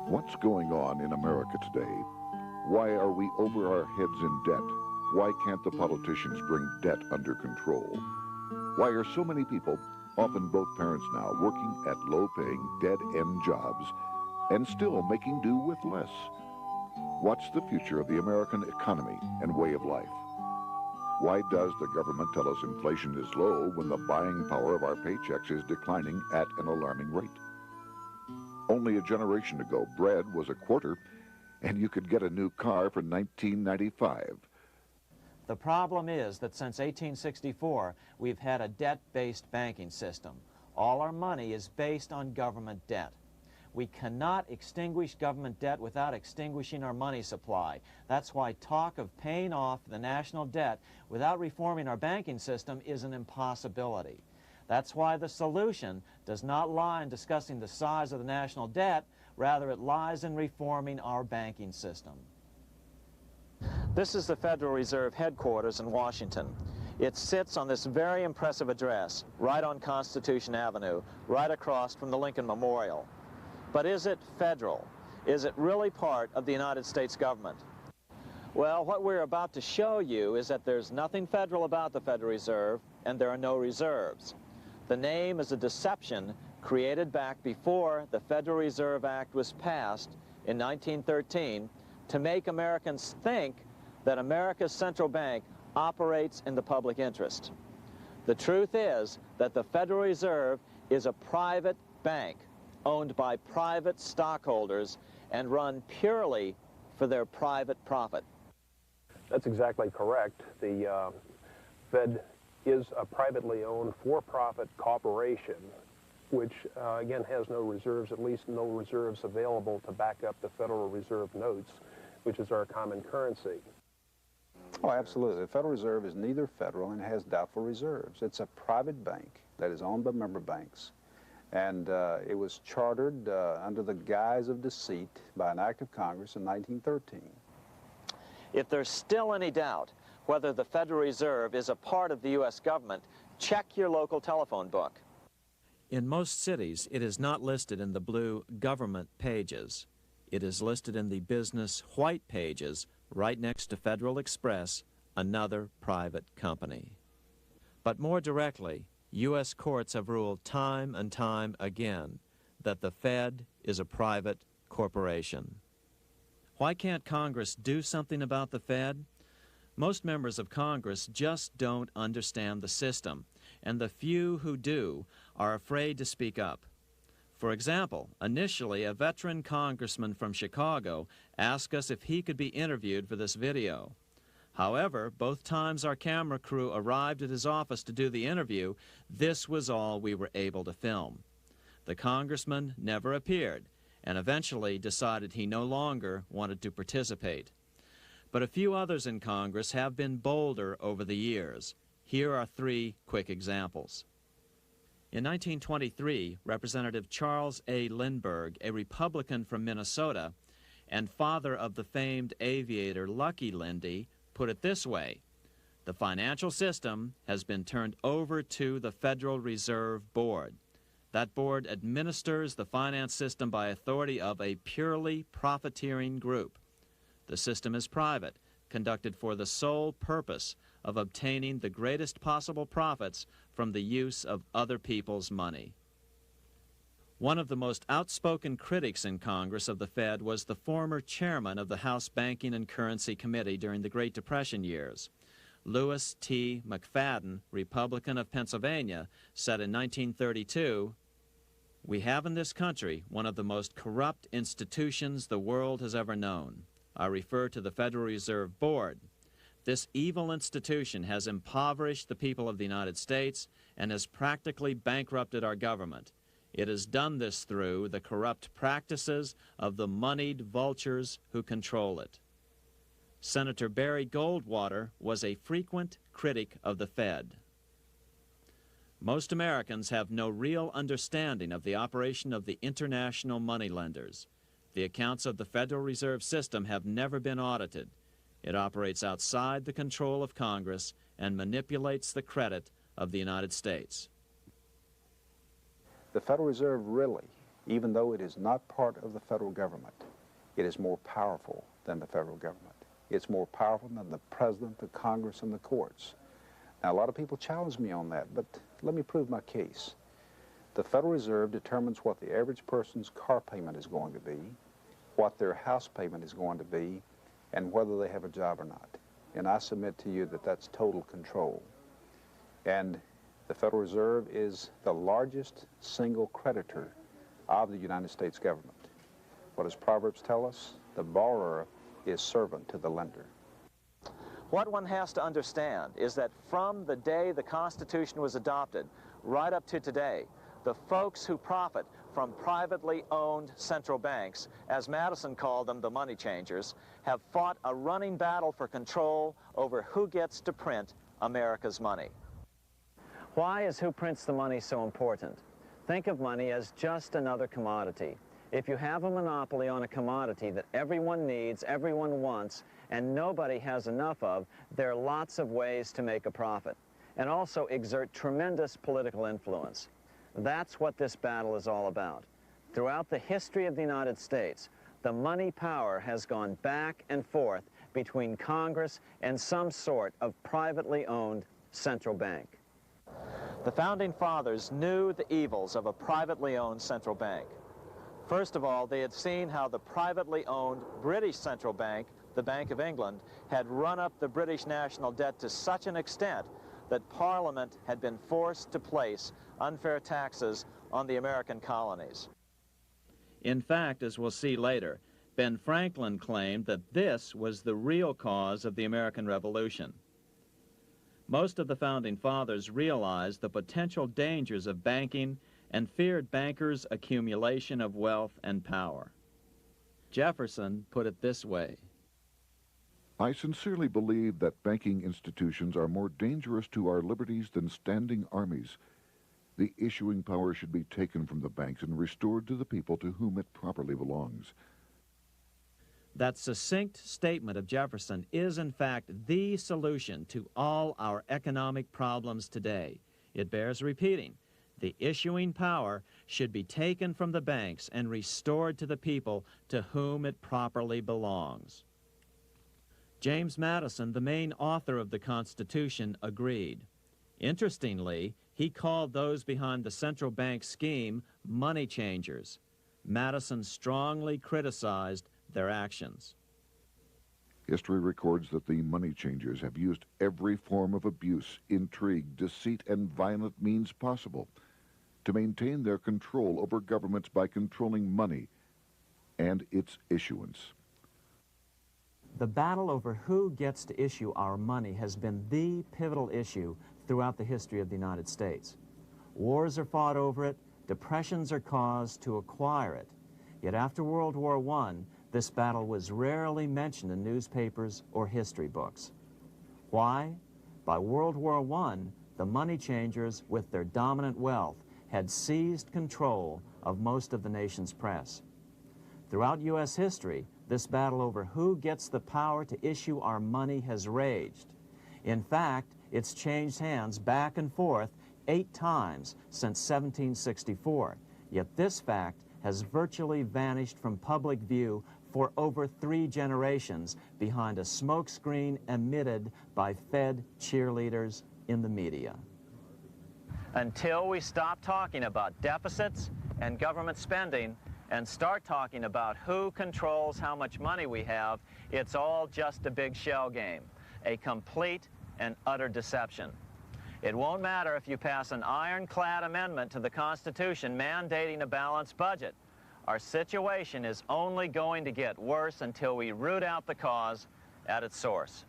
What's going on in America today? Why are we over our heads in debt? Why can't the politicians bring debt under control? Why are so many people, often both parents now, working at low-paying, dead-end jobs and still making do with less? What's the future of the American economy and way of life? Why does the government tell us inflation is low when the buying power of our paychecks is declining at an alarming rate? Only a generation ago, bread was a quarter, and you could get a new car for $19.95. The problem is that since 1864, we've had a debt-based banking system. All our money is based on government debt. We cannot extinguish government debt without extinguishing our money supply. That's why talk of paying off the national debt without reforming our banking system is an impossibility. That's why the solution does not lie in discussing the size of the national debt, rather it lies in reforming our banking system. This is the Federal Reserve headquarters in Washington. It sits on this very impressive address, right on Constitution Avenue, right across from the Lincoln Memorial. But is it federal? Is it really part of the United States government? Well, what we're about to show you is that there's nothing federal about the Federal Reserve, and there are no reserves. The name is a deception created back before the Federal Reserve Act was passed in 1913 to make Americans think that America's central bank operates in the public interest. The truth is that the Federal Reserve is a private bank owned by private stockholders and run purely for their private profit. That's exactly correct. The Fed is a privately owned for-profit corporation, which again has no reserves, at least no reserves available to back up the Federal Reserve notes, which is our common currency. Oh, absolutely. The Federal Reserve is neither federal and has doubtful reserves. It's a private bank that is owned by member banks. And it was chartered under the guise of deceit by an act of Congress in 1913. If there's still any doubt whether the Federal Reserve is a part of the U.S. government, check your local telephone book. In most cities, it is not listed in the blue government pages. It is listed in the business white pages right next to Federal Express, another private company. But more directly, U.S. courts have ruled time and time again that the Fed is a private corporation. Why can't Congress do something about the Fed? Most members of Congress just don't understand the system, and the few who do are afraid to speak up. For example, initially a veteran congressman from Chicago asked us if he could be interviewed for this video. However, both times our camera crew arrived at his office to do the interview, this was all we were able to film. The congressman never appeared, and eventually decided he no longer wanted to participate. But a few others in Congress have been bolder over the years. Here are three quick examples. In 1923, Representative Charles A. Lindbergh, a Republican from Minnesota, and father of the famed aviator Lucky Lindy, put it this way: the financial system has been turned over to the Federal Reserve Board. That board administers the finance system by authority of a purely profiteering group. The system is private, conducted for the sole purpose of obtaining the greatest possible profits from the use of other people's money. One of the most outspoken critics in Congress of the Fed was the former chairman of the House Banking and Currency Committee during the Great Depression years. Louis T. McFadden, Republican of Pennsylvania, said in 1932, "We have in this country one of the most corrupt institutions the world has ever known. I refer to the Federal Reserve Board. This evil institution has impoverished the people of the United States and has practically bankrupted our government. It has done this through the corrupt practices of the moneyed vultures who control it." Senator Barry Goldwater was a frequent critic of the Fed. Most Americans have no real understanding of the operation of the international moneylenders. The accounts of the Federal Reserve System have never been audited. It operates outside the control of Congress and manipulates the credit of the United States. The Federal Reserve really even though it is not part of the federal government, it is more powerful than the federal government. It's more powerful than the president, the Congress, and the courts. Now, a lot of people challenge me on that, but let me prove my case. The Federal Reserve determines what the average person's car payment is going to be, what their house payment is going to be, and whether they have a job or not. And I submit to you that that's total control. And the Federal Reserve is the largest single creditor of the United States government. What does Proverbs tell us? The borrower is servant to the lender. What one has to understand is that from the day the Constitution was adopted right up to today, the folks who profit from privately owned central banks, as Madison called them, the money changers, have fought a running battle for control over who gets to print America's money. Why is who prints the money so important? Think of money as just another commodity. If you have a monopoly on a commodity that everyone needs, everyone wants, and nobody has enough of, there are lots of ways to make a profit, and also exert tremendous political influence. That's what this battle is all about. Throughout the history of the United States, the money power has gone back and forth between Congress and some sort of privately owned central bank. The Founding Fathers knew the evils of a privately owned central bank. First of all, they had seen how the privately owned British central bank, the Bank of England, had run up the British national debt to such an extent that Parliament had been forced to place unfair taxes on the American colonies. In fact, as we'll see later, Ben Franklin claimed that this was the real cause of the American Revolution. Most of the Founding Fathers realized the potential dangers of banking and feared bankers' accumulation of wealth and power. Jefferson put it this way: I sincerely believe that banking institutions are more dangerous to our liberties than standing armies. The issuing power should be taken from the banks and restored to the people to whom it properly belongs. That succinct statement of Jefferson is, in fact, the solution to all our economic problems today. It bears repeating. The issuing power should be taken from the banks and restored to the people to whom it properly belongs. James Madison, the main author of the Constitution, agreed. Interestingly, he called those behind the central bank scheme money changers. Madison strongly criticized their actions. History records that the money changers have used every form of abuse, intrigue, deceit, and violent means possible to maintain their control over governments by controlling money and its issuance. The battle over who gets to issue our money has been the pivotal issue throughout the history of the United States. Wars are fought over it, depressions are caused to acquire it. Yet after World War I, this battle was rarely mentioned in newspapers or history books. Why? By World War I, the money changers, with their dominant wealth, had seized control of most of the nation's press. Throughout U.S. history, this battle over who gets the power to issue our money has raged. In fact, it's changed hands back and forth 8 times since 1764, yet this fact has virtually vanished from public view for over 3 generations behind a smokescreen emitted by Fed cheerleaders in the media. Until we stop talking about deficits and government spending and start talking about who controls how much money we have, it's all just a big shell game, a complete and utter deception. It won't matter if you pass an ironclad amendment to the Constitution mandating a balanced budget. Our situation is only going to get worse until we root out the cause at its source.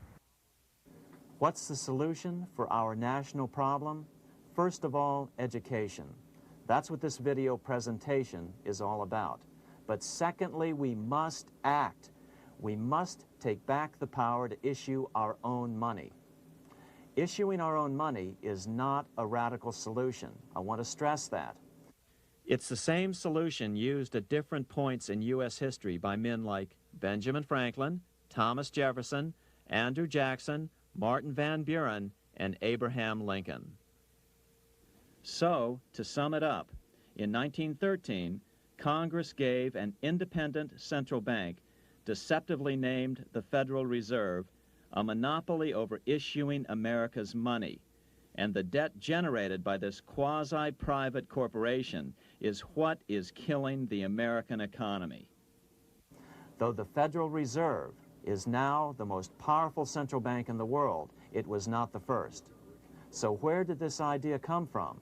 What's the solution for our national problem? First of all, education. That's what this video presentation is all about. But secondly, we must act. We must take back the power to issue our own money. Issuing our own money is not a radical solution. I want to stress that. It's the same solution used at different points in U.S. history by men like Benjamin Franklin, Thomas Jefferson, Andrew Jackson, Martin Van Buren, and Abraham Lincoln. So, to sum it up, in 1913, Congress gave an independent central bank, deceptively named the Federal Reserve, a monopoly over issuing America's money. And the debt generated by this quasi-private corporation is what is killing the American economy. Though the Federal Reserve is now the most powerful central bank in the world, it was not the first. So where did this idea come from?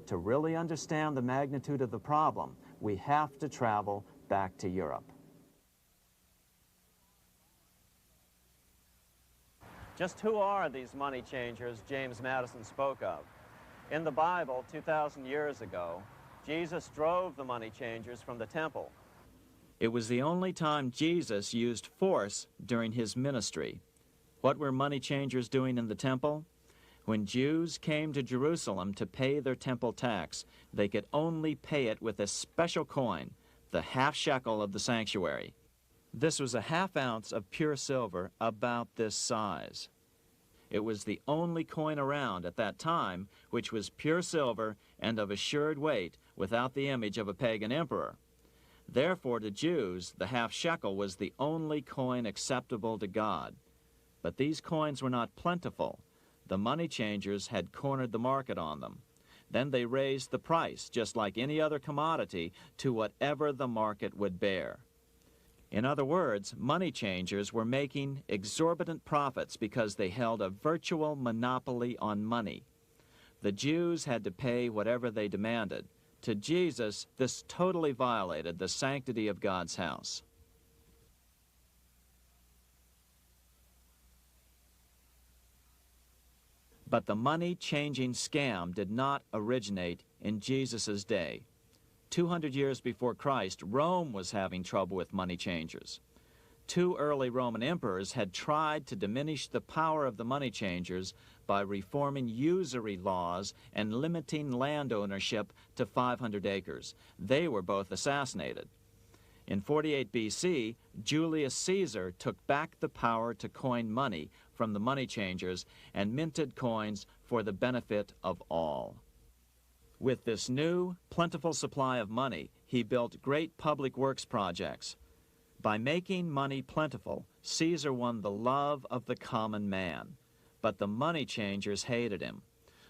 To really understand the magnitude of the problem, we have to travel back to Europe. Just who are these money changers James Madison spoke of? In the Bible, 2,000 years ago, Jesus drove the money changers from the temple. It was the only time Jesus used force during his ministry. What were money changers doing in the temple? When Jews came to Jerusalem to pay their temple tax, they could only pay it with a special coin, the half shekel of the sanctuary. This was a half ounce of pure silver about this size. It was the only coin around at that time which was pure silver and of assured weight without the image of a pagan emperor. Therefore, to Jews, the half shekel was the only coin acceptable to God. But these coins were not plentiful. The money changers had cornered the market on them. Then they raised the price, just like any other commodity, to whatever the market would bear. In other words, money changers were making exorbitant profits because they held a virtual monopoly on money. The Jews had to pay whatever they demanded. To Jesus, this totally violated the sanctity of God's house. But the money-changing scam did not originate in Jesus' day. 200 years before Christ, Rome was having trouble with money changers. 2 early Roman emperors had tried to diminish the power of the money changers by reforming usury laws and limiting land ownership to 500 acres. They were both assassinated. In 48 BC, Julius Caesar took back the power to coin money from the money changers and minted coins for the benefit of all. With this new, plentiful supply of money, he built great public works projects. By making money plentiful, Caesar won the love of the common man. But the money changers hated him.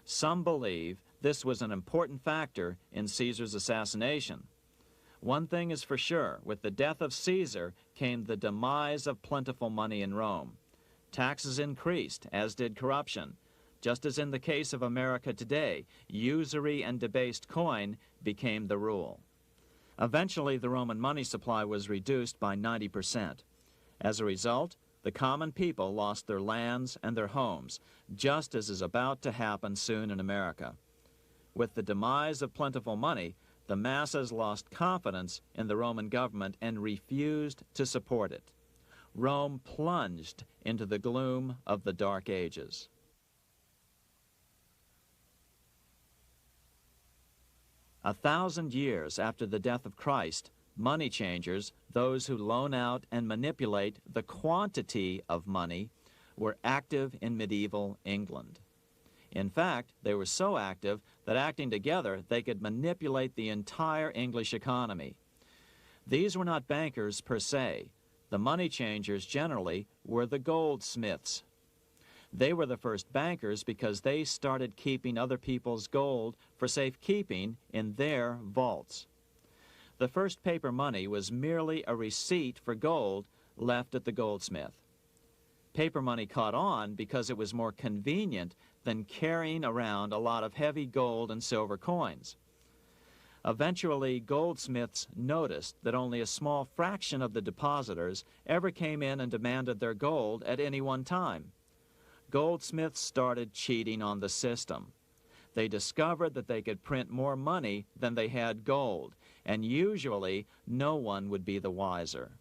Some believe this was an important factor in Caesar's assassination. One thing is for sure, with the death of Caesar came the demise of plentiful money in Rome. Taxes increased, as did corruption. Just as in the case of America today, usury and debased coin became the rule. Eventually, the Roman money supply was reduced by 90%. As a result, the common people lost their lands and their homes, just as is about to happen soon in America. With the demise of plentiful money, the masses lost confidence in the Roman government and refused to support it. Rome plunged into the gloom of the Dark Ages. A 1,000 years after the death of Christ, money changers, those who loan out and manipulate the quantity of money, were active in medieval England. In fact, they were so active that acting together, they could manipulate the entire English economy. These were not bankers per se. The money changers generally were the goldsmiths. They were the first bankers because they started keeping other people's gold for safekeeping in their vaults. The first paper money was merely a receipt for gold left at the goldsmith. Paper money caught on because it was more convenient than carrying around a lot of heavy gold and silver coins. Eventually, goldsmiths noticed that only a small fraction of the depositors ever came in and demanded their gold at any one time. Goldsmiths started cheating on the system. They discovered that they could print more money than they had gold, and usually no one would be the wiser.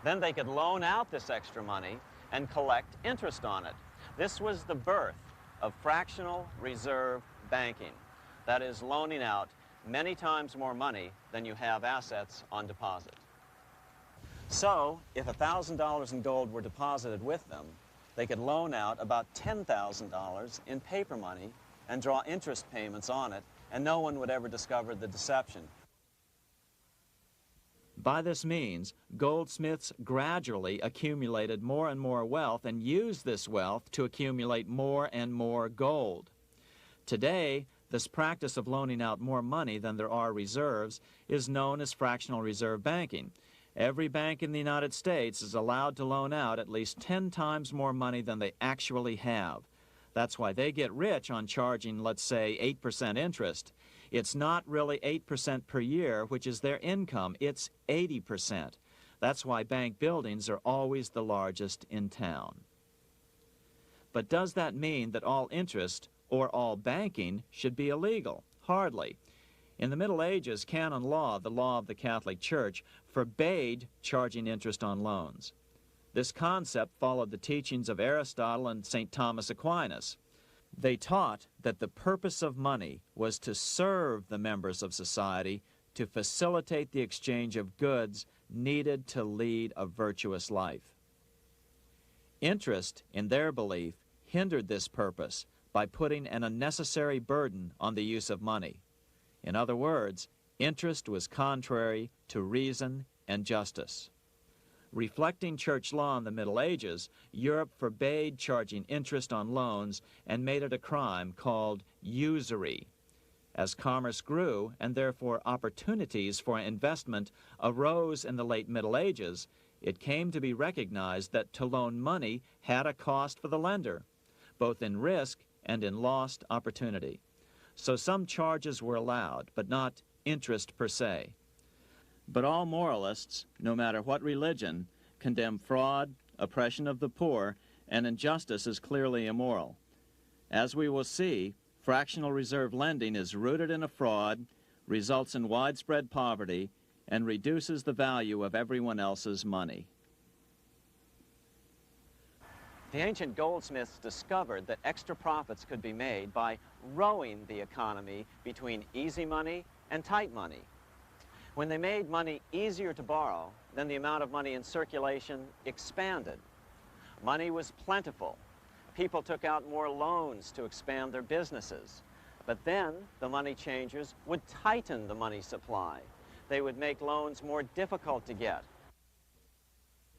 Then they could loan out this extra money and collect interest on it. This was the birth of fractional reserve banking. That is, loaning out many times more money than you have assets on deposit. So, if $1,000 in gold were deposited with them, they could loan out about $10,000 in paper money and draw interest payments on it, and no one would ever discover the deception. By this means, goldsmiths gradually accumulated more and more wealth and used this wealth to accumulate more and more gold. Today, this practice of loaning out more money than there are reserves is known as fractional reserve banking. Every bank in the United States is allowed to loan out at least 10 times more money than they actually have. That's why they get rich on charging, let's say, 8% interest. It's not really 8% per year, which is their income. It's 80%. That's why bank buildings are always the largest in town. But does that mean that all interest or all banking should be illegal? Hardly. In the Middle Ages, canon law, the law of the Catholic Church, forbade charging interest on loans. This concept followed the teachings of Aristotle and St. Thomas Aquinas. They taught that the purpose of money was to serve the members of society, to facilitate the exchange of goods needed to lead a virtuous life. Interest, in their belief, hindered this purpose by putting an unnecessary burden on the use of money. In other words, interest was contrary to reason and justice. Reflecting church law in the Middle Ages, Europe forbade charging interest on loans and made it a crime called usury. As commerce grew, and therefore opportunities for investment arose in the late Middle Ages, it came to be recognized that to loan money had a cost for the lender, both in risk and in lost opportunity. So some charges were allowed, but not interest per se. But all moralists, no matter what religion, condemn fraud, oppression of the poor, and injustice as clearly immoral. As we will see, fractional reserve lending is rooted in a fraud, results in widespread poverty, and reduces the value of everyone else's money. The ancient goldsmiths discovered that extra profits could be made by rowing the economy between easy money and tight money. When they made money easier to borrow, then the amount of money in circulation expanded. Money was plentiful. People took out more loans to expand their businesses. But then the money changers would tighten the money supply. They would make loans more difficult to get.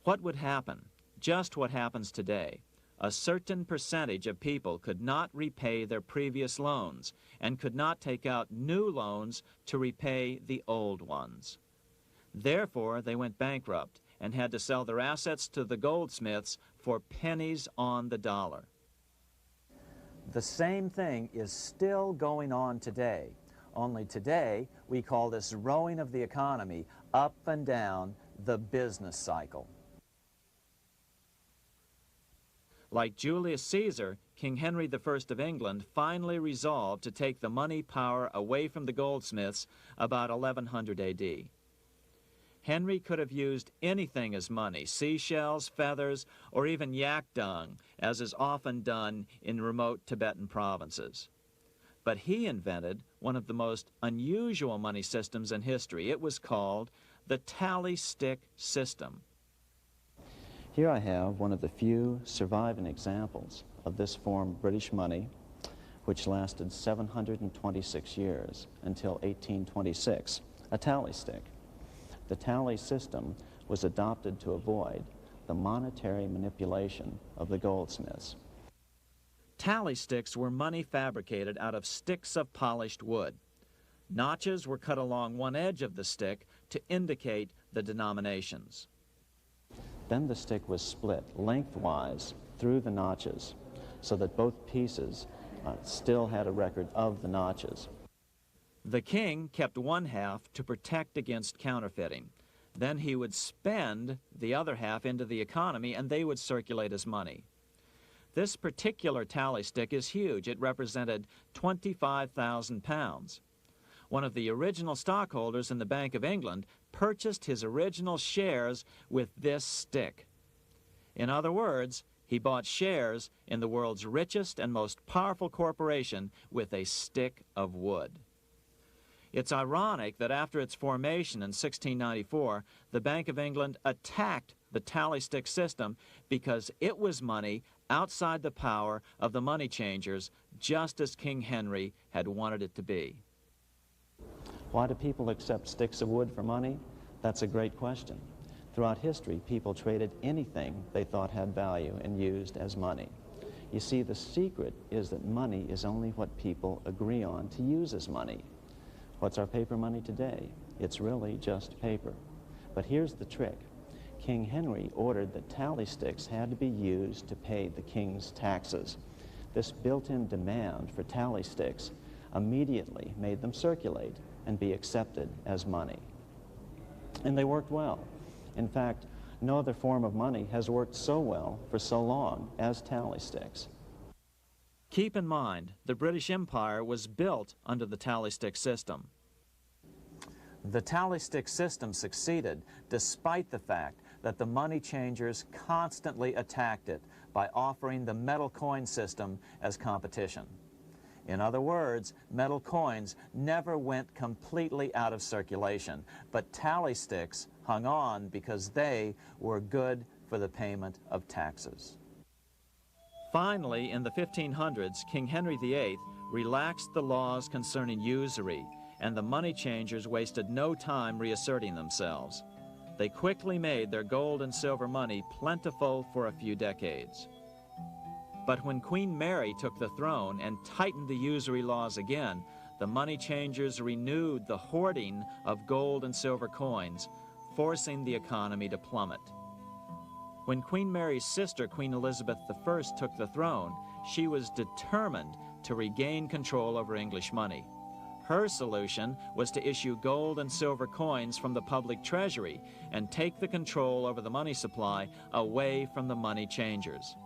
What would happen? Just what happens today. A certain percentage of people could not repay their previous loans and could not take out new loans to repay the old ones. Therefore, they went bankrupt and had to sell their assets to the goldsmiths for pennies on the dollar. The same thing is still going on today. Only today, we call this rowing of the economy up and down the business cycle. Like Julius Caesar, King Henry I of England finally resolved to take the money power away from the goldsmiths about 1100 AD. Henry could have used anything as money, seashells, feathers, or even yak dung, as is often done in remote Tibetan provinces. But he invented one of the most unusual money systems in history. It was called the tally stick system. Here I have one of the few surviving examples of this form of British money, which lasted 726 years until 1826, a tally stick. The tally system was adopted to avoid the monetary manipulation of the goldsmiths. Tally sticks were money fabricated out of sticks of polished wood. Notches were cut along one edge of the stick to indicate the denominations. Then the stick was split lengthwise through the notches so that both pieces still had a record of the notches. The king kept one half to protect against counterfeiting. Then he would spend the other half into the economy and they would circulate as money. This particular tally stick is huge. It represented 25,000 pounds. One of the original stockholders in the Bank of England purchased his original shares with this stick. In other words, he bought shares in the world's richest and most powerful corporation with a stick of wood. It's ironic that after its formation in 1694, the Bank of England attacked the tally stick system because it was money outside the power of the money changers, just as King Henry had wanted it to be. Why do people accept sticks of wood for money? That's a great question. Throughout history, people traded anything they thought had value and used as money. You see, the secret is that money is only what people agree on to use as money. What's our paper money today? It's really just paper. But here's the trick. King Henry ordered that tally sticks had to be used to pay the king's taxes. This built-in demand for tally sticks immediately made them circulate and be accepted as money. And they worked well. In fact, no other form of money has worked so well for so long as tally sticks. Keep in mind, the British Empire was built under the tally stick system. The tally stick system succeeded despite the fact that the money changers constantly attacked it by offering the metal coin system as competition. In other words, metal coins never went completely out of circulation, but tally sticks hung on because they were good for the payment of taxes. Finally, in the 1500s, King Henry VIII relaxed the laws concerning usury, and the money changers wasted no time reasserting themselves. They quickly made their gold and silver money plentiful for a few decades. But when Queen Mary took the throne and tightened the usury laws again, the money changers renewed the hoarding of gold and silver coins, forcing the economy to plummet. When Queen Mary's sister, Queen Elizabeth I, took the throne, she was determined to regain control over English money. Her solution was to issue gold and silver coins from the public treasury and take the control over the money supply away from the money changers.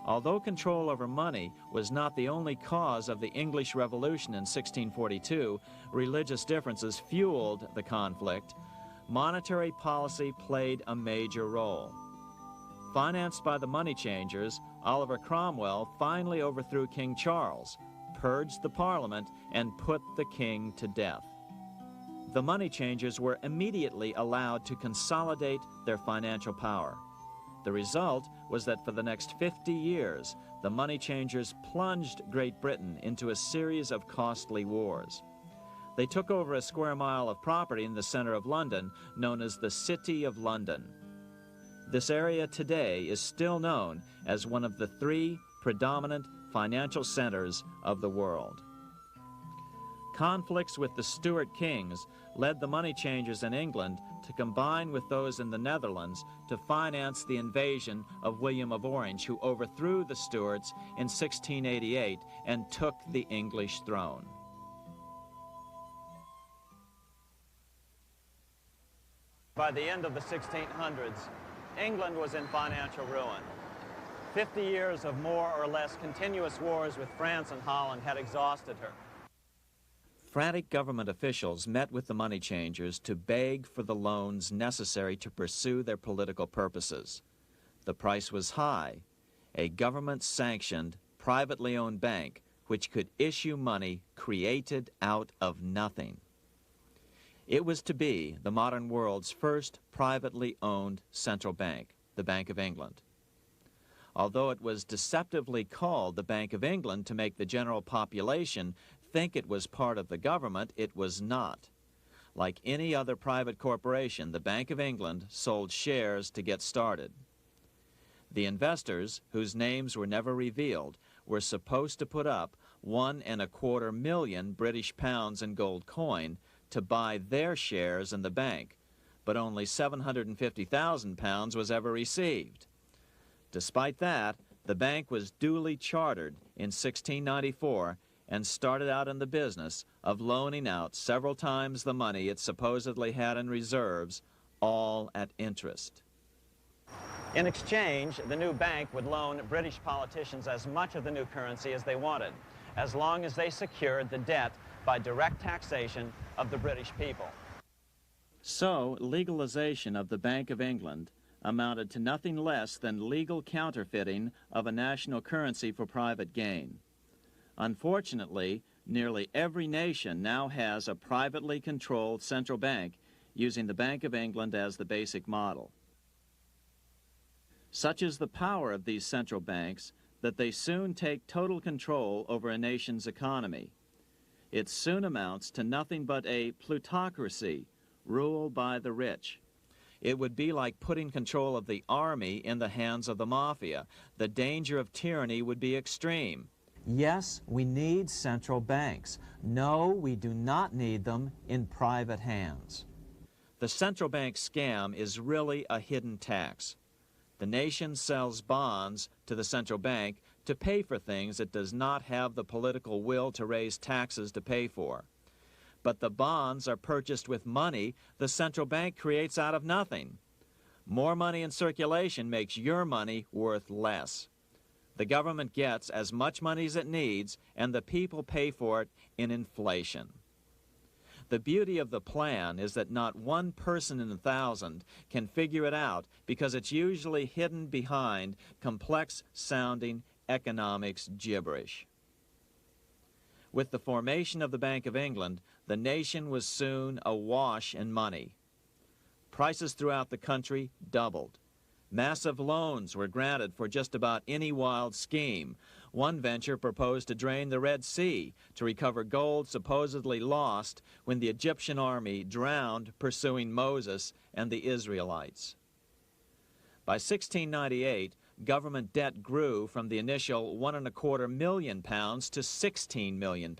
Although control over money was not the only cause of the English Revolution in 1642, religious differences fueled the conflict. Monetary policy played a major role. Financed by the money changers, Oliver Cromwell finally overthrew King Charles, purged the Parliament, and put the king to death. The money changers were immediately allowed to consolidate their financial power. The result was that for the next 50 years, the money changers plunged Great Britain into a series of costly wars. They took over a square mile of property in the center of London, known as the City of London. This area today is still known as one of the 3 predominant financial centers of the world. Conflicts with the Stuart kings led the money changers in England to combine with those in the Netherlands to finance the invasion of William of Orange, who overthrew the Stuarts in 1688 and took the English throne. By the end of the 1600s, England was in financial ruin. 50 years of more or less continuous wars with France and Holland had exhausted her. Frantic government officials met with the money changers to beg for the loans necessary to pursue their political purposes. The price was high: a government-sanctioned, privately owned bank which could issue money created out of nothing. It was to be the modern world's first privately owned central bank, the Bank of England. Although it was deceptively called the Bank of England to make the general population think it was part of the government, it was not. Like any other private corporation, the Bank of England sold shares to get started. The investors, whose names were never revealed, were supposed to put up £1.25 million British pounds in gold coin to buy their shares in the bank, but only £750,000 was ever received. Despite that, the bank was duly chartered in 1694 and started out in the business of loaning out several times the money it supposedly had in reserves, all at interest. In exchange, the new bank would loan British politicians as much of the new currency as they wanted, as long as they secured the debt by direct taxation of the British people. So, legalization of the Bank of England amounted to nothing less than legal counterfeiting of a national currency for private gain. Unfortunately, nearly every nation now has a privately controlled central bank using the Bank of England as the basic model. Such is the power of these central banks that they soon take total control over a nation's economy. It soon amounts to nothing but a plutocracy, rule by the rich. It would be like putting control of the army in the hands of the mafia. The danger of tyranny would be extreme. Yes, we need central banks. No, we do not need them in private hands. The central bank scam is really a hidden tax. The nation sells bonds to the central bank to pay for things it does not have the political will to raise taxes to pay for. But the bonds are purchased with money the central bank creates out of nothing. More money in circulation makes your money worth less. The government gets as much money as it needs, and the people pay for it in inflation. The beauty of the plan is that not one person in 1,000 can figure it out because it's usually hidden behind complex-sounding economics gibberish. With the formation of the Bank of England, the nation was soon awash in money. Prices throughout the country doubled. Massive loans were granted for just about any wild scheme. One venture proposed to drain the Red Sea to recover gold supposedly lost when the Egyptian army drowned pursuing Moses and the Israelites. By 1698, government debt grew from the initial £1.25 million to £16 million.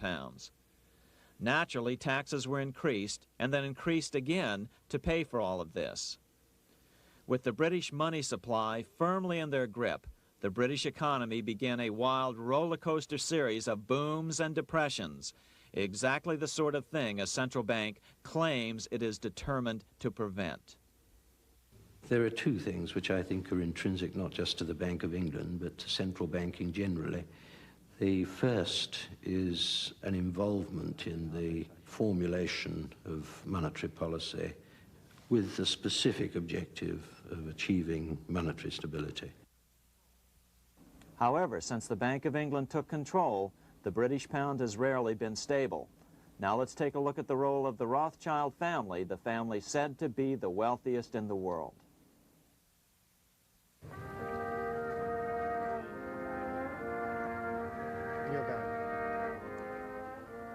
Naturally, taxes were increased and then increased again to pay for all of this. With the British money supply firmly in their grip, the British economy began a wild roller coaster series of booms and depressions, exactly the sort of thing a central bank claims it is determined to prevent. There are two things which I think are intrinsic not just to the Bank of England, but to central banking generally. The first is an involvement in the formulation of monetary policy with the specific objective of achieving monetary stability. However, since the Bank of England took control, the British pound has rarely been stable. Now let's take a look at the role of the Rothschild family, the family said to be the wealthiest in the world.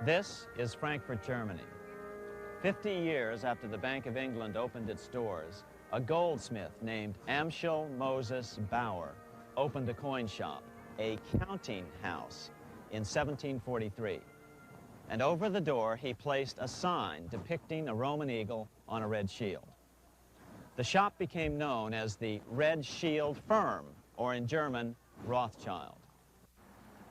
This is Frankfurt, Germany. 50 years after the Bank of England opened its doors, a goldsmith named Amschel Moses Bauer opened a coin shop, a counting house, in 1743. And over the door, he placed a sign depicting a Roman eagle on a red shield. The shop became known as the Red Shield Firm, or in German, Rothschild.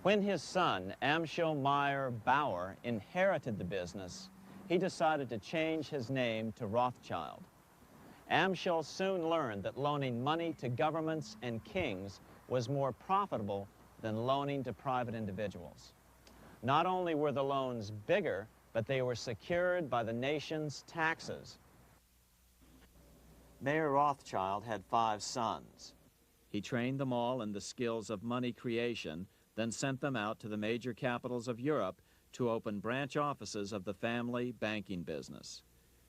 When his son, Amschel Meyer Bauer, inherited the business, he decided to change his name to Rothschild. Amschel soon learned that loaning money to governments and kings was more profitable than loaning to private individuals. Not only were the loans bigger, but they were secured by the nation's taxes. Mayer Rothschild had 5 sons. He trained them all in the skills of money creation, then sent them out to the major capitals of Europe to open branch offices of the family banking business.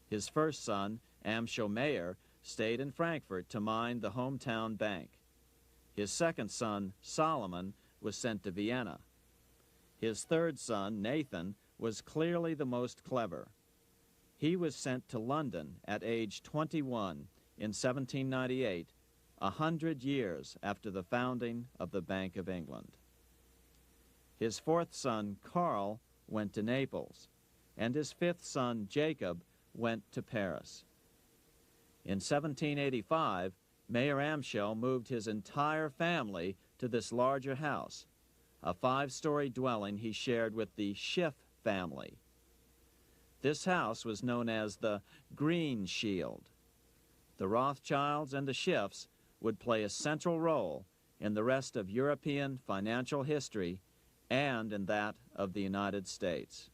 His first son, Amschel Meyer, stayed in Frankfurt to mind the hometown bank. His second son, Solomon, was sent to Vienna. His third son, Nathan, was clearly the most clever. He was sent to London at age 21 in 1798, 100 years after the founding of the Bank of England. His fourth son, Karl, went to Naples, and his fifth son, Jacob, went to Paris. In 1785, Mayer Amschel moved his entire family to this larger house, a 5-story dwelling he shared with the Schiff family. This house was known as the Green Shield. The Rothschilds and the Schiffs would play a central role in the rest of European financial history and in that of the United States.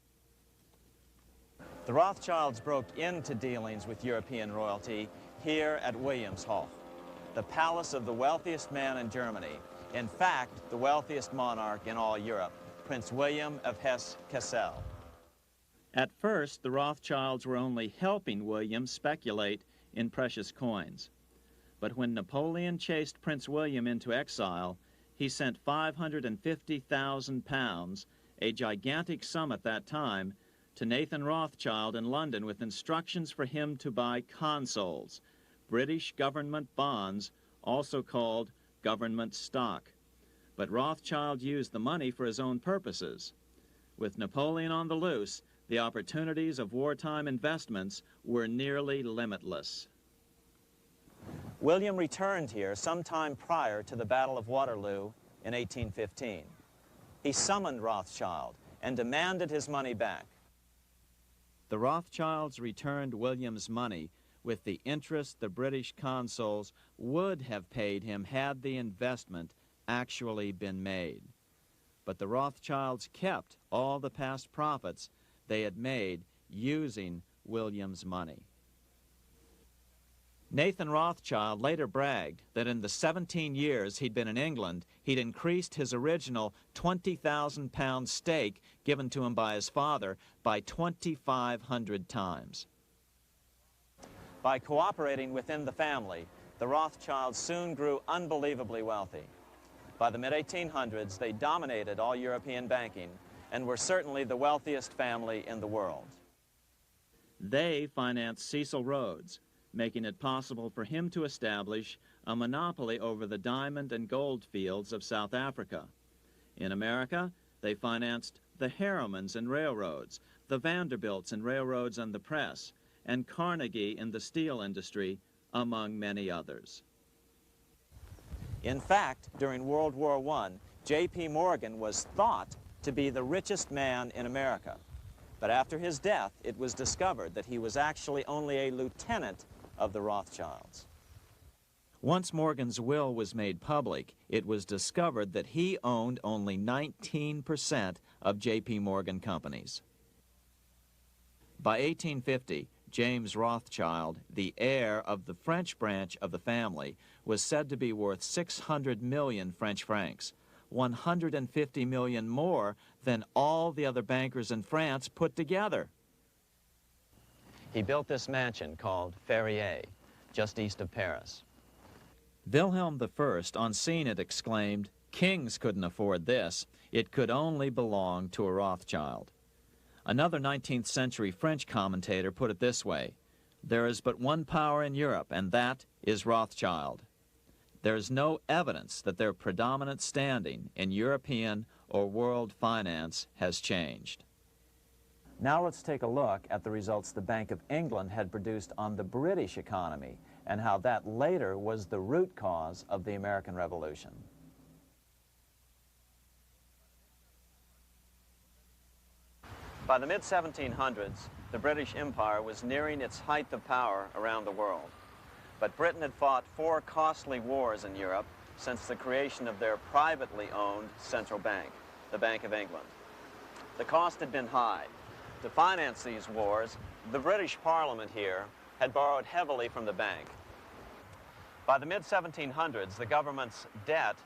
The Rothschilds broke into dealings with European royalty here at Wilhelmshof, the palace of the wealthiest man in Germany. In fact, the wealthiest monarch in all Europe, Prince William of Hesse-Kassel. At first, the Rothschilds were only helping William speculate in precious coins. But when Napoleon chased Prince William into exile, he sent £550,000, a gigantic sum at that time, to Nathan Rothschild in London with instructions for him to buy consols, British government bonds, also called government stock. But Rothschild used the money for his own purposes. With Napoleon on the loose, the opportunities of wartime investments were nearly limitless. William returned here sometime prior to the Battle of Waterloo in 1815. He summoned Rothschild and demanded his money back. The Rothschilds returned William's money with the interest the British consuls would have paid him had the investment actually been made. But the Rothschilds kept all the past profits they had made using William's money. Nathan Rothschild later bragged that in the 17 years he'd been in England, he'd increased his original £20,000 stake given to him by his father by 2,500 times. By cooperating within the family, the Rothschilds soon grew unbelievably wealthy. By the mid-1800s, they dominated all European banking and were certainly the wealthiest family in the world. They financed Cecil Rhodes, making it possible for him to establish a monopoly over the diamond and gold fields of South Africa. In America, they financed the Harrimans and railroads, the Vanderbilts and railroads and the press, and Carnegie in the steel industry, among many others. In fact, during World War I, J.P. Morgan was thought to be the richest man in America. But after his death, it was discovered that he was actually only a lieutenant of the Rothschilds. Once Morgan's will was made public, it was discovered that he owned only 19% of J.P. Morgan companies. By 1850, James Rothschild, the heir of the French branch of the family, was said to be worth 600 million French francs, 150 million more than all the other bankers in France put together. He built this mansion called Ferrier, just east of Paris. Wilhelm I, on seeing it, exclaimed, "Kings couldn't afford this. It could only belong to a Rothschild." Another 19th century French commentator put it this way: "There is but one power in Europe, and that is Rothschild." There is no evidence that their predominant standing in European or world finance has changed. Now let's take a look at the results the Bank of England had produced on the British economy and how that later was the root cause of the American Revolution. By the mid-1700s, the British Empire was nearing its height of power around the world. But Britain had fought 4 costly wars in Europe since the creation of their privately owned central bank, the Bank of England. The cost had been high. To finance these wars, the British Parliament here had borrowed heavily from the bank. By the mid-1700s, the government's debt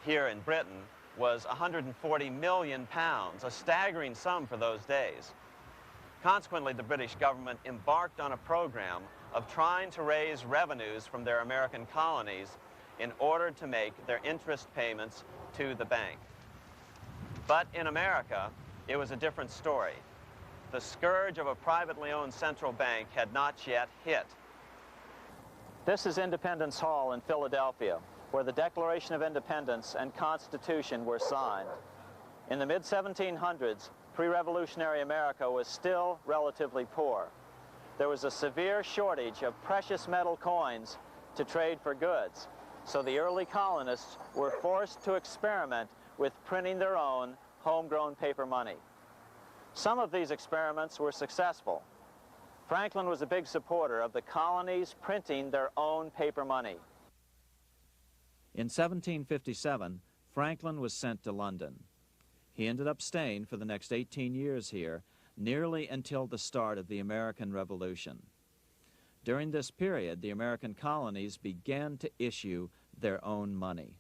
here in Britain was £140 million, a staggering sum for those days. Consequently, the British government embarked on a program of trying to raise revenues from their American colonies in order to make their interest payments to the bank. But in America, it was a different story. The scourge of a privately owned central bank had not yet hit. This is Independence Hall in Philadelphia, where the Declaration of Independence and Constitution were signed. In the mid-1700s, pre-revolutionary America was still relatively poor. There was a severe shortage of precious metal coins to trade for goods, so the early colonists were forced to experiment with printing their own homegrown paper money. Some of these experiments were successful. Franklin was a big supporter of the colonies printing their own paper money. In 1757, Franklin was sent to London. He ended up staying for the next 18 years here, nearly until the start of the American Revolution. During this period, the American colonies began to issue their own money.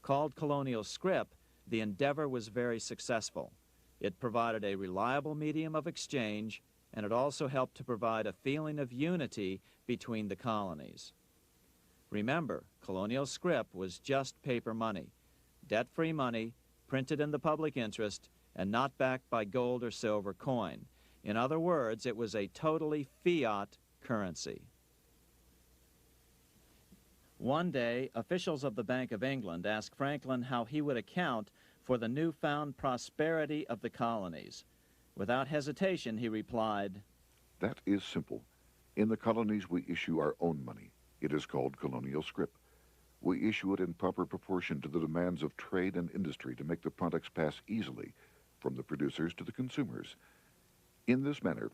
Called colonial scrip, the endeavor was very successful. It provided a reliable medium of exchange, and it also helped to provide a feeling of unity between the colonies. Remember, colonial scrip was just paper money, debt-free money, printed in the public interest, and not backed by gold or silver coin. In other words, it was a totally fiat currency. One day, officials of the Bank of England asked Franklin how he would account for the newfound prosperity of the colonies. Without hesitation, he replied, "That is simple. In the colonies, we issue our own money. It is called colonial scrip. We issue it in proper proportion to the demands of trade and industry to make the products pass easily from the producers to the consumers. In this manner,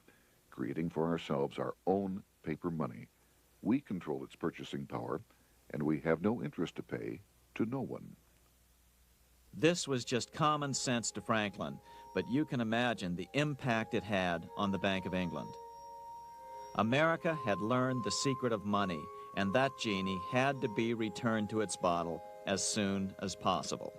creating for ourselves our own paper money, we control its purchasing power, and we have no interest to pay to no one." This was just common sense to Franklin, but you can imagine the impact it had on the Bank of England. America had learned the secret of money, and that genie had to be returned to its bottle as soon as possible.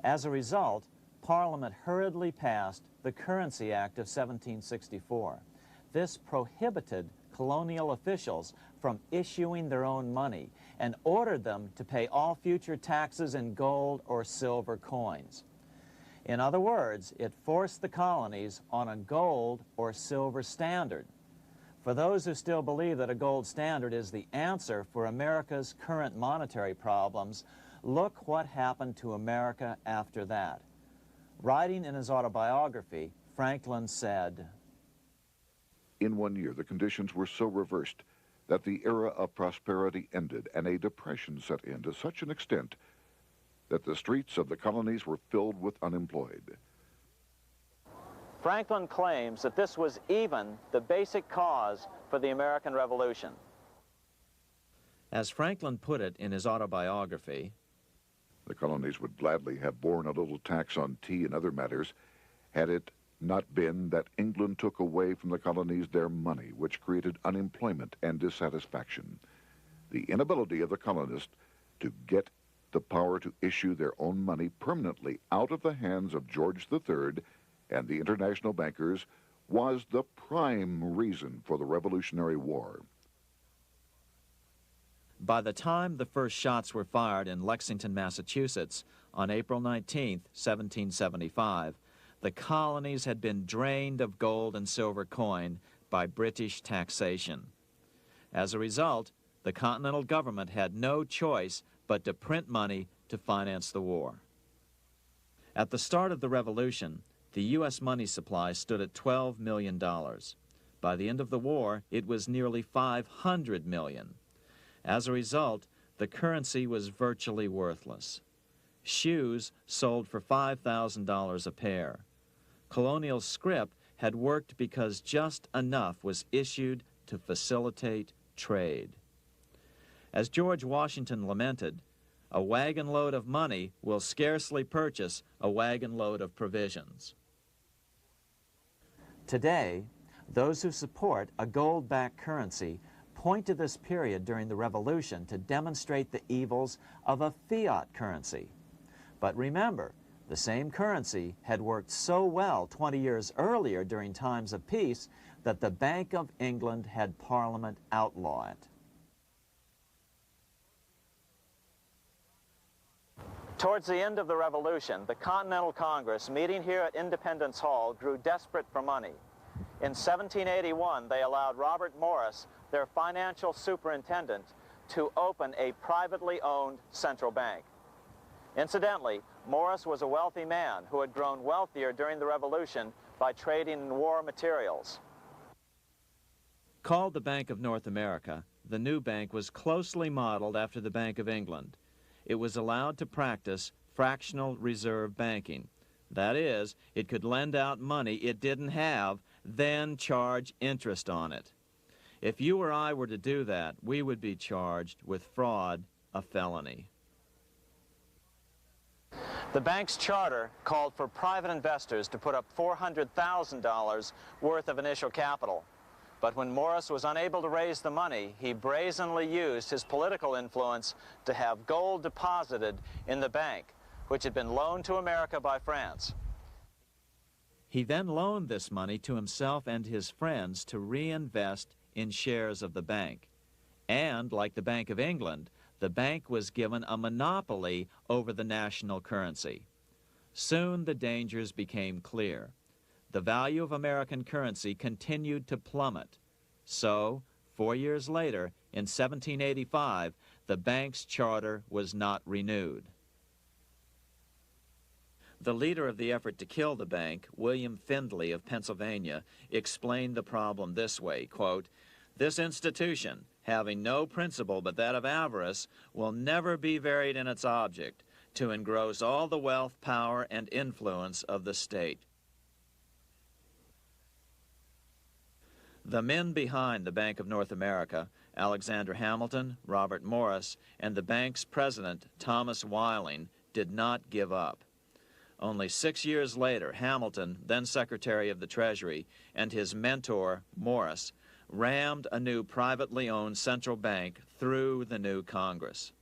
As a result, Parliament hurriedly passed the Currency Act of 1764. This prohibited colonial officials from issuing their own money and ordered them to pay all future taxes in gold or silver coins. In other words, it forced the colonies on a gold or silver standard. For those who still believe that a gold standard is the answer for America's current monetary problems, look what happened to America after that. Writing in his autobiography, Franklin said, "In 1 year, the conditions were so reversed that the era of prosperity ended and a depression set in to such an extent that the streets of the colonies were filled with unemployed." Franklin claims that this was even the basic cause for the American Revolution. As Franklin put it in his autobiography, The colonies would gladly have borne a little tax on tea and other matters had it not been that England took away from the colonies their money, which created unemployment and dissatisfaction. The inability of the colonists to get the power to issue their own money permanently out of the hands of George III and the international bankers was the prime reason for the Revolutionary War. by the time the first shots were fired in Lexington, Massachusetts on April 19, 1775, the colonies had been drained of gold and silver coin by British taxation. As a result, the Continental government had no choice but to print money to finance the war. At the start of the Revolution, the U.S. money supply stood at $12 million. By the end of the war, it was nearly $500 million. As a result, the currency was virtually worthless. Shoes sold for $5,000 a pair. Colonial scrip had worked because just enough was issued to facilitate trade. As George Washington lamented, a wagon load of money will scarcely purchase a wagon load of provisions. Today, those who support a gold-backed currency point to this period during the Revolution to demonstrate the evils of a fiat currency. But remember, the same currency had worked so well 20 years earlier during times of peace that the Bank of England had Parliament outlaw it. Towards the end of the Revolution, the Continental Congress, meeting here at Independence Hall, grew desperate for money. In 1781, they allowed Robert Morris, their financial superintendent, to open a privately owned central bank. Incidentally, Morris was a wealthy man who had grown wealthier during the Revolution by trading in war materials. Called the Bank of North America, the new bank was closely modeled after the Bank of England. It was allowed to practice fractional reserve banking. That is, it could lend out money it didn't have, then charge interest on it. If you or I were to do that, we would be charged with fraud, a felony. The bank's charter called for private investors to put up $400,000 worth of initial capital. But when Morris was unable to raise the money, he brazenly used his political influence to have gold deposited in the bank, which had been loaned to America by France. He then loaned this money to himself and his friends to reinvest in shares of the bank. And, like the Bank of England, the bank was given a monopoly over the national currency. Soon the dangers became clear. The value of American currency continued to plummet. So, 4 years later, in 1785, the bank's charter was not renewed. The leader of the effort to kill the bank, William Findley of Pennsylvania, explained the problem this way, quote, "This institution, having no principle but that of avarice, will never be varied in its object, to engross all the wealth, power, and influence of the state." The men behind the Bank of North America, Alexander Hamilton, Robert Morris, and the bank's president, Thomas Weiling, did not give up. Only 6 years later, Hamilton, then Secretary of the Treasury, and his mentor, Morris, rammed a new privately owned central bank through the new Congress.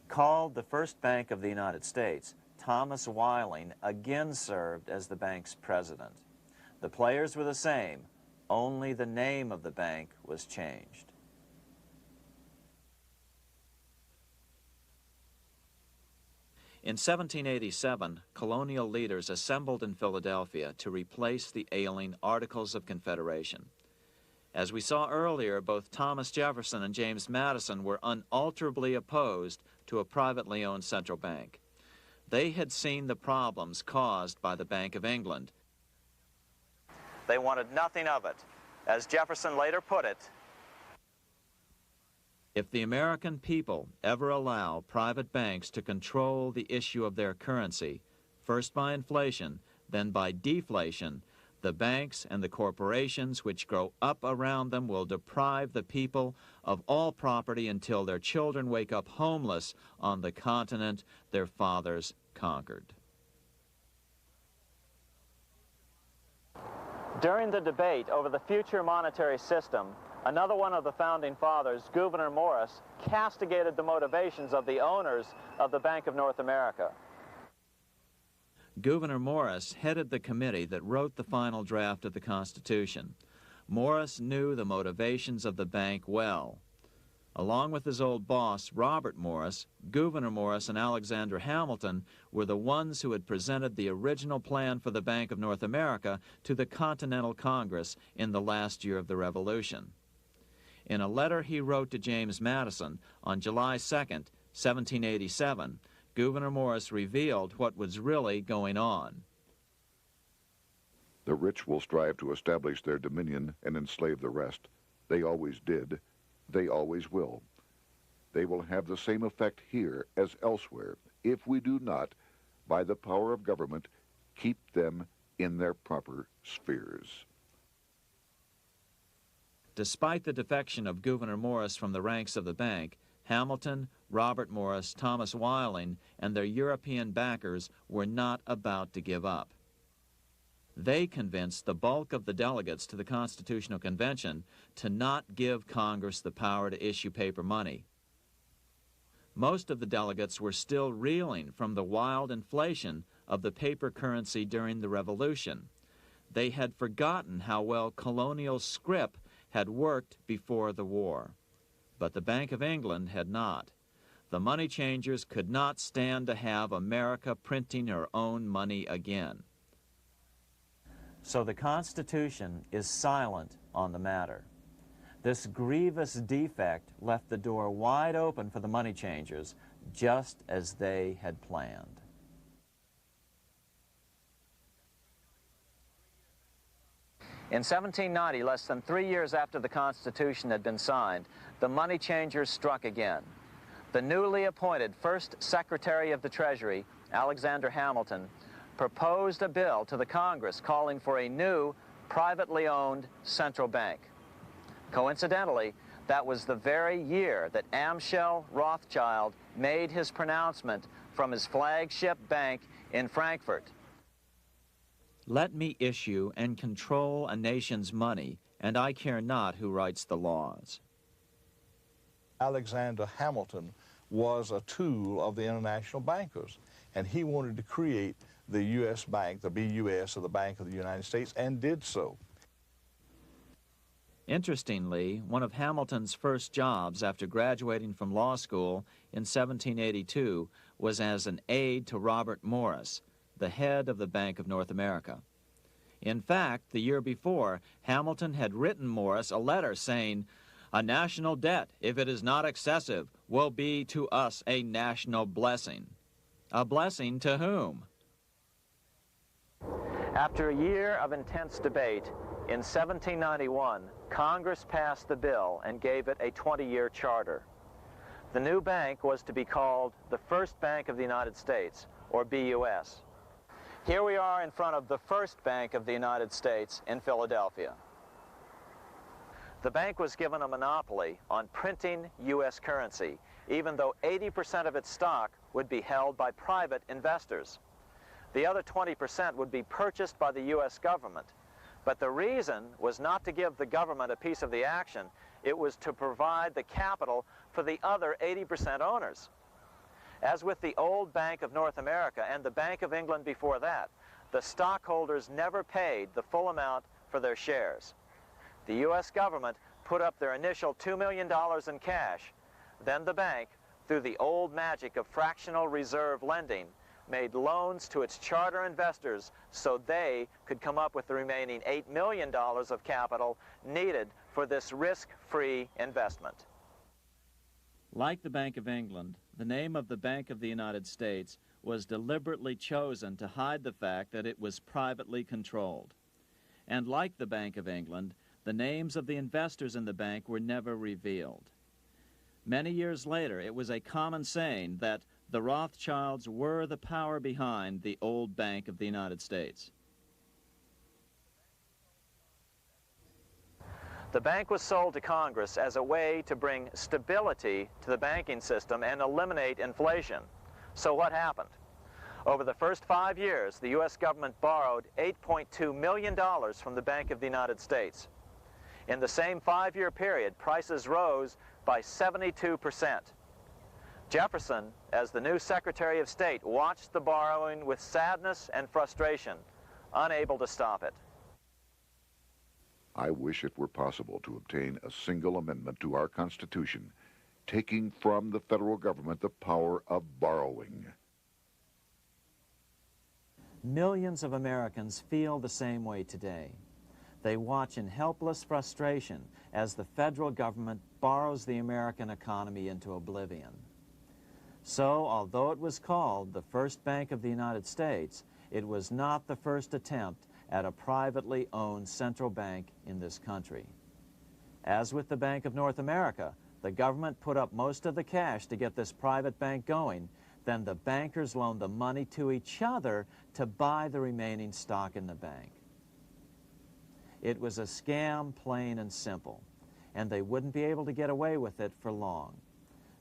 Called the first bank of the United States, Thomas Weiling again served as the bank's president. The players were the same, only the name of the bank was changed. In 1787, colonial leaders assembled in Philadelphia to replace the ailing Articles of Confederation. As we saw earlier, both Thomas Jefferson and James Madison were unalterably opposed to a privately owned central bank. They had seen the problems caused by the Bank of England. They wanted nothing of it. As Jefferson later put it, "If the American people ever allow private banks to control the issue of their currency, first by inflation, then by deflation, the banks and the corporations which grow up around them will deprive the people of all property until their children wake up homeless on the continent their fathers conquered." During the debate over the future monetary system, another one of the founding fathers, Gouverneur Morris, castigated the motivations of the owners of the Bank of North America. Gouverneur Morris headed the committee that wrote the final draft of the Constitution. Morris knew the motivations of the bank well. Along with his old boss, Robert Morris, Gouverneur Morris and Alexander Hamilton were the ones who had presented the original plan for the Bank of North America to the Continental Congress in the last year of the Revolution. In a letter he wrote to James Madison on July 2nd, 1787, Gouverneur Morris revealed what was really going on. "The rich will strive to establish their dominion and enslave the rest. They always did. They always will. They will have the same effect here as elsewhere if we do not, by the power of government, keep them in their proper spheres." Despite the defection of Gouverneur Morris from the ranks of the bank, Hamilton, Robert Morris, Thomas Weiling, and their European backers were not about to give up. They convinced the bulk of the delegates to the Constitutional Convention to not give Congress the power to issue paper money. Most of the delegates were still reeling from the wild inflation of the paper currency during the Revolution. They had forgotten how well colonial scrip had worked before the war. But the Bank of England had not. The money changers could not stand to have America printing her own money again. So the Constitution is silent on the matter. This grievous defect left the door wide open for the money changers, just as they had planned. In 1790, less than 3 years after the Constitution had been signed, the money changers struck again. The newly appointed first Secretary of the Treasury, Alexander Hamilton, proposed a bill to the Congress calling for a new, privately owned central bank. Coincidentally, that was the very year that Amschel Rothschild made his pronouncement from his flagship bank in Frankfurt. Let me issue and control a nation's money, and I care not who writes the laws. Alexander Hamilton was a tool of the international bankers, and he wanted to create the U.S. Bank, the BUS, or the Bank of the United States, and did so. Interestingly, one of Hamilton's first jobs after graduating from law school in 1782 was as an aide to Robert Morris, the head of the Bank of North America. In fact, the year before, Hamilton had written Morris a letter saying, "A national debt, if it is not excessive, will be to us a national blessing." A blessing to whom? After a year of intense debate, in 1791, Congress passed the bill and gave it a 20-year charter. The new bank was to be called the First Bank of the United States, or BUS. Here we are in front of the First Bank of the United States in Philadelphia. The bank was given a monopoly on printing U.S. currency, even though 80% of its stock would be held by private investors. The other 20% would be purchased by the U.S. government. But the reason was not to give the government a piece of the action. It was to provide the capital for the other 80% owners. As with the old Bank of North America and the Bank of England before that, the stockholders never paid the full amount for their shares. The U.S. government put up their initial $2 million in cash. Then the bank, through the old magic of fractional reserve lending, made loans to its charter investors so they could come up with the remaining $8 million of capital needed for this risk-free investment. Like the Bank of England, the name of the Bank of the United States was deliberately chosen to hide the fact that it was privately controlled. And like the Bank of England, the names of the investors in the bank were never revealed. Many years later, it was a common saying that the Rothschilds were the power behind the old Bank of the United States. The bank was sold to Congress as a way to bring stability to the banking system and eliminate inflation. So what happened? Over the first 5 years, the U.S. government borrowed $8.2 million from the Bank of the United States. In the same 5-year period, prices rose by 72%. Jefferson, as the new Secretary of State, watched the borrowing with sadness and frustration, unable to stop it. I wish it were possible to obtain a single amendment to our Constitution, taking from the federal government the power of borrowing. Millions of Americans feel the same way today. They watch in helpless frustration as the federal government borrows the American economy into oblivion. So, although it was called the First Bank of the United States, it was not the first attempt at a privately owned central bank in this country. As with the Bank of North America, the government put up most of the cash to get this private bank going, then the bankers loaned the money to each other to buy the remaining stock in the bank. It was a scam, plain and simple, and they wouldn't be able to get away with it for long.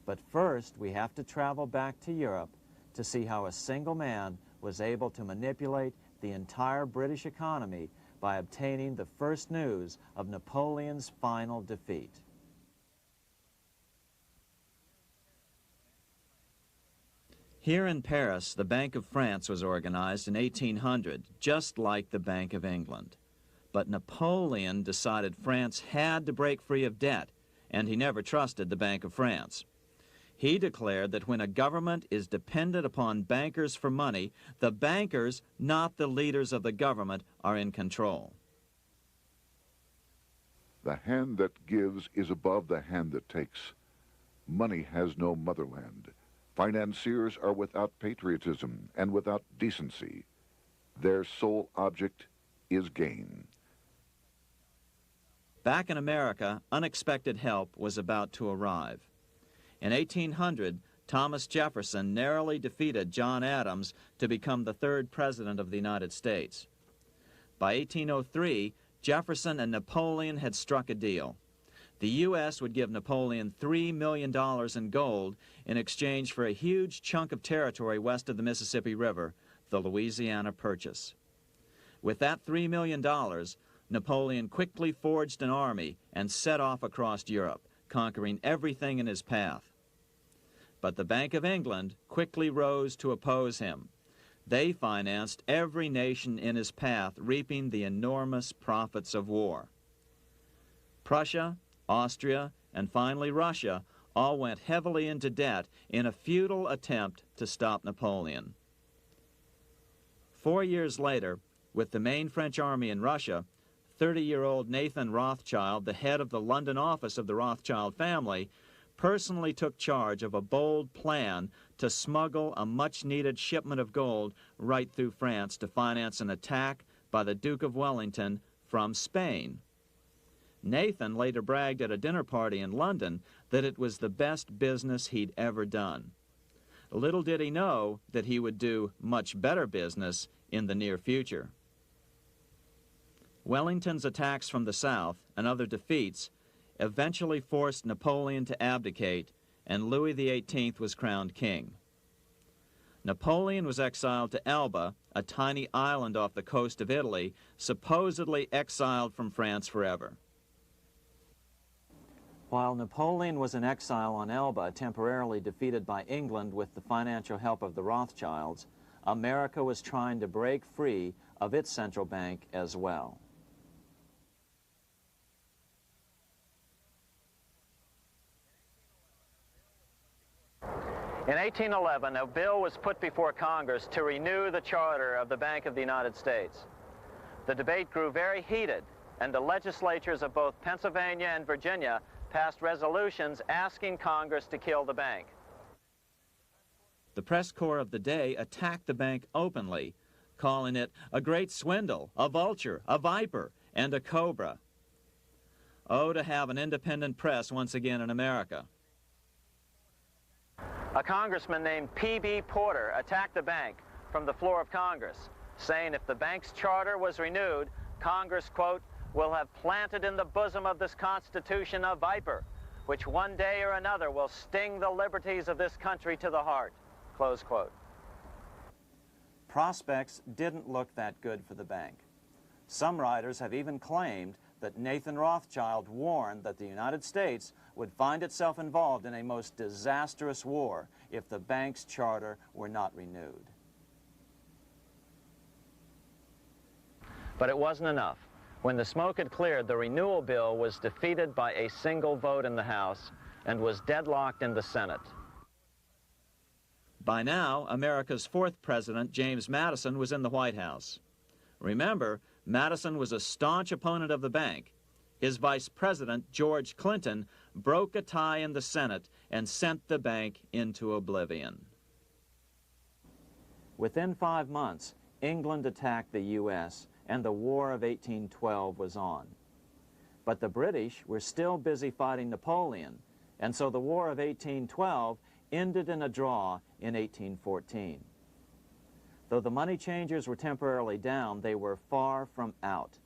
But first, we have to travel back to Europe to see how a single man was able to manipulate the entire British economy by obtaining the first news of Napoleon's final defeat. Here in Paris, the Bank of France was organized in 1800, just like the Bank of England. But Napoleon decided France had to break free of debt, and he never trusted the Bank of France. He declared that when a government is dependent upon bankers for money, the bankers, not the leaders of the government, are in control. The hand that gives is above the hand that takes. Money has no motherland. Financiers are without patriotism and without decency. Their sole object is gain. Back in America, unexpected help was about to arrive. In 1800, Thomas Jefferson narrowly defeated John Adams to become the third president of the United States. By 1803, Jefferson and Napoleon had struck a deal. The U.S. would give Napoleon $3 million in gold in exchange for a huge chunk of territory west of the Mississippi River, the Louisiana Purchase. With that $3 million, Napoleon quickly forged an army and set off across Europe, conquering everything in his path. But the Bank of England quickly rose to oppose him. They financed every nation in his path, reaping the enormous profits of war. Prussia, Austria, and finally Russia all went heavily into debt in a futile attempt to stop Napoleon. 4 years later, with the main French army in Russia, 30-year-old Nathan Rothschild, the head of the London office of the Rothschild family, personally took charge of a bold plan to smuggle a much-needed shipment of gold right through France to finance an attack by the Duke of Wellington from Spain. Nathan later bragged at a dinner party in London that it was the best business he'd ever done. Little did he know that he would do much better business in the near future. Wellington's attacks from the south and other defeats eventually forced Napoleon to abdicate, and Louis XVIII was crowned king. Napoleon was exiled to Elba, a tiny island off the coast of Italy, supposedly exiled from France forever. While Napoleon was in exile on Elba, temporarily defeated by England with the financial help of the Rothschilds, America was trying to break free of its central bank as well. In 1811, a bill was put before Congress to renew the charter of the Bank of the United States. The debate grew very heated, and the legislatures of both Pennsylvania and Virginia passed resolutions asking Congress to kill the bank. The press corps of the day attacked the bank openly, calling it a great swindle, a vulture, a viper, and a cobra. Oh, to have an independent press once again in America. A congressman named P.B. Porter attacked the bank from the floor of Congress, saying if the bank's charter was renewed, Congress, quote, will have planted in the bosom of this Constitution a viper, which one day or another will sting the liberties of this country to the heart, close quote. Prospects didn't look that good for the bank. Some writers have even claimed that Nathan Rothschild warned that the United States would find itself involved in a most disastrous war if the bank's charter were not renewed. But it wasn't enough. When the smoke had cleared, the renewal bill was defeated by a single vote in the House and was deadlocked in the Senate. By now, America's fourth president, James Madison, was in the White House. Remember, Madison was a staunch opponent of the bank. His vice president, George Clinton, broke a tie in the Senate and sent the bank into oblivion. Within 5 months, England attacked the U.S., and the War of 1812 was on. But the British were still busy fighting Napoleon, and so the War of 1812 ended in a draw in 1814. Though the money changers were temporarily down, they were far from out.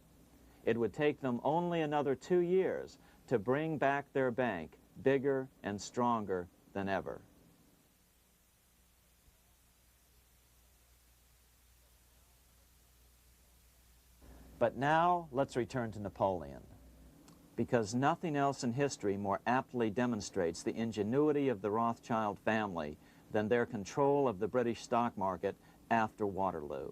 It would take them only another 2 years to bring back their bank bigger and stronger than ever. But now let's return to Napoleon, because nothing else in history more aptly demonstrates the ingenuity of the Rothschild family than their control of the British stock market after Waterloo.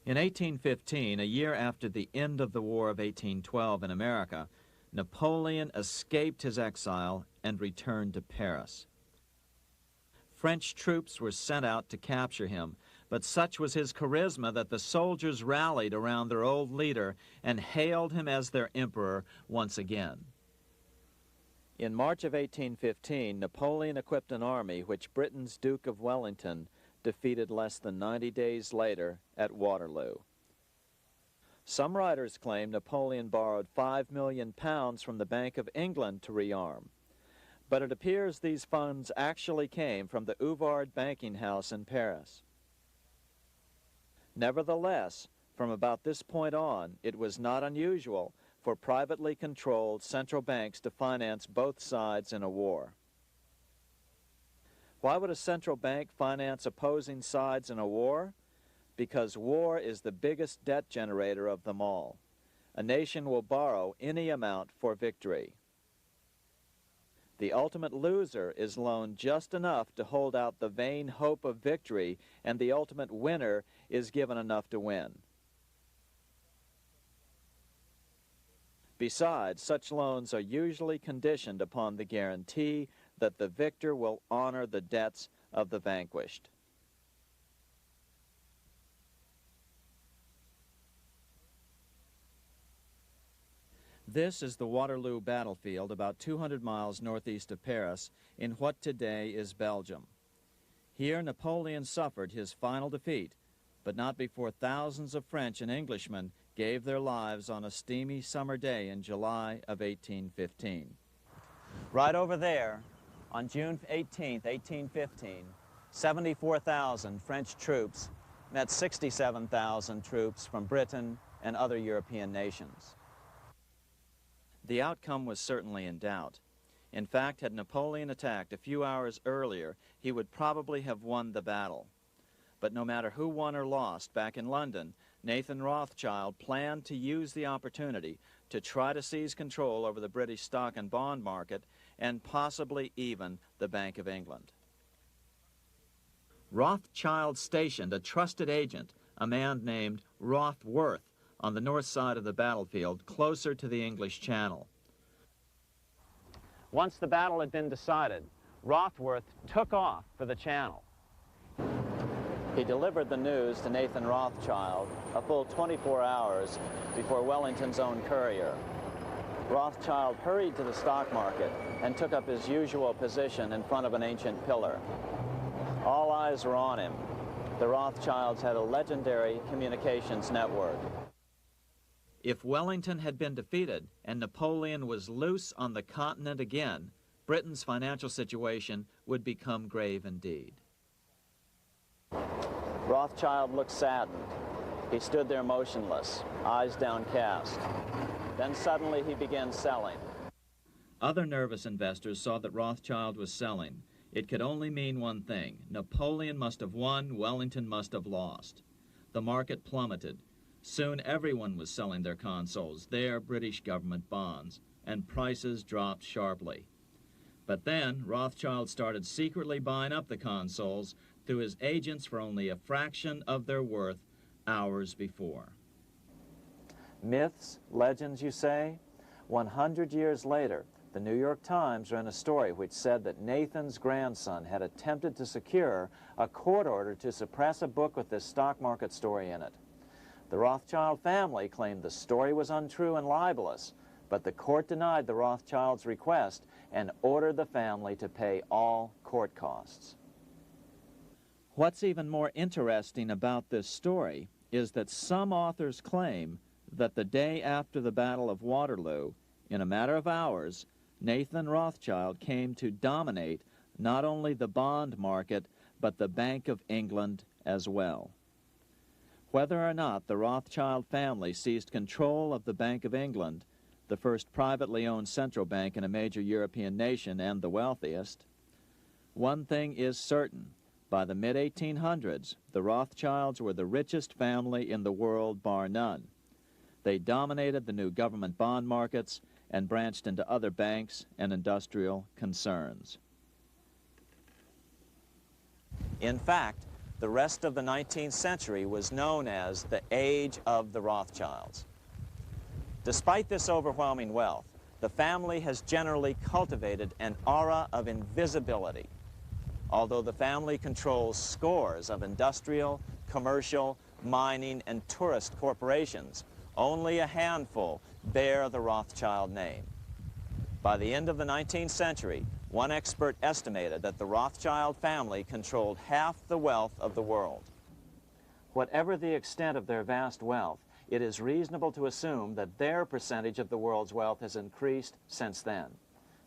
In 1815, a year after the end of the War of 1812 in America, Napoleon escaped his exile and returned to Paris. French troops were sent out to capture him, but such was his charisma that the soldiers rallied around their old leader and hailed him as their emperor once again. In March of 1815, Napoleon equipped an army which Britain's Duke of Wellington defeated less than 90 days later at Waterloo. Some writers claim Napoleon borrowed £5 million from the Bank of England to rearm, but it appears these funds actually came from the Ouvard banking house in Paris. Nevertheless, from about this point on, it was not unusual for privately controlled central banks to finance both sides in a war. Why would a central bank finance opposing sides in a war? Because war is the biggest debt generator of them all. A nation will borrow any amount for victory. The ultimate loser is loaned just enough to hold out the vain hope of victory, and the ultimate winner is given enough to win. Besides, such loans are usually conditioned upon the guarantee that the victor will honor the debts of the vanquished. This is the Waterloo battlefield about 200 miles northeast of Paris in what today is Belgium. Here Napoleon suffered his final defeat, but not before thousands of French and Englishmen gave their lives on a steamy summer day in July of 1815. Right over there, on June 18, 1815, 74,000 French troops met 67,000 troops from Britain and other European nations. The outcome was certainly in doubt. In fact, had Napoleon attacked a few hours earlier, he would probably have won the battle. But no matter who won or lost, back in London, Nathan Rothschild planned to use the opportunity to try to seize control over the British stock and bond market and possibly even the Bank of England. Rothschild stationed a trusted agent, a man named Rothworth, on the north side of the battlefield, closer to the English Channel. Once the battle had been decided, Rothworth took off for the Channel. He delivered the news to Nathan Rothschild a full 24 hours before Wellington's own courier. Rothschild hurried to the stock market and took up his usual position in front of an ancient pillar. All eyes were on him. The Rothschilds had a legendary communications network. If Wellington had been defeated and Napoleon was loose on the continent again, Britain's financial situation would become grave indeed. Rothschild looked saddened. He stood there motionless, eyes downcast. Then suddenly he began selling. Other nervous investors saw that Rothschild was selling. It could only mean one thing. Napoleon must have won, Wellington must have lost. The market plummeted. Soon everyone was selling their consols, their British government bonds, and prices dropped sharply. But then Rothschild started secretly buying up the consols through his agents for only a fraction of their worth hours before. Myths, legends, you say? 100 years later, the New York Times ran a story which said that Nathan's grandson had attempted to secure a court order to suppress a book with this stock market story in it. The Rothschild family claimed the story was untrue and libelous, but the court denied the Rothschilds' request and ordered the family to pay all court costs. What's even more interesting about this story is that some authors claim that the day after the Battle of Waterloo, in a matter of hours, Nathan Rothschild came to dominate not only the bond market, but the Bank of England as well. Whether or not the Rothschild family seized control of the Bank of England, the first privately owned central bank in a major European nation and the wealthiest, one thing is certain. By the mid-1800s, the Rothschilds were the richest family in the world, bar none. They dominated the new government bond markets and branched into other banks and industrial concerns. In fact, the rest of the 19th century was known as the Age of the Rothschilds. Despite this overwhelming wealth, the family has generally cultivated an aura of invisibility. Although the family controls scores of industrial, commercial, mining, and tourist corporations, only a handful bear the Rothschild name. By the end of the 19th century, one expert estimated that the Rothschild family controlled half the wealth of the world. Whatever the extent of their vast wealth, it is reasonable to assume that their percentage of the world's wealth has increased since then.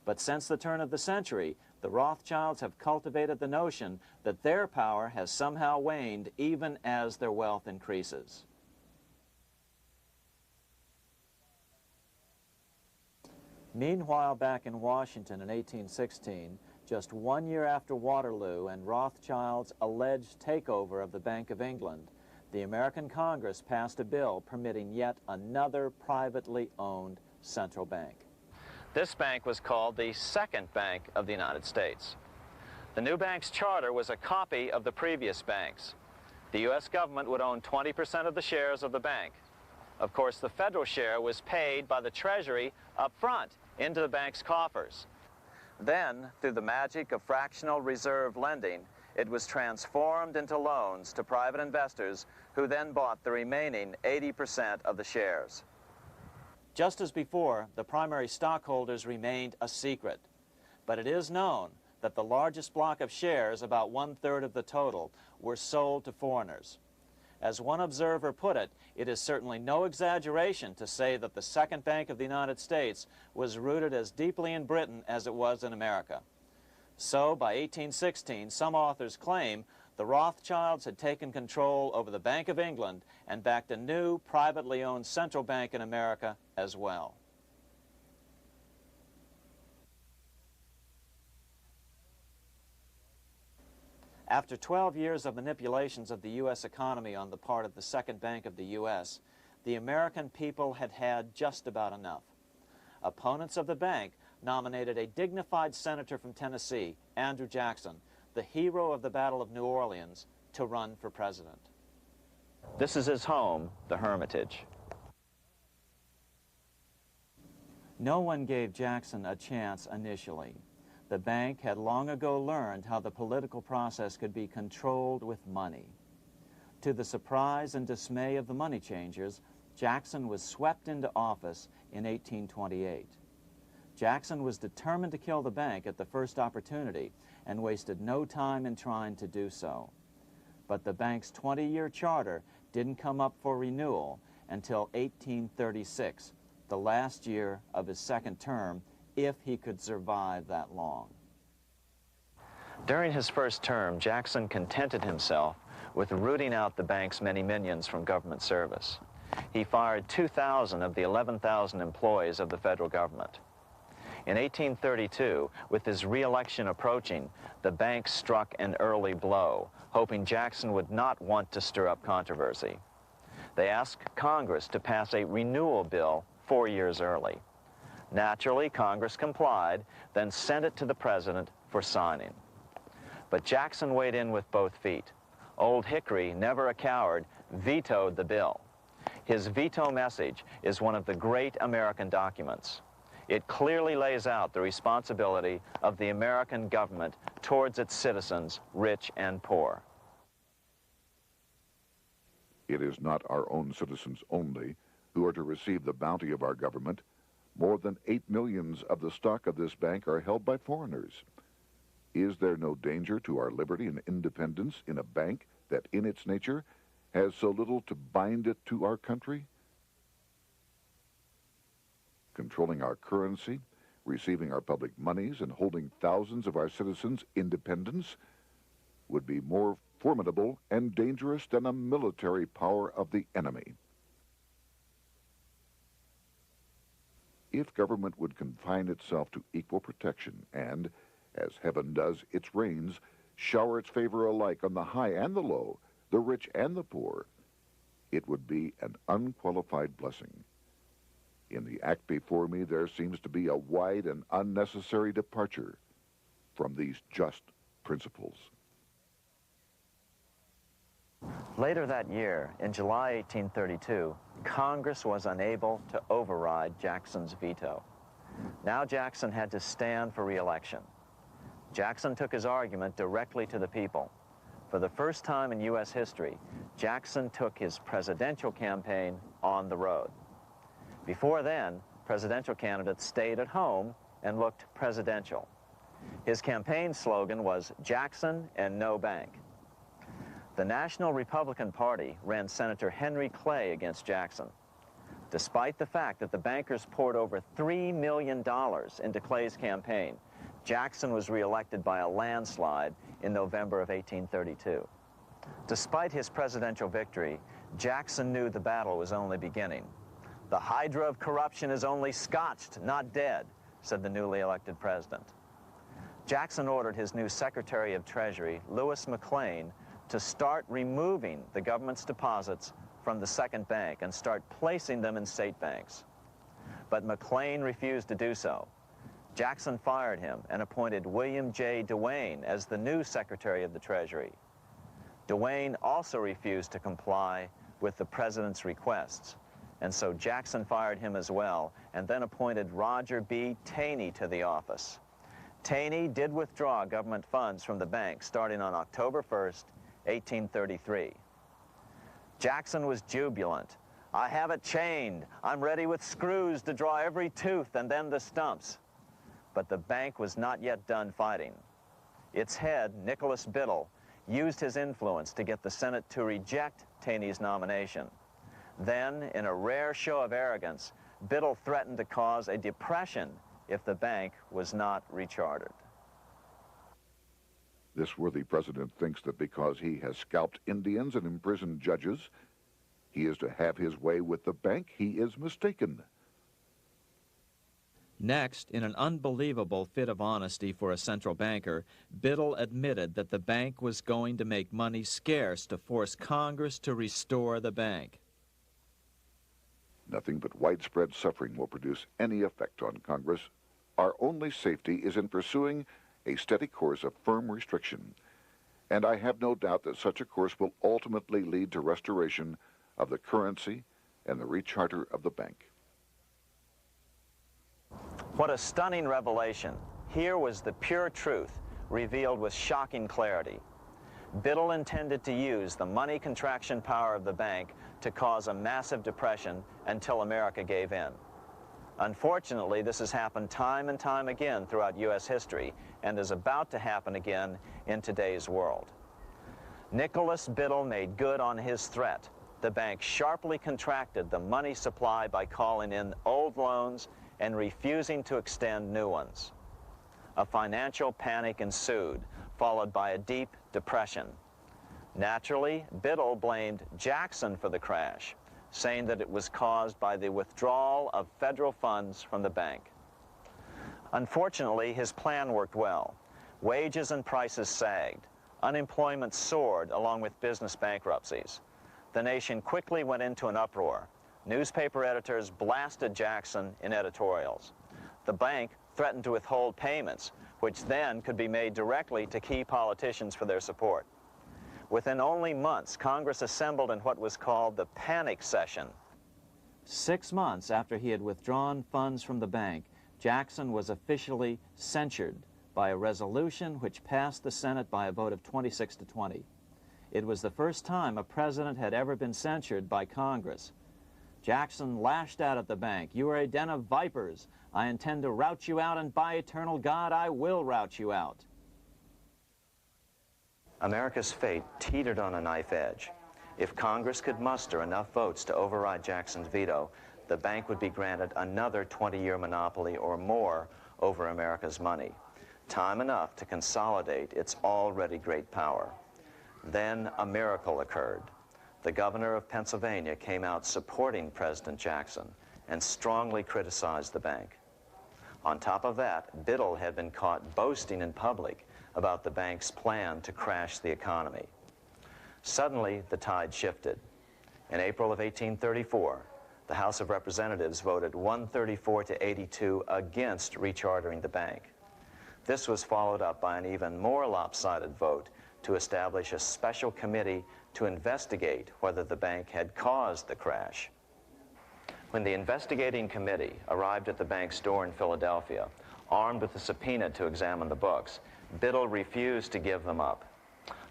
But since the turn of the century, the Rothschilds have cultivated the notion that their power has somehow waned even as their wealth increases. Meanwhile, back in Washington in 1816, just 1 year after Waterloo and Rothschild's alleged takeover of the Bank of England, the American Congress passed a bill permitting yet another privately owned central bank. This bank was called the Second Bank of the United States. The new bank's charter was a copy of the previous bank's. The U.S. government would own 20% of the shares of the bank. Of course, the federal share was paid by the Treasury up front into the bank's coffers. Then, through the magic of fractional reserve lending, it was transformed into loans to private investors who then bought the remaining 80% of the shares. Just as before, the primary stockholders remained a secret. But it is known that the largest block of shares, about 1/3 of the total, were sold to foreigners. As one observer put it, it is certainly no exaggeration to say that the Second Bank of the United States was rooted as deeply in Britain as it was in America. So, by 1816, some authors claim the Rothschilds had taken control over the Bank of England and backed a new, privately owned central bank in America as well. After 12 years of manipulations of the U.S. economy on the part of the Second Bank of the U.S., the American people had had just about enough. Opponents of the bank nominated a dignified senator from Tennessee, Andrew Jackson, the hero of the Battle of New Orleans, to run for president. This is his home, the Hermitage. No one gave Jackson a chance initially. The bank had long ago learned how the political process could be controlled with money. To the surprise and dismay of the money changers, Jackson was swept into office in 1828. Jackson was determined to kill the bank at the first opportunity and wasted no time in trying to do so. But the bank's 20-year charter didn't come up for renewal until 1836, the last year of his second term, if he could survive that long. During his first term, Jackson contented himself with rooting out the bank's many minions from government service. He fired 2,000 of the 11,000 employees of the federal government. In 1832, with his re-election approaching, the bank struck an early blow, hoping Jackson would not want to stir up controversy. They asked Congress to pass a renewal bill 4 years early. Naturally, Congress complied, then sent it to the president for signing. But Jackson weighed in with both feet. Old Hickory, never a coward, vetoed the bill. His veto message is one of the great American documents. It clearly lays out the responsibility of the American government towards its citizens, rich and poor. It is not our own citizens only who are to receive the bounty of our government. More than 8 million of the stock of this bank are held by foreigners. Is there no danger to our liberty and independence in a bank that in its nature has so little to bind it to our country? Controlling our currency, receiving our public monies, and holding thousands of our citizens' independence would be more formidable and dangerous than a military power of the enemy. If government would confine itself to equal protection and, as heaven does its rains, shower its favor alike on the high and the low, the rich and the poor, it would be an unqualified blessing. In the act before me, there seems to be a wide and unnecessary departure from these just principles. Later that year, in July 1832, Congress was unable to override Jackson's veto. Now Jackson had to stand for re-election. Jackson took his argument directly to the people. For the first time in U.S. history, Jackson took his presidential campaign on the road. Before then, presidential candidates stayed at home and looked presidential. His campaign slogan was Jackson and no bank. The National Republican Party ran Senator Henry Clay against Jackson. Despite the fact that the bankers poured over $3 million into Clay's campaign, Jackson was reelected by a landslide in November of 1832. Despite his presidential victory, Jackson knew the battle was only beginning. "The hydra of corruption is only scotched, not dead," said the newly elected president. Jackson ordered his new Secretary of Treasury, Lewis McLean, to start removing the government's deposits from the second bank and start placing them in state banks. But McLean refused to do so. Jackson fired him and appointed William J. Duane as the new Secretary of the Treasury. Duane also refused to comply with the president's requests, and so Jackson fired him as well and then appointed Roger B. Taney to the office. Taney did withdraw government funds from the bank starting on October 1st, 1833. Jackson was jubilant. "I have it chained. I'm ready with screws to draw every tooth and then the stumps." But the bank was not yet done fighting. Its head, Nicholas Biddle, used his influence to get the Senate to reject Taney's nomination. Then, in a rare show of arrogance, Biddle threatened to cause a depression if the bank was not rechartered. This worthy president thinks that because he has scalped Indians and imprisoned judges, he is to have his way with the bank. He is mistaken. Next, in an unbelievable fit of honesty for a central banker, Biddle admitted that the bank was going to make money scarce to force Congress to restore the bank. Nothing but widespread suffering will produce any effect on Congress. Our only safety is in pursuing a steady course of firm restriction, and I have no doubt that such a course will ultimately lead to restoration of the currency and the recharter of the bank. What a stunning revelation. Here was the pure truth, revealed with shocking clarity. Biddle intended to use the money contraction power of the bank to cause a massive depression until America gave in. Unfortunately, this has happened time and time again throughout U.S. history and is about to happen again in today's world. Nicholas Biddle made good on his threat. The bank sharply contracted the money supply by calling in old loans and refusing to extend new ones. A financial panic ensued, followed by a deep depression. Naturally, Biddle blamed Jackson for the crash, saying that it was caused by the withdrawal of federal funds from the bank. Unfortunately, his plan worked well. Wages and prices sagged. Unemployment soared along with business bankruptcies. The nation quickly went into an uproar. Newspaper editors blasted Jackson in editorials. The bank threatened to withhold payments, which then could be made directly to key politicians for their support. Within only months, Congress assembled in what was called the panic session. 6 months after he had withdrawn funds from the bank, Jackson was officially censured by a resolution which passed the Senate by a vote of 26 to 20. It was the first time a president had ever been censured by Congress. Jackson lashed out at the bank. "You are a den of vipers. I intend to rout you out, and by eternal God, I will rout you out." America's fate teetered on a knife edge. If Congress could muster enough votes to override Jackson's veto, the bank would be granted another 20-year monopoly or more over America's money, time enough to consolidate its already great power. Then a miracle occurred. The governor of Pennsylvania came out supporting President Jackson and strongly criticized the bank. On top of that, Biddle had been caught boasting in public about the bank's plan to crash the economy. Suddenly, the tide shifted. In April of 1834, the House of Representatives voted 134 to 82 against rechartering the bank. This was followed up by an even more lopsided vote to establish a special committee to investigate whether the bank had caused the crash. When the investigating committee arrived at the bank's door in Philadelphia, armed with a subpoena to examine the books, Biddle refused to give them up.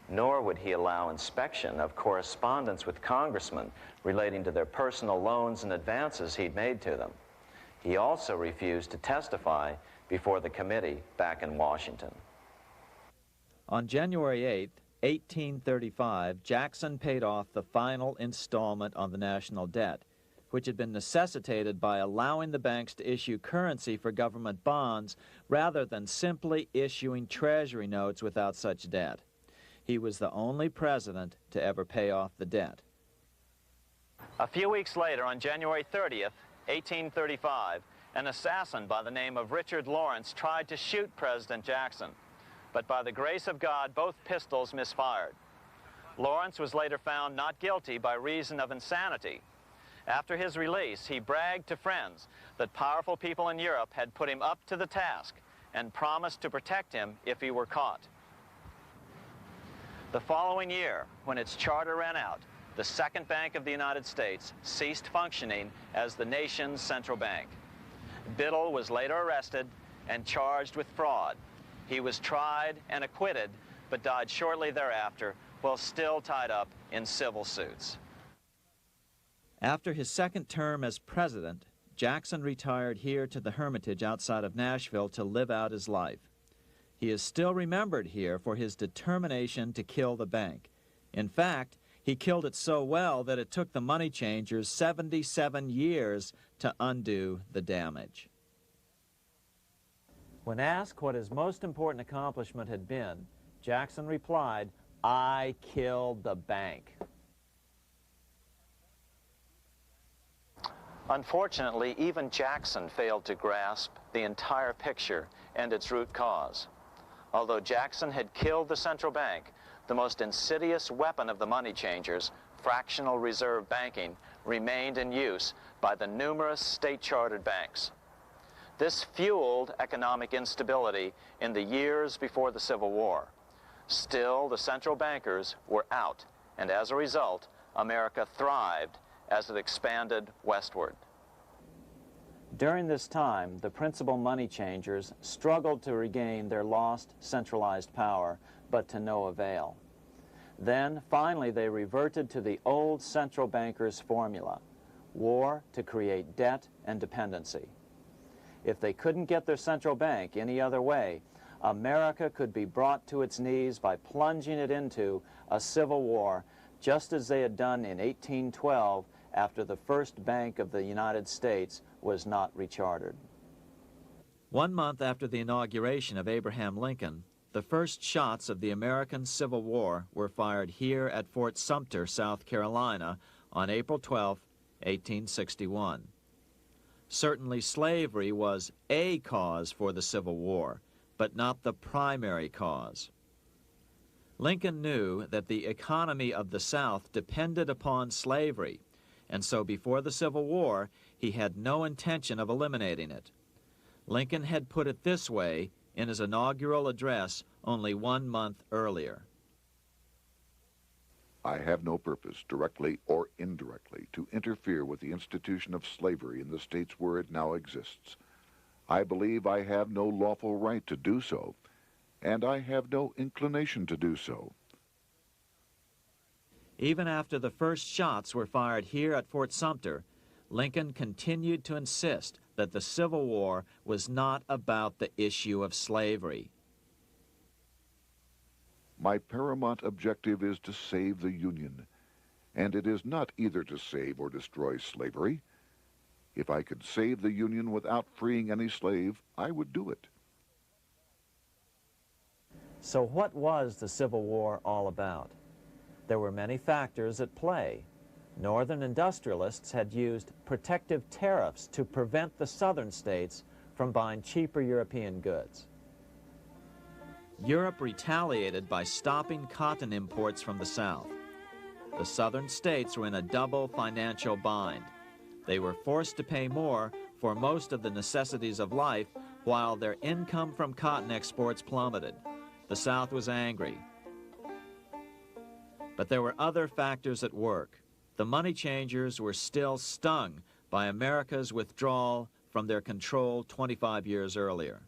Nor would he allow inspection of correspondence with congressmen relating to their personal loans and advances he'd made to them. He also refused to testify before the committee back in Washington. On January 8th, 1835, Jackson paid off the final installment on the national debt, which had been necessitated by allowing the banks to issue currency for government bonds rather than simply issuing treasury notes without such debt. He was the only president to ever pay off the debt. A few weeks later, on January 30th, 1835, an assassin by the name of Richard Lawrence tried to shoot President Jackson, but by the grace of God, both pistols misfired. Lawrence was later found not guilty by reason of insanity. After his release, he bragged to friends that powerful people in Europe had put him up to the task and promised to protect him if he were caught. The following year, when its charter ran out, the Second Bank of the United States ceased functioning as the nation's central bank. Biddle was later arrested and charged with fraud. He was tried and acquitted, but died shortly thereafter while still tied up in civil suits. After his second term as president, Jackson retired here to the Hermitage outside of Nashville to live out his life. He is still remembered here for his determination to kill the bank. In fact, he killed it so well that it took the money changers 77 years to undo the damage. When asked what his most important accomplishment had been, Jackson replied, "I killed the bank." Unfortunately, even Jackson failed to grasp the entire picture and its root cause. Although Jackson had killed the central bank, the most insidious weapon of the money changers, fractional reserve banking, remained in use by the numerous state-chartered banks. This fueled economic instability in the years before the Civil War. Still, the central bankers were out, and as a result, America thrived as it expanded westward. During this time, the principal money changers struggled to regain their lost centralized power, but to no avail. Then, finally, they reverted to the old central bankers' formula: war to create debt and dependency. If they couldn't get their central bank any other way, America could be brought to its knees by plunging it into a civil war, just as they had done in 1812 after the first Bank of the United States was not rechartered. 1 month after the inauguration of Abraham Lincoln, the first shots of the American Civil War were fired here at Fort Sumter, South Carolina, on April 12, 1861. Certainly slavery was a cause for the Civil War, but not the primary cause. Lincoln knew that the economy of the South depended upon slavery, and so before the Civil War, he had no intention of eliminating it. Lincoln had put it this way in his inaugural address only 1 month earlier. I have no purpose, directly or indirectly, to interfere with the institution of slavery in the states where it now exists. I believe I have no lawful right to do so, and I have no inclination to do so. Even after the first shots were fired here at Fort Sumter, Lincoln continued to insist that the Civil War was not about the issue of slavery. My paramount objective is to save the Union, and it is not either to save or destroy slavery. If I could save the Union without freeing any slave, I would do it. So what was the Civil War all about? There were many factors at play. Northern industrialists had used protective tariffs to prevent the southern states from buying cheaper European goods. Europe retaliated by stopping cotton imports from the South. The southern states were in a double financial bind. They were forced to pay more for most of the necessities of life, while their income from cotton exports plummeted. The South was angry. But there were other factors at work. The money changers were still stung by America's withdrawal from their control 25 years earlier.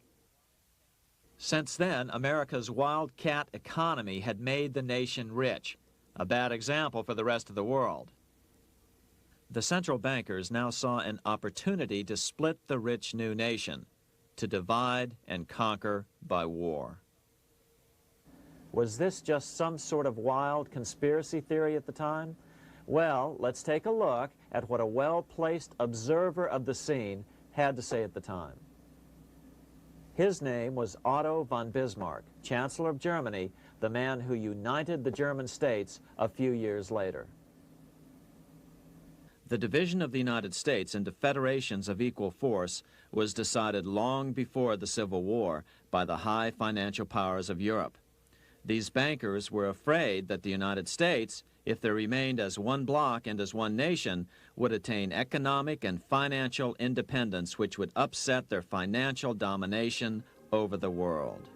Since then, America's wildcat economy had made the nation rich, a bad example for the rest of the world. The central bankers now saw an opportunity to split the rich new nation, to divide and conquer by war. Was this just some sort of wild conspiracy theory at the time? Well, let's take a look at what a well-placed observer of the scene had to say at the time. His name was Otto von Bismarck, Chancellor of Germany, the man who united the German states a few years later. The division of the United States into federations of equal force was decided long before the Civil War by the high financial powers of Europe. These bankers were afraid that the United States, if they remained as one bloc and as one nation, would attain economic and financial independence which would upset their financial domination over the world.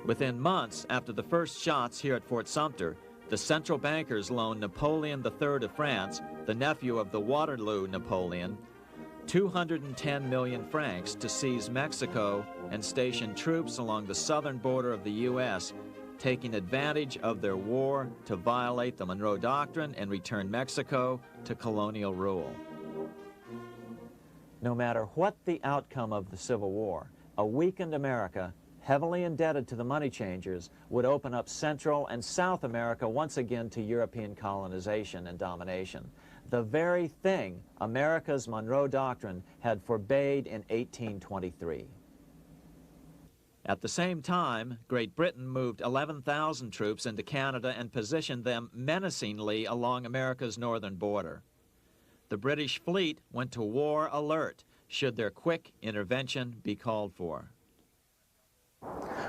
Within months after the first shots here at Fort Sumter, the central bankers loaned Napoleon III of France, the nephew of the Waterloo Napoleon, 210 million francs to seize Mexico and station troops along the southern border of the U.S., taking advantage of their war to violate the Monroe Doctrine and return Mexico to colonial rule. No matter what the outcome of the Civil War, a weakened America, heavily indebted to the money changers, would open up Central and South America once again to European colonization and domination. The very thing America's Monroe Doctrine had forbade in 1823. At the same time, Great Britain moved 11,000 troops into Canada and positioned them menacingly along America's northern border. The British fleet went to war alert should their quick intervention be called for.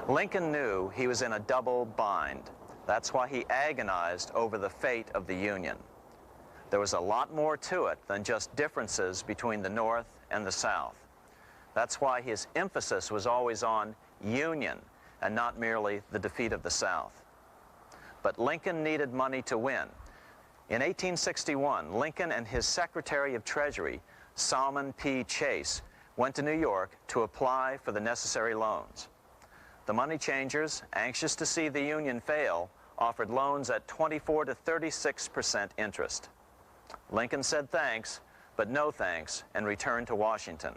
Lincoln knew he was in a double bind. That's why he agonized over the fate of the Union. There was a lot more to it than just differences between the North and the South. That's why his emphasis was always on union and not merely the defeat of the South. But Lincoln needed money to win. In 1861, Lincoln and his Secretary of Treasury, Salmon P. Chase, went to New York to apply for the necessary loans. The money changers, anxious to see the Union fail, offered loans at 24 to 36% interest. Lincoln said thanks, but no thanks, and returned to Washington.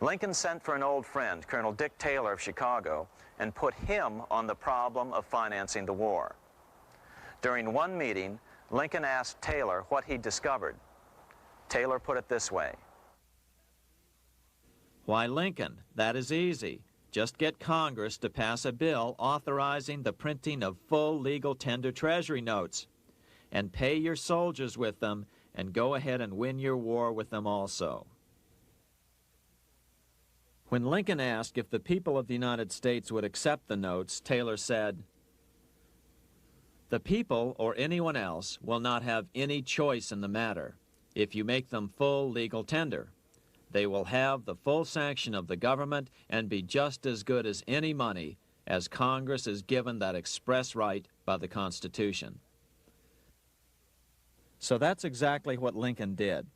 Lincoln sent for an old friend, Colonel Dick Taylor of Chicago, and put him on the problem of financing the war. During one meeting, Lincoln asked Taylor what he'd discovered. Taylor put it this way. Why, Lincoln, that is easy. Just get Congress to pass a bill authorizing the printing of full legal tender Treasury notes, and pay your soldiers with them, and go ahead and win your war with them also. When Lincoln asked if the people of the United States would accept the notes, Taylor said, "The people or anyone else will not have any choice in the matter if you make them full legal tender. They will have the full sanction of the government and be just as good as any money, as Congress is given that express right by the Constitution." So that's exactly what Lincoln did.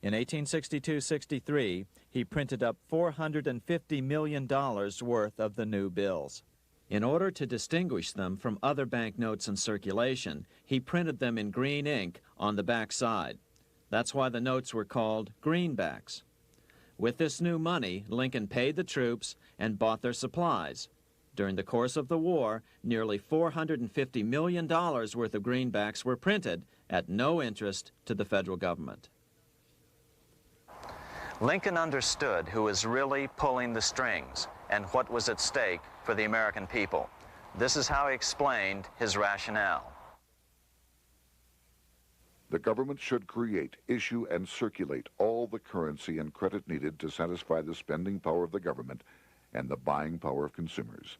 In 1862-63, he printed up $450 million worth of the new bills. In order to distinguish them from other banknotes in circulation, he printed them in green ink on the back side. That's why the notes were called greenbacks. With this new money, Lincoln paid the troops and bought their supplies. During the course of the war, nearly $450 million worth of greenbacks were printed at no interest to the federal government. Lincoln understood who was really pulling the strings and what was at stake for the American people. This is how he explained his rationale. The government should create, issue, and circulate all the currency and credit needed to satisfy the spending power of the government and the buying power of consumers.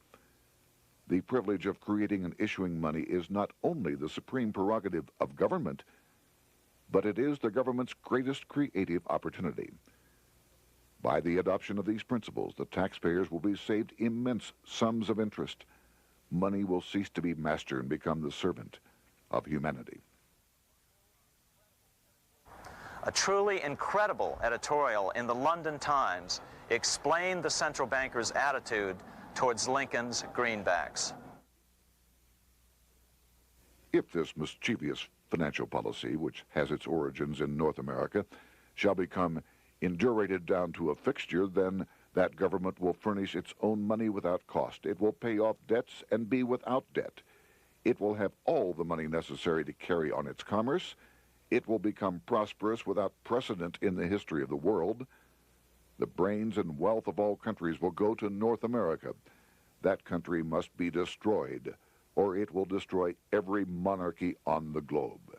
The privilege of creating and issuing money is not only the supreme prerogative of government, but it is the government's greatest creative opportunity. By the adoption of these principles, the taxpayers will be saved immense sums of interest. Money will cease to be master and become the servant of humanity. A truly incredible editorial in the London Times explained the central bankers' attitude towards Lincoln's greenbacks. If this mischievous financial policy, which has its origins in North America, shall become indurated down to a fixture, then That government will furnish its own money without cost. It will pay off debts and be without debt. It will have all the money necessary to carry on its commerce. It will become prosperous without precedent in the history of the world. The brains and wealth of all countries will go to North America. That country must be destroyed, or it will destroy every monarchy on the globe.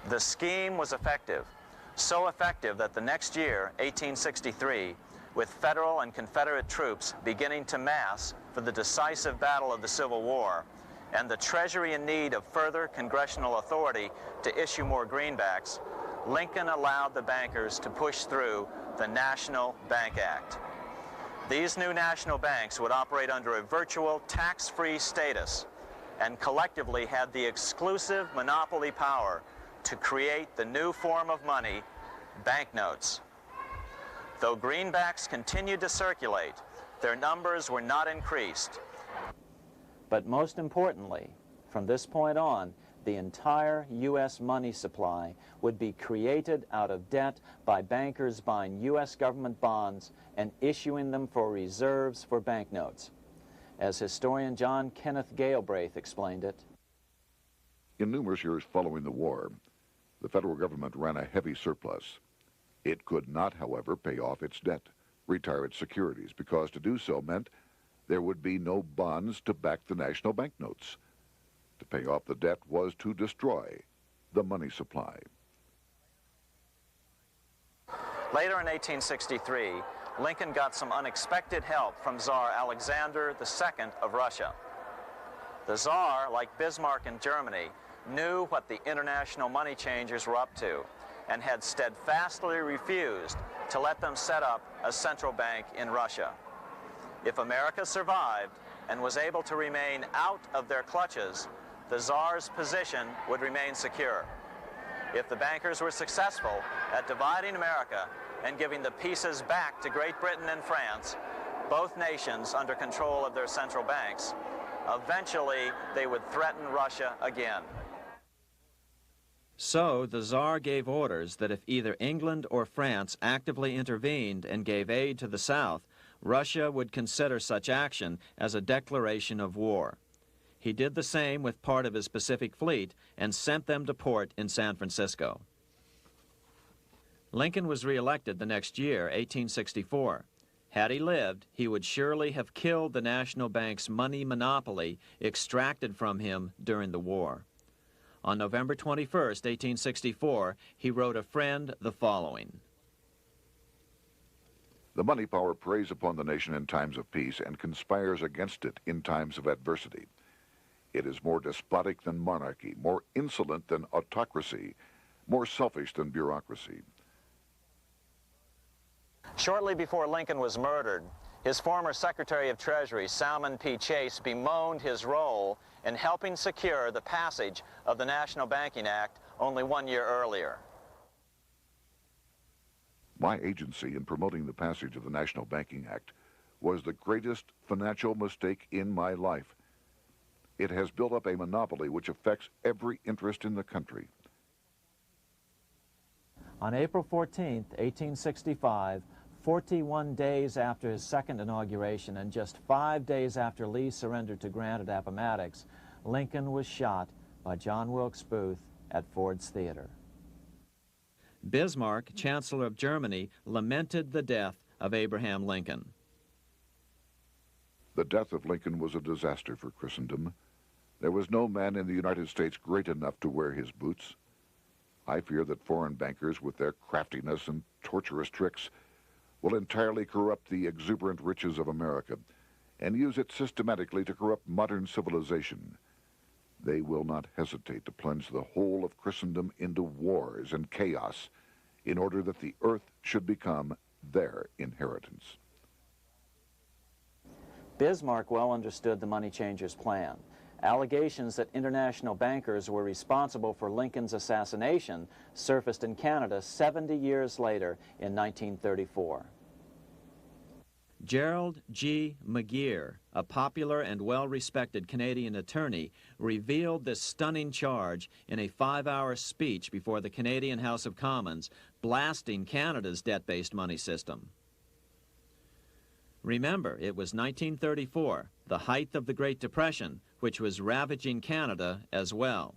The scheme was effective, so effective that the next year, 1863, with Federal and Confederate troops beginning to mass for the decisive battle of the Civil War, and the Treasury in need of further congressional authority to issue more greenbacks, Lincoln allowed the bankers to push through the National Bank Act. These new national banks would operate under a virtual tax-free status and collectively had the exclusive monopoly power to create the new form of money, banknotes. Though greenbacks continued to circulate, their numbers were not increased. But most importantly, from this point on, the entire U.S. money supply would be created out of debt by bankers buying U.S. government bonds and issuing them for reserves for banknotes. As historian John Kenneth Galbraith explained it, in numerous years following the war, the federal government ran a heavy surplus. It could not, however, pay off its debt, retire its securities, because to do so meant there would be no bonds to back the national banknotes. To pay off the debt was to destroy the money supply. Later in 1863, Lincoln got some unexpected help from Tsar Alexander II of Russia. The Tsar, like Bismarck in Germany, knew what the international money changers were up to and had steadfastly refused to let them set up a central bank in Russia. If America survived and was able to remain out of their clutches, the Tsar's position would remain secure. If the bankers were successful at dividing America and giving the pieces back to Great Britain and France, both nations under control of their central banks, eventually they would threaten Russia again. So the Tsar gave orders that if either England or France actively intervened and gave aid to the South, Russia would consider such action as a declaration of war. He did the same with part of his Pacific Fleet and sent them to port in San Francisco. Lincoln was reelected the next year, 1864. Had he lived, he would surely have killed the national bank's money monopoly extracted from him during the war. On November 21, 1864, he wrote a friend the following. The money power preys upon the nation in times of peace and conspires against it in times of adversity. It is more despotic than monarchy, more insolent than autocracy, more selfish than bureaucracy. Shortly before Lincoln was murdered, his former Secretary of Treasury, Salmon P. Chase, bemoaned his role in helping secure the passage of the National Banking Act only 1 year earlier. My agency in promoting the passage of the National Banking Act was the greatest financial mistake in my life. It has built up a monopoly which affects every interest in the country. On April 14, 1865, 41 days after his second inauguration and just 5 days after Lee surrendered to Grant at Appomattox, Lincoln was shot by John Wilkes Booth at Ford's Theater. Bismarck, Chancellor of Germany, lamented the death of Abraham Lincoln. The death of Lincoln was a disaster for Christendom. There was no man in the United States great enough to wear his boots. I fear that foreign bankers, with their craftiness and torturous tricks, will entirely corrupt the exuberant riches of America and use it systematically to corrupt modern civilization. They will not hesitate to plunge the whole of Christendom into wars and chaos in order that the earth should become their inheritance. Bismarck well understood the money changers' plan. Allegations that international bankers were responsible for Lincoln's assassination surfaced in Canada 70 years later in 1934. Gerald G. McGeer, a popular and well-respected Canadian attorney, revealed this stunning charge in a 5-hour speech before the Canadian House of Commons, blasting Canada's debt-based money system. Remember, it was 1934, the height of the Great Depression, which was ravaging Canada as well.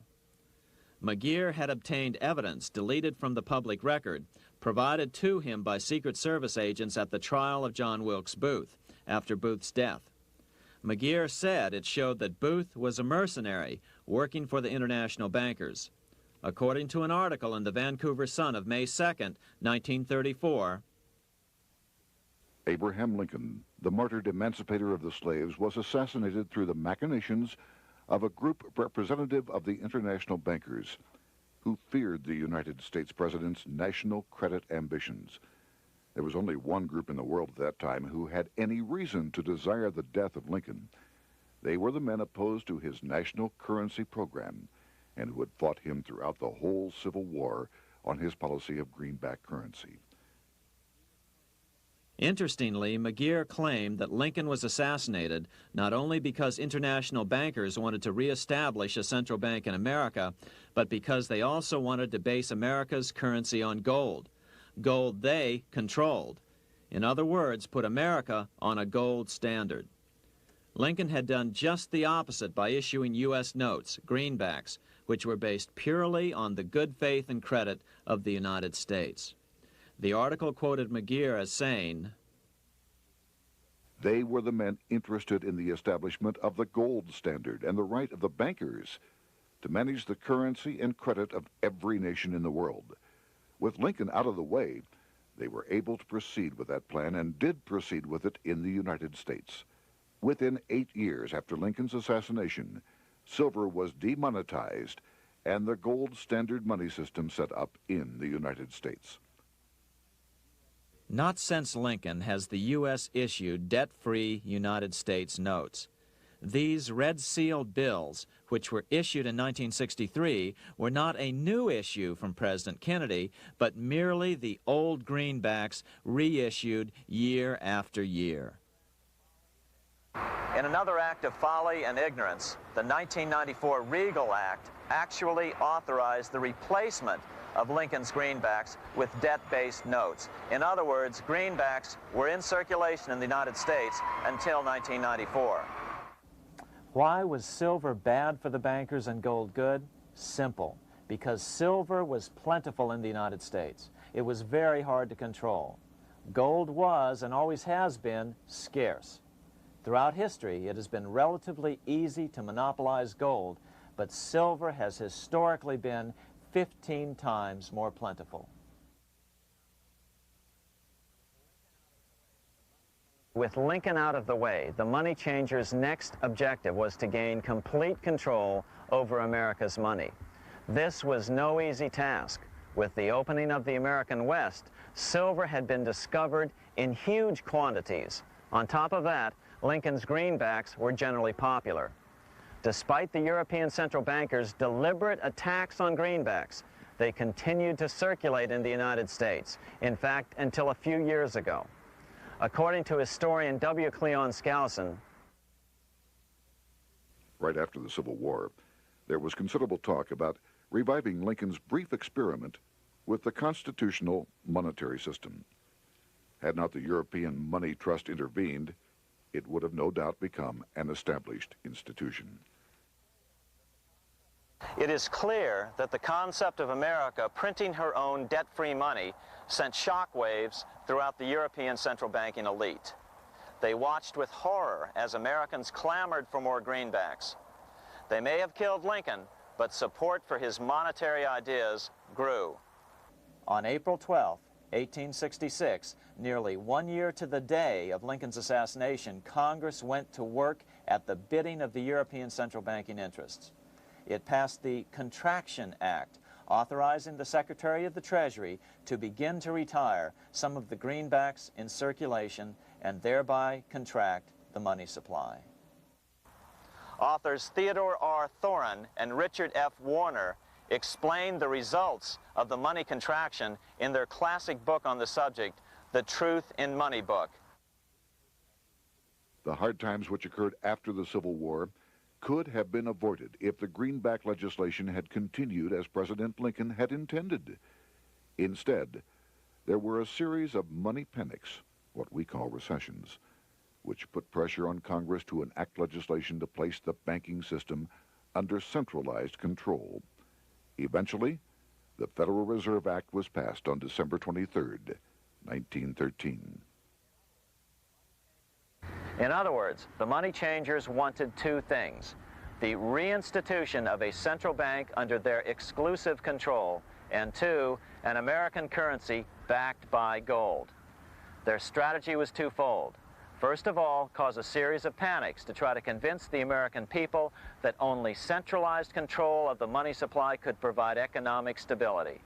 McGeer had obtained evidence deleted from the public record, provided to him by Secret Service agents at the trial of John Wilkes Booth after Booth's death. McGeer said it showed that Booth was a mercenary working for the international bankers. According to an article in the Vancouver Sun of May 2nd, 1934, Abraham Lincoln, the martyred emancipator of the slaves, was assassinated through the machinations of a group representative of the international bankers who feared the United States president's national credit ambitions. There was only one group in the world at that time who had any reason to desire the death of Lincoln. They were the men opposed to his national currency program and who had fought him throughout the whole Civil War on his policy of greenback currency. Interestingly, McGeer claimed that Lincoln was assassinated not only because international bankers wanted to reestablish a central bank in America, but because they also wanted to base America's currency on gold. Gold they controlled. In other words, put America on a gold standard. Lincoln had done just the opposite by issuing U.S. notes, greenbacks, which were based purely on the good faith and credit of the United States. The article quoted McGeer as saying, "They were the men interested in the establishment of the gold standard and the right of the bankers to manage the currency and credit of every nation in the world. With Lincoln out of the way, they were able to proceed with that plan and did proceed with it in the United States. Within 8 years after Lincoln's assassination, silver was demonetized and the gold standard money system set up in the United States." Not since Lincoln has the U.S. issued debt-free United States notes. These red-sealed bills, which were issued in 1963, were not a new issue from President Kennedy, but merely the old greenbacks reissued year after year. In another act of folly and ignorance, the 1994 Regal Act actually authorized the replacement of Lincoln's greenbacks with debt-based notes. In other words, greenbacks were in circulation in the United States until 1994. Why was silver bad for the bankers and gold good? Simple. Because silver was plentiful in the United States. It was very hard to control. Gold was, and always has been, scarce. Throughout history, it has been relatively easy to monopolize gold, but silver has historically been 15 times more plentiful. With Lincoln out of the way, the money changers' next objective was to gain complete control over America's money. This was no easy task. With the opening of the American West, silver had been discovered in huge quantities. On top of that, Lincoln's greenbacks were generally popular. Despite the European central bankers' deliberate attacks on greenbacks, they continued to circulate in the United States, in fact, until a few years ago. According to historian W. Cleon Skousen, right after the Civil War, there was considerable talk about reviving Lincoln's brief experiment with the constitutional monetary system. Had not the European Money Trust intervened, it would have no doubt become an established institution. it is clear that the concept of America printing her own debt-free money sent shockwaves throughout the European central banking elite. They watched with horror as Americans clamored for more greenbacks. They may have killed Lincoln, but support for his monetary ideas grew. On April 12, 1866, nearly 1 year to the day of Lincoln's assassination, Congress went to work at the bidding of the European central banking interests. It passed the Contraction Act, authorizing the Secretary of the Treasury to begin to retire some of the greenbacks in circulation and thereby contract the money supply. Authors Theodore R. Thorin and Richard F. Warner explained the results of the money contraction in their classic book on the subject, The Truth in Money Book. The hard times which occurred after the Civil War could have been avoided if the greenback legislation had continued as President Lincoln had intended. Instead, there were a series of money panics, what we call recessions, which put pressure on Congress to enact legislation to place the banking system under centralized control. Eventually, the Federal Reserve Act was passed on December 23rd, 1913. In other words, the money changers wanted two things: the reinstitution of a central bank under their exclusive control, and two, an American currency backed by gold. Their strategy was twofold. First of all, cause a series of panics to try to convince the American people that only centralized control of the money supply could provide economic stability.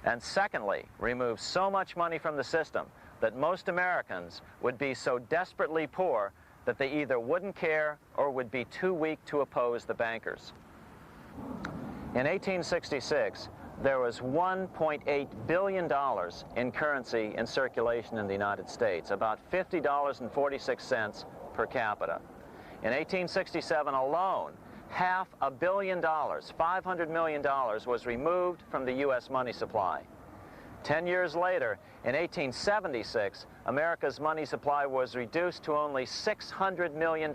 And secondly, remove so much money from the system that most Americans would be so desperately poor that they either wouldn't care or would be too weak to oppose the bankers. In 1866, there was $1.8 billion in currency in circulation in the United States, about $50.46 per capita. In 1867 alone, $500 million, $500 million, was removed from the U.S. money supply. 10 years later, in 1876, America's money supply was reduced to only $600 million.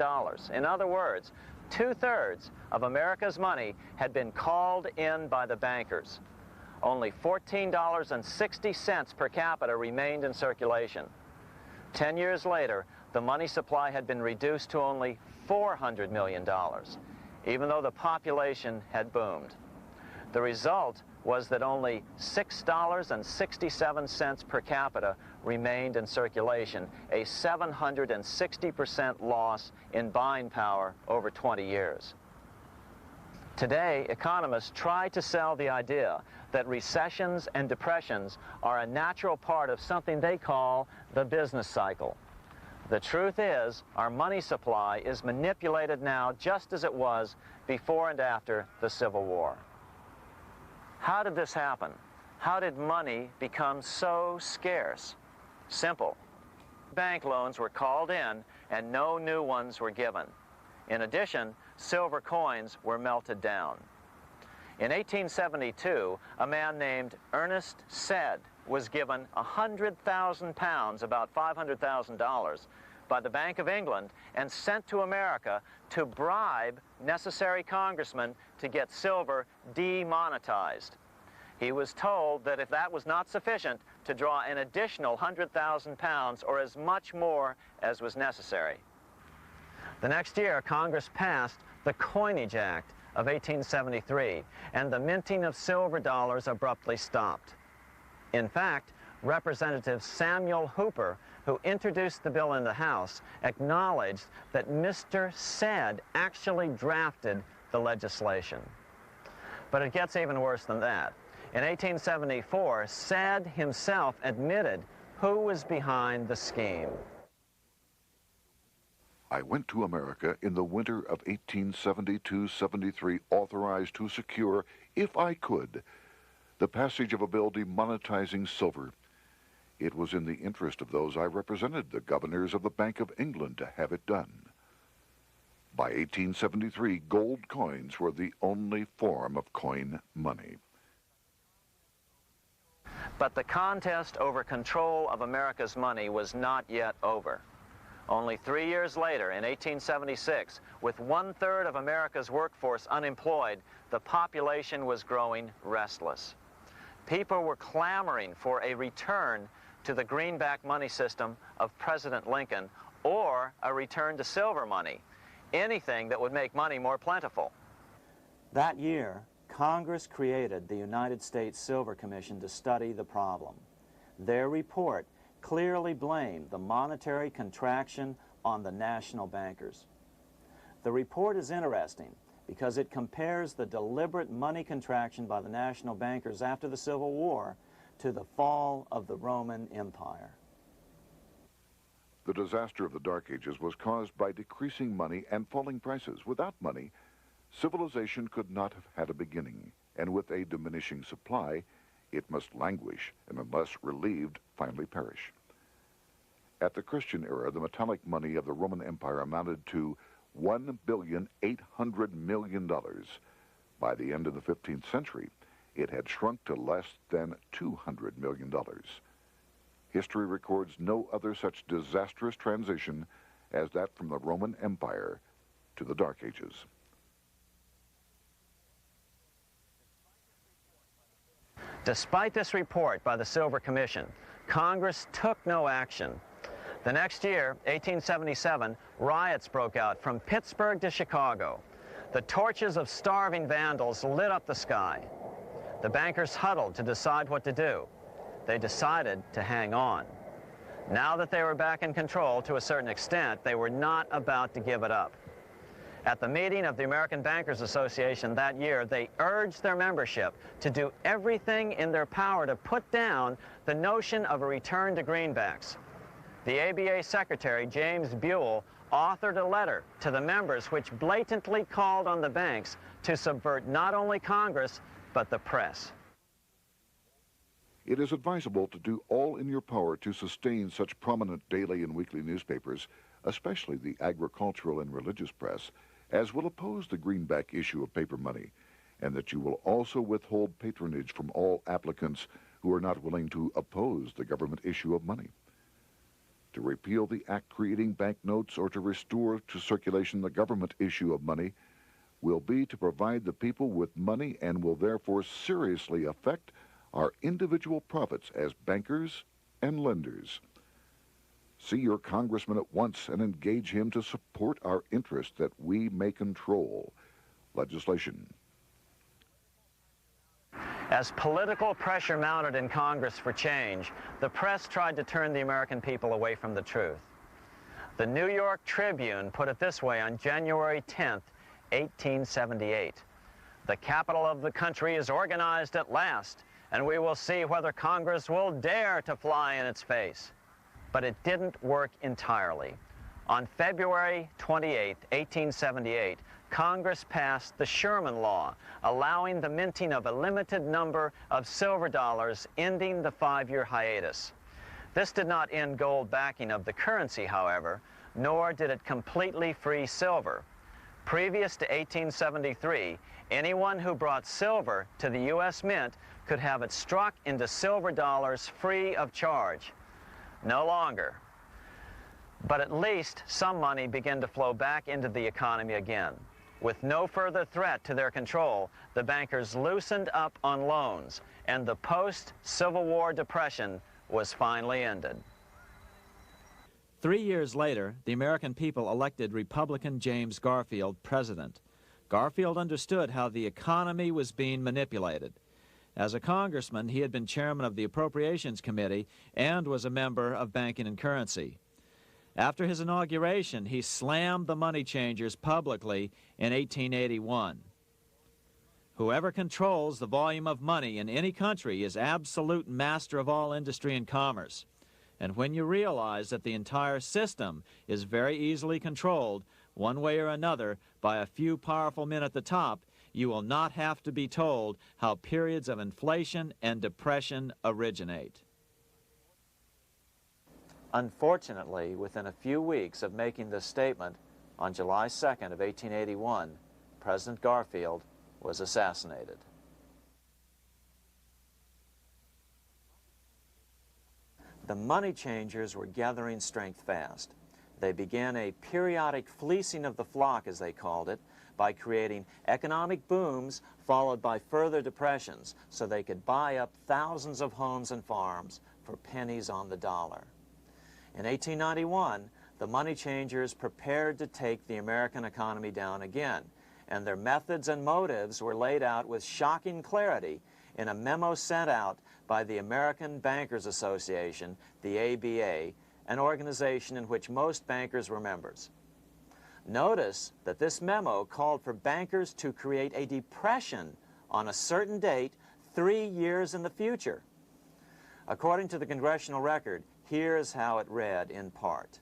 In other words, 2/3 of America's money had been called in by the bankers. Only $14.60 per capita remained in circulation. 10 years later, the money supply had been reduced to only $400 million, even though the population had boomed. The result was that only $6.67 per capita remained in circulation, a 760% loss in buying power over 20 years. Today, economists try to sell the idea that recessions and depressions are a natural part of something they call the business cycle. The truth is, our money supply is manipulated now just as it was before and after the Civil War. How did this happen? How did money become so scarce? Simple. Bank loans were called in and no new ones were given. In addition, silver coins were melted down. In 1872, a man named Ernest Sed was given 100,000 pounds, about $500,000, by the Bank of England and sent to America to bribe necessary congressmen to get silver demonetized. He was told that if that was not sufficient, to draw an additional 100,000 pounds or as much more as was necessary. The next year, Congress passed the Coinage Act of 1873, and the minting of silver dollars abruptly stopped. In fact, Representative Samuel Hooper, who introduced the bill in the House, acknowledged that Mr. Sed actually drafted the legislation. But it gets even worse than that. In 1874, Sed himself admitted who was behind the scheme. I went to America in the winter of 1872-73, authorized to secure, if I could, the passage of a bill demonetizing silver. It was in the interest of those I represented, the governors of the Bank of England, to have it done. By 1873, gold coins were the only form of coin money. But the contest over control of America's money was not yet over. Only 3 years later, in 1876, with 1/3 of America's workforce unemployed, the population was growing restless. People were clamoring for a return to the greenback money system of President Lincoln or a return to silver money, anything that would make money more plentiful. That year, Congress created the United States Silver Commission to study the problem. Their report clearly blamed the monetary contraction on the national bankers. The report is interesting because it compares the deliberate money contraction by the national bankers after the Civil War to the fall of the Roman Empire. The disaster of the Dark Ages was caused by decreasing money and falling prices. Without money, civilization could not have had a beginning, and with a diminishing supply, it must languish, and unless relieved, finally perish. At the Christian era, the metallic money of the Roman Empire amounted to $1,800,000,000. By the end of the 15th century, it had shrunk to less than $200 million. History records no other such disastrous transition as that from the Roman Empire to the Dark Ages. Despite this report by the Silver Commission, Congress took no action. The next year, 1877, riots broke out from Pittsburgh to Chicago. The torches of starving vandals lit up the sky. The bankers huddled to decide what to do. They decided to hang on. Now that they were back in control to a certain extent, they were not about to give it up. At the meeting of the American Bankers Association that year, they urged their membership to do everything in their power to put down the notion of a return to greenbacks. The ABA Secretary, James Buell, authored a letter to the members which blatantly called on the banks to subvert not only Congress, but the press. It is advisable to do all in your power to sustain such prominent daily and weekly newspapers, especially the agricultural and religious press, as will oppose the greenback issue of paper money, and that you will also withhold patronage from all applicants who are not willing to oppose the government issue of money. To repeal the act creating banknotes or to restore to circulation the government issue of money will be to provide the people with money and will therefore seriously affect our individual profits as bankers and lenders. See your congressman at once and engage him to support our interest that we may control legislation. As political pressure mounted in Congress for change, the press tried to turn the American people away from the truth. The New York Tribune put it this way on January 10th, 1878. "The capital of the country is organized at last, and we will see whether Congress will dare to fly in its face." But it didn't work entirely. On February 28, 1878, Congress passed the Sherman Law, allowing the minting of a limited number of silver dollars, ending the 5-year hiatus. This did not end gold backing of the currency, however, nor did it completely free silver. Previous to 1873, anyone who brought silver to the U.S. Mint could have it struck into silver dollars free of charge. No longer. But at least some money began to flow back into the economy again. With no further threat to their control, the bankers loosened up on loans, and the post-Civil War depression was finally ended. 3 years later, the American people elected Republican James Garfield president. Garfield understood how the economy was being manipulated. As a congressman, he had been chairman of the Appropriations Committee and was a member of Banking and Currency. After his inauguration, he slammed the money changers publicly in 1881. Whoever controls the volume of money in any country is absolute master of all industry and commerce. And when you realize that the entire system is very easily controlled, one way or another, by a few powerful men at the top, you will not have to be told how periods of inflation and depression originate. Unfortunately, within a few weeks of making this statement, on July 2nd of 1881, President Garfield was assassinated. The money changers were gathering strength fast. They began a periodic fleecing of the flock, as they called it, by creating economic booms followed by further depressions so they could buy up thousands of homes and farms for pennies on the dollar. In 1891, the money changers prepared to take the American economy down again, and their methods and motives were laid out with shocking clarity in a memo sent out by the American Bankers Association, the ABA, an organization in which most bankers were members. Notice that this memo called for bankers to create a depression on a certain date 3 years in the future. According to the Congressional Record, here's how it read in part.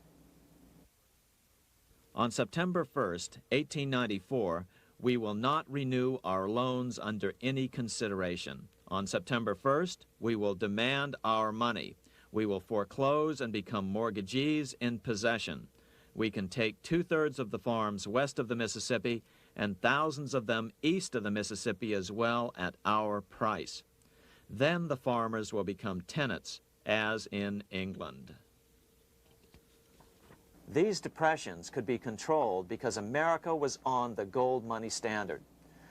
On September 1st, 1894, we will not renew our loans under any consideration. On September 1st, we will demand our money. We will foreclose and become mortgagees in possession. We can take 2/3 of the farms west of the Mississippi and thousands of them east of the Mississippi as well at our price. Then the farmers will become tenants, as in England. These depressions could be controlled because America was on the gold money standard.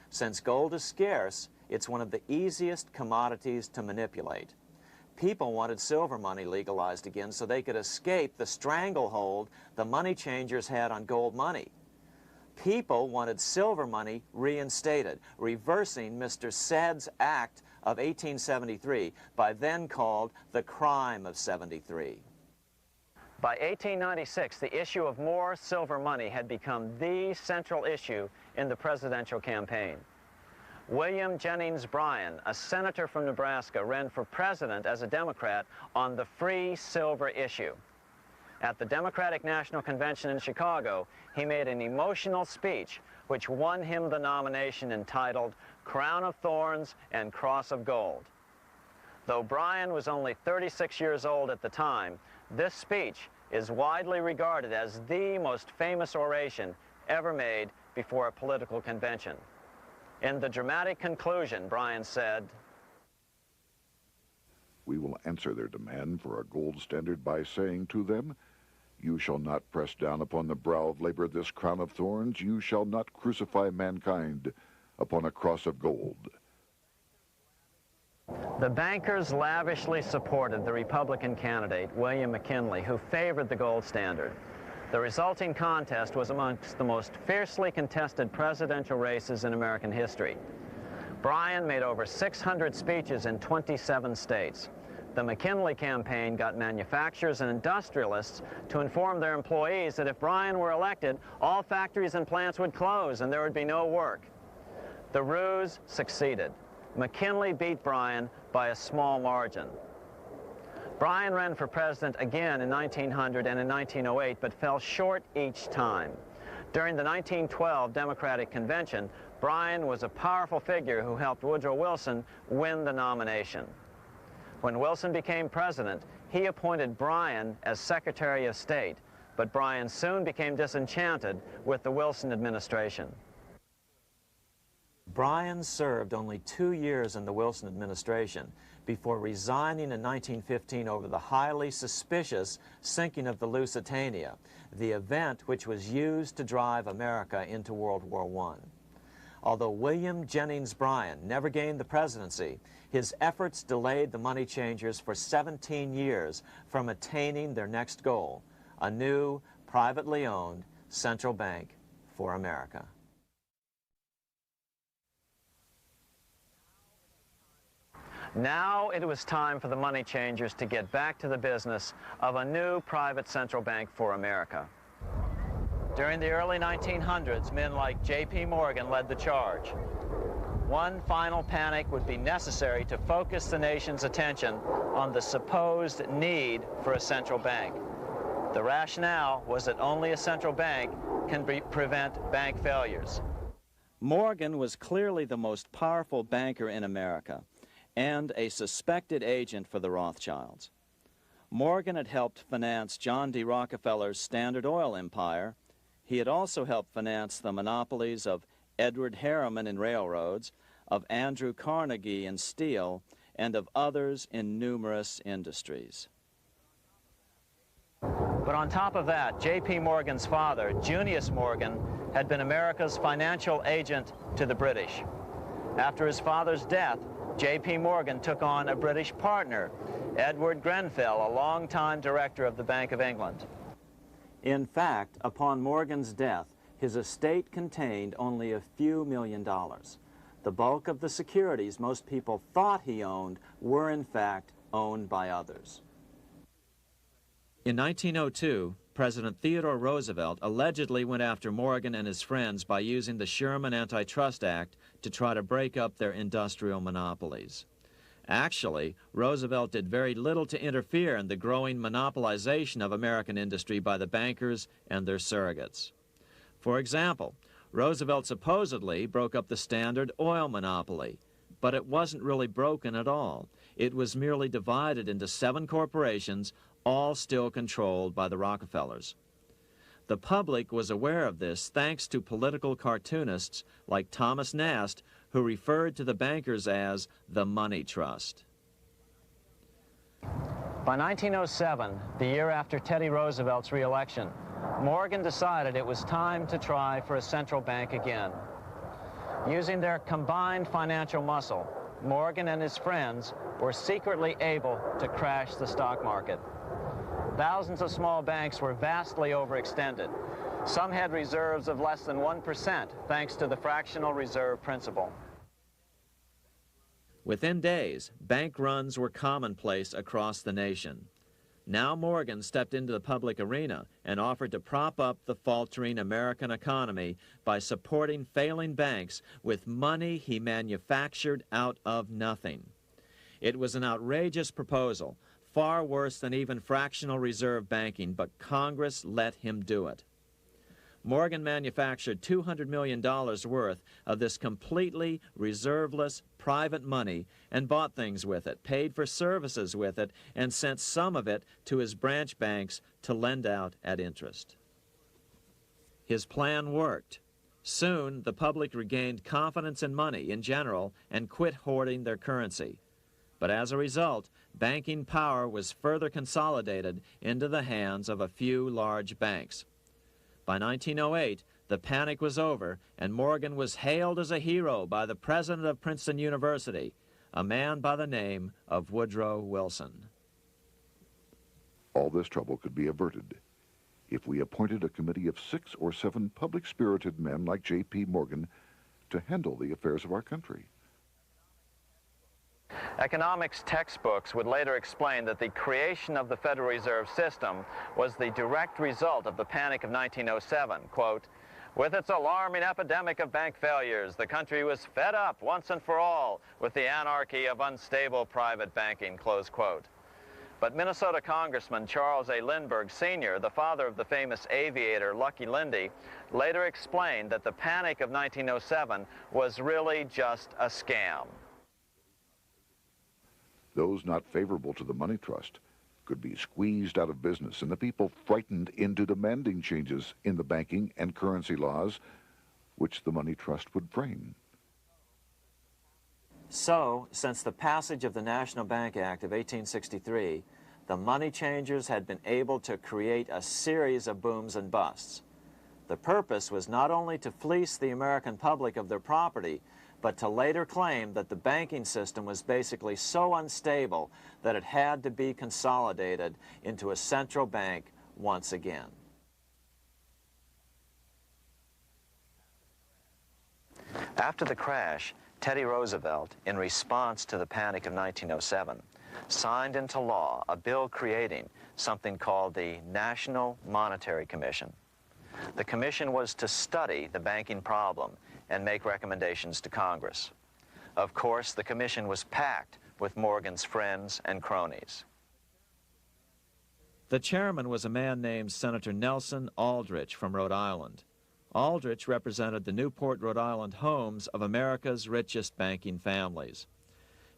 Since gold is scarce, it's one of the easiest commodities to manipulate. People wanted silver money legalized again so they could escape the stranglehold the money changers had on gold money. People wanted silver money reinstated, reversing Mr. Said's Act of 1873, by then called the Crime of '73. By 1896, the issue of more silver money had become the central issue in the presidential campaign. William Jennings Bryan, a senator from Nebraska, ran for president as a Democrat on the free silver issue. At the Democratic National Convention in Chicago, he made an emotional speech which won him the nomination entitled Crown of Thorns and Cross of Gold. Though Bryan was only 36 years old at the time, this speech is widely regarded as the most famous oration ever made before a political convention. In the dramatic conclusion, Bryan said, "We will answer their demand for a gold standard by saying to them, you shall not press down upon the brow of labor this crown of thorns. You shall not crucify mankind upon a cross of gold." The bankers lavishly supported the Republican candidate, William McKinley, who favored the gold standard. The resulting contest was amongst the most fiercely contested presidential races in American history. Bryan made over 600 speeches in 27 states. The McKinley campaign got manufacturers and industrialists to inform their employees that if Bryan were elected, all factories and plants would close and there would be no work. The ruse succeeded. McKinley beat Bryan by a small margin. Bryan ran for president again in 1900 and in 1908, but fell short each time. During the 1912 Democratic Convention, Bryan was a powerful figure who helped Woodrow Wilson win the nomination. When Wilson became president, he appointed Bryan as Secretary of State, but Bryan soon became disenchanted with the Wilson administration. Bryan served only 2 years in the Wilson administration before resigning in 1915 over the highly suspicious sinking of the Lusitania, the event which was used to drive America into World War I. Although William Jennings Bryan never gained the presidency, his efforts delayed the money changers for 17 years from attaining their next goal, a new, privately owned central bank for America. Now it was time for the money changers to get back to the business of a new private central bank for America. During the early 1900s, men like J.P. Morgan led the charge. One final panic would be necessary to focus the nation's attention on the supposed need for a central bank. The rationale was that only a central bank can prevent bank failures. Morgan was clearly the most powerful banker in America and a suspected agent for the Rothschilds. Morgan had helped finance John D. Rockefeller's Standard Oil empire. He had also helped finance the monopolies of Edward Harriman in railroads, of Andrew Carnegie in steel, and of others in numerous industries. But on top of that, J.P. Morgan's father, Junius Morgan, had been America's financial agent to the British. After his father's death, J.P. Morgan took on a British partner, Edward Grenfell, a longtime director of the Bank of England. In fact, upon Morgan's death, his estate contained only a few $1 million. The bulk of the securities most people thought he owned were in fact owned by others. In 1902, President Theodore Roosevelt allegedly went after Morgan and his friends by using the Sherman Antitrust Act to try to break up their industrial monopolies. Actually, Roosevelt did very little to interfere in the growing monopolization of American industry by the bankers and their surrogates. For example, Roosevelt supposedly broke up the Standard Oil monopoly, but it wasn't really broken at all. It was merely divided into 7 corporations, all still controlled by the Rockefellers. The public was aware of this thanks to political cartoonists like Thomas Nast, who referred to the bankers as the money trust. By 1907, the year after Teddy Roosevelt's re-election, Morgan decided it was time to try for a central bank again. Using their combined financial muscle, Morgan and his friends were secretly able to crash the stock market. Thousands of small banks were vastly overextended. Some had reserves of less than 1% thanks to the fractional reserve principle. Within days, bank runs were commonplace across the nation. Now Morgan stepped into the public arena and offered to prop up the faltering American economy by supporting failing banks with money he manufactured out of nothing. It was an outrageous proposal, far worse than even fractional reserve banking, but Congress let him do it. Morgan manufactured $200 million worth of this completely reserveless private money and bought things with it, paid for services with it, and sent some of it to his branch banks to lend out at interest. His plan worked. Soon, the public regained confidence in money in general and quit hoarding their currency. But as a result, banking power was further consolidated into the hands of a few large banks. By 1908, the panic was over, and Morgan was hailed as a hero by the president of Princeton University, a man by the name of Woodrow Wilson. All this trouble could be averted if we appointed a committee of 6 or 7 public-spirited men like J.P. Morgan to handle the affairs of our country. Economics textbooks would later explain that the creation of the Federal Reserve System was the direct result of the panic of 1907. Quote, "With its alarming epidemic of bank failures, the country was fed up once and for all with the anarchy of unstable private banking," close quote. But Minnesota Congressman Charles A. Lindbergh Sr., the father of the famous aviator Lucky Lindy, later explained that the panic of 1907 was really just a scam. Those not favorable to the money trust could be squeezed out of business and the people frightened into demanding changes in the banking and currency laws which the money trust would frame. So, since the passage of the National Bank Act of 1863, the money changers had been able to create a series of booms and busts. The purpose was not only to fleece the American public of their property, but to later claim that the banking system was basically so unstable that it had to be consolidated into a central bank once again. After the crash, Teddy Roosevelt, in response to the panic of 1907, signed into law a bill creating something called the National Monetary Commission. The commission was to study the banking problem and make recommendations to Congress. Of course, the commission was packed with Morgan's friends and cronies. The chairman was a man named Senator Nelson Aldrich from Rhode Island. Aldrich represented the Newport, Rhode Island homes of America's richest banking families.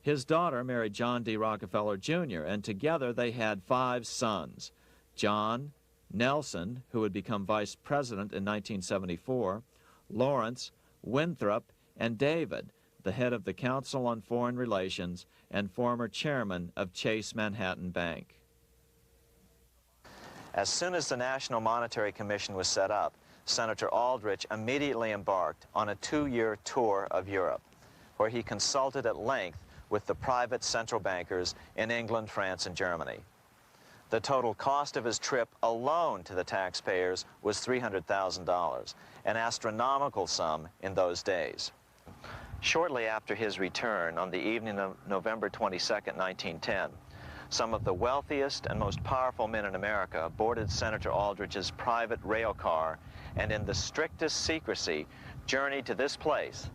His daughter married John D. Rockefeller Jr., and together they had 5 sons: John, Nelson, who would become vice president in 1974, Lawrence, Winthrop, and David, the head of the Council on Foreign Relations and former chairman of Chase Manhattan Bank. As soon as the National Monetary Commission was set up, Senator Aldrich immediately embarked on a 2-year tour of Europe, where he consulted at length with the private central bankers in England, France, and Germany. The total cost of his trip alone to the taxpayers was $300,000, an astronomical sum in those days. Shortly after his return, on the evening of November 22, 1910, some of the wealthiest and most powerful men in America boarded Senator Aldrich's private rail car and in the strictest secrecy journeyed to this place,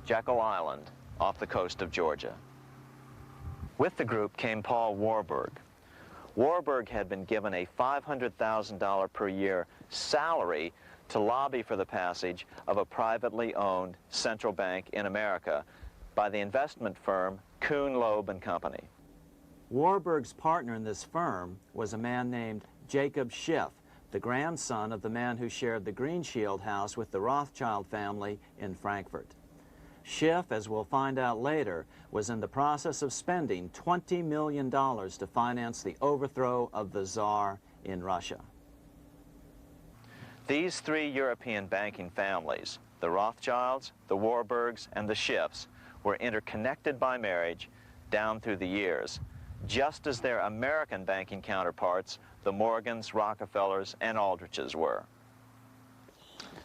Jekyll Island, off the coast of Georgia. With the group came Paul Warburg. Warburg had been given a $500,000 per year salary to lobby for the passage of a privately owned central bank in America by the investment firm Kuhn, Loeb and Company. Warburg's partner in this firm was a man named Jacob Schiff, the grandson of the man who shared the Green Shield house with the Rothschild family in Frankfurt. Schiff, as we'll find out later, was in the process of spending $20 million to finance the overthrow of the Tsar in Russia. These three European banking families, the Rothschilds, the Warburgs, and the Schiffs, were interconnected by marriage down through the years, just as their American banking counterparts, the Morgans, Rockefellers, and Aldriches were.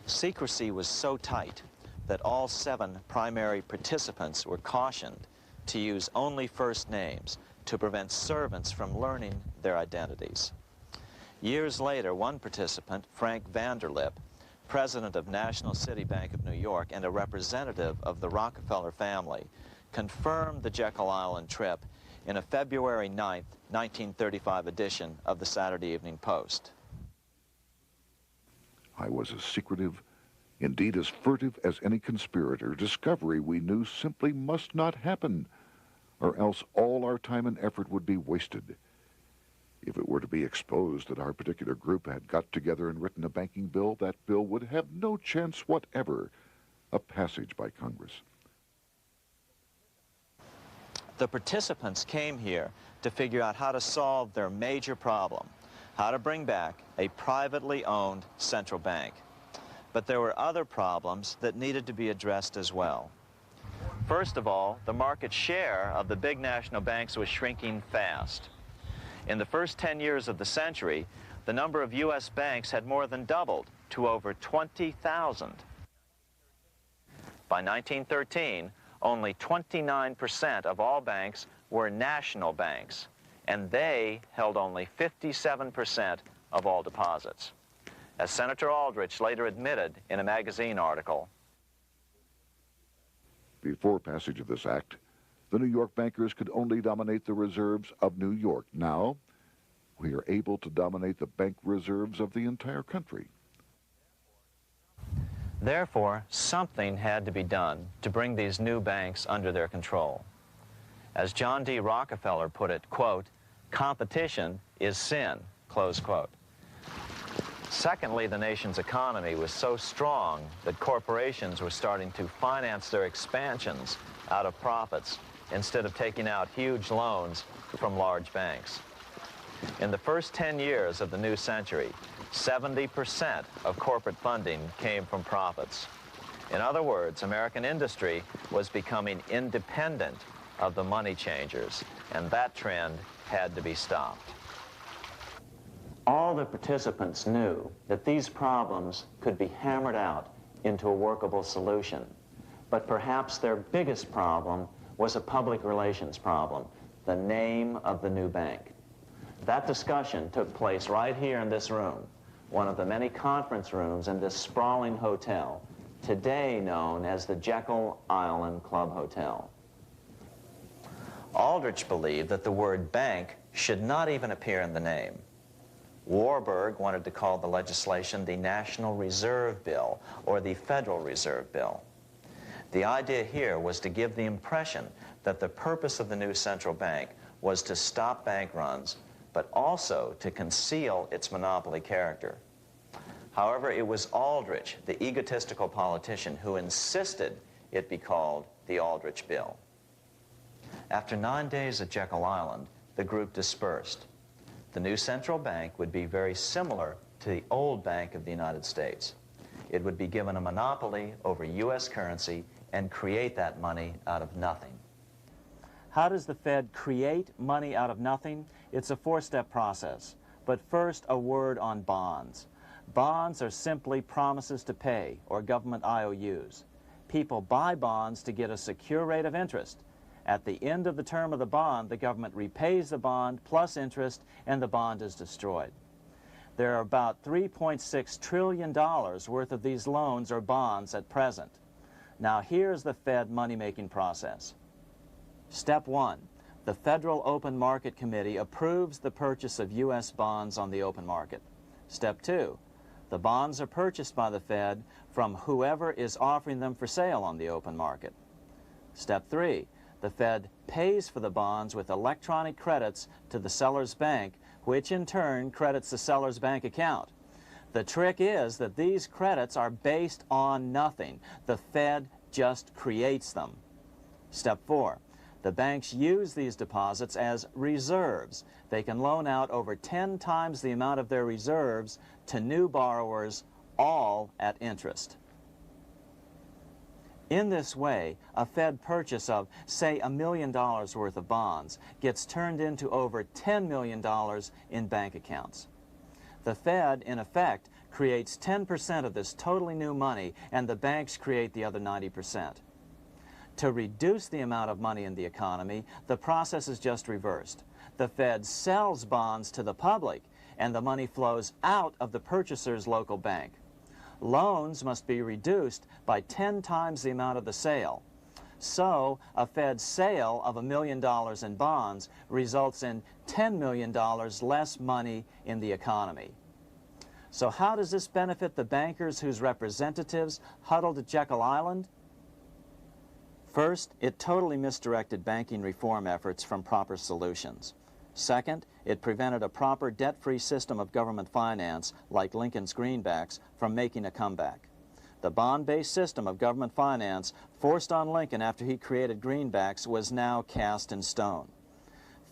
Secrecy was so tight that all 7 primary participants were cautioned to use only first names to prevent servants from learning their identities. Years later, one participant, Frank Vanderlip, president of National City Bank of New York and a representative of the Rockefeller family, confirmed the Jekyll Island trip in a February 9, 1935 edition of the Saturday Evening Post. I was as secretive, indeed as furtive as any conspirator. Discovery, we knew, simply must not happen, or else all our time and effort would be wasted. If it were to be exposed that our particular group had got together and written a banking bill, that bill would have no chance whatever of passage by Congress. The participants came here to figure out how to solve their major problem, how to bring back a privately owned central bank. But there were other problems that needed to be addressed as well. First of all, the market share of the big national banks was shrinking fast. In the first 10 years of the century, the number of U.S. banks had more than doubled to over 20,000. By 1913, only 29% of all banks were national banks, and they held only 57% of all deposits. As Senator Aldrich later admitted in a magazine article. Before passage of this act, the New York bankers could only dominate the reserves of New York. Now, we are able to dominate the bank reserves of the entire country. Therefore, something had to be done to bring these new banks under their control. As John D. Rockefeller put it, quote, "Competition is sin," close quote. Secondly, the nation's economy was so strong that corporations were starting to finance their expansions out of profits instead of taking out huge loans from large banks. In the first 10 years of the new century, 70% of corporate funding came from profits. In other words, American industry was becoming independent of the money changers, and that trend had to be stopped. All the participants knew that these problems could be hammered out into a workable solution. But perhaps their biggest problem was a public relations problem, the name of the new bank. That discussion took place right here in this room, one of the many conference rooms in this sprawling hotel, today known as the Jekyll Island Club Hotel. Aldrich believed that the word bank should not even appear in the name. Warburg wanted to call the legislation the National Reserve Bill or the Federal Reserve Bill. The idea here was to give the impression that the purpose of the new central bank was to stop bank runs, but also to conceal its monopoly character. However, it was Aldrich, the egotistical politician, who insisted it be called the Aldrich Bill. After 9 days at Jekyll Island, the group dispersed. The new central bank would be very similar to the old Bank of the United States. It would be given a monopoly over U.S. currency and create that money out of nothing. How does the Fed create money out of nothing? It's a four-step process. But first, a word on bonds. Bonds are simply promises to pay, or government IOUs. People buy bonds to get a secure rate of interest. At the end of the term of the bond, the government repays the bond plus interest, and the bond is destroyed. There are about $3.6 trillion worth of these loans or bonds at present. Now here's the Fed money-making process. Step 1. The Federal Open Market Committee approves the purchase of U.S. bonds on the open market. Step 2. The bonds are purchased by the Fed from whoever is offering them for sale on the open market. Step 3. The Fed pays for the bonds with electronic credits to the seller's bank, which in turn credits the seller's bank account. The trick is that these credits are based on nothing. The Fed just creates them. Step 4. The banks use these deposits as reserves. They can loan out over 10 times the amount of their reserves to new borrowers, all at interest. In this way, a Fed purchase of, say, $1 million worth of bonds gets turned into over $10 million in bank accounts. The Fed, in effect, creates 10% of this totally new money, and the banks create the other 90%. To reduce the amount of money in the economy, the process is just reversed. The Fed sells bonds to the public, and the money flows out of the purchaser's local bank. Loans must be reduced by 10 times the amount of the sale. So, a Fed sale of $1 million in bonds results in $10 million less money in the economy. So how does this benefit the bankers whose representatives huddled at Jekyll Island? First, it totally misdirected banking reform efforts from proper solutions. Second, it prevented a proper debt-free system of government finance, like Lincoln's greenbacks, from making a comeback. The bond-based system of government finance forced on Lincoln after he created greenbacks was now cast in stone.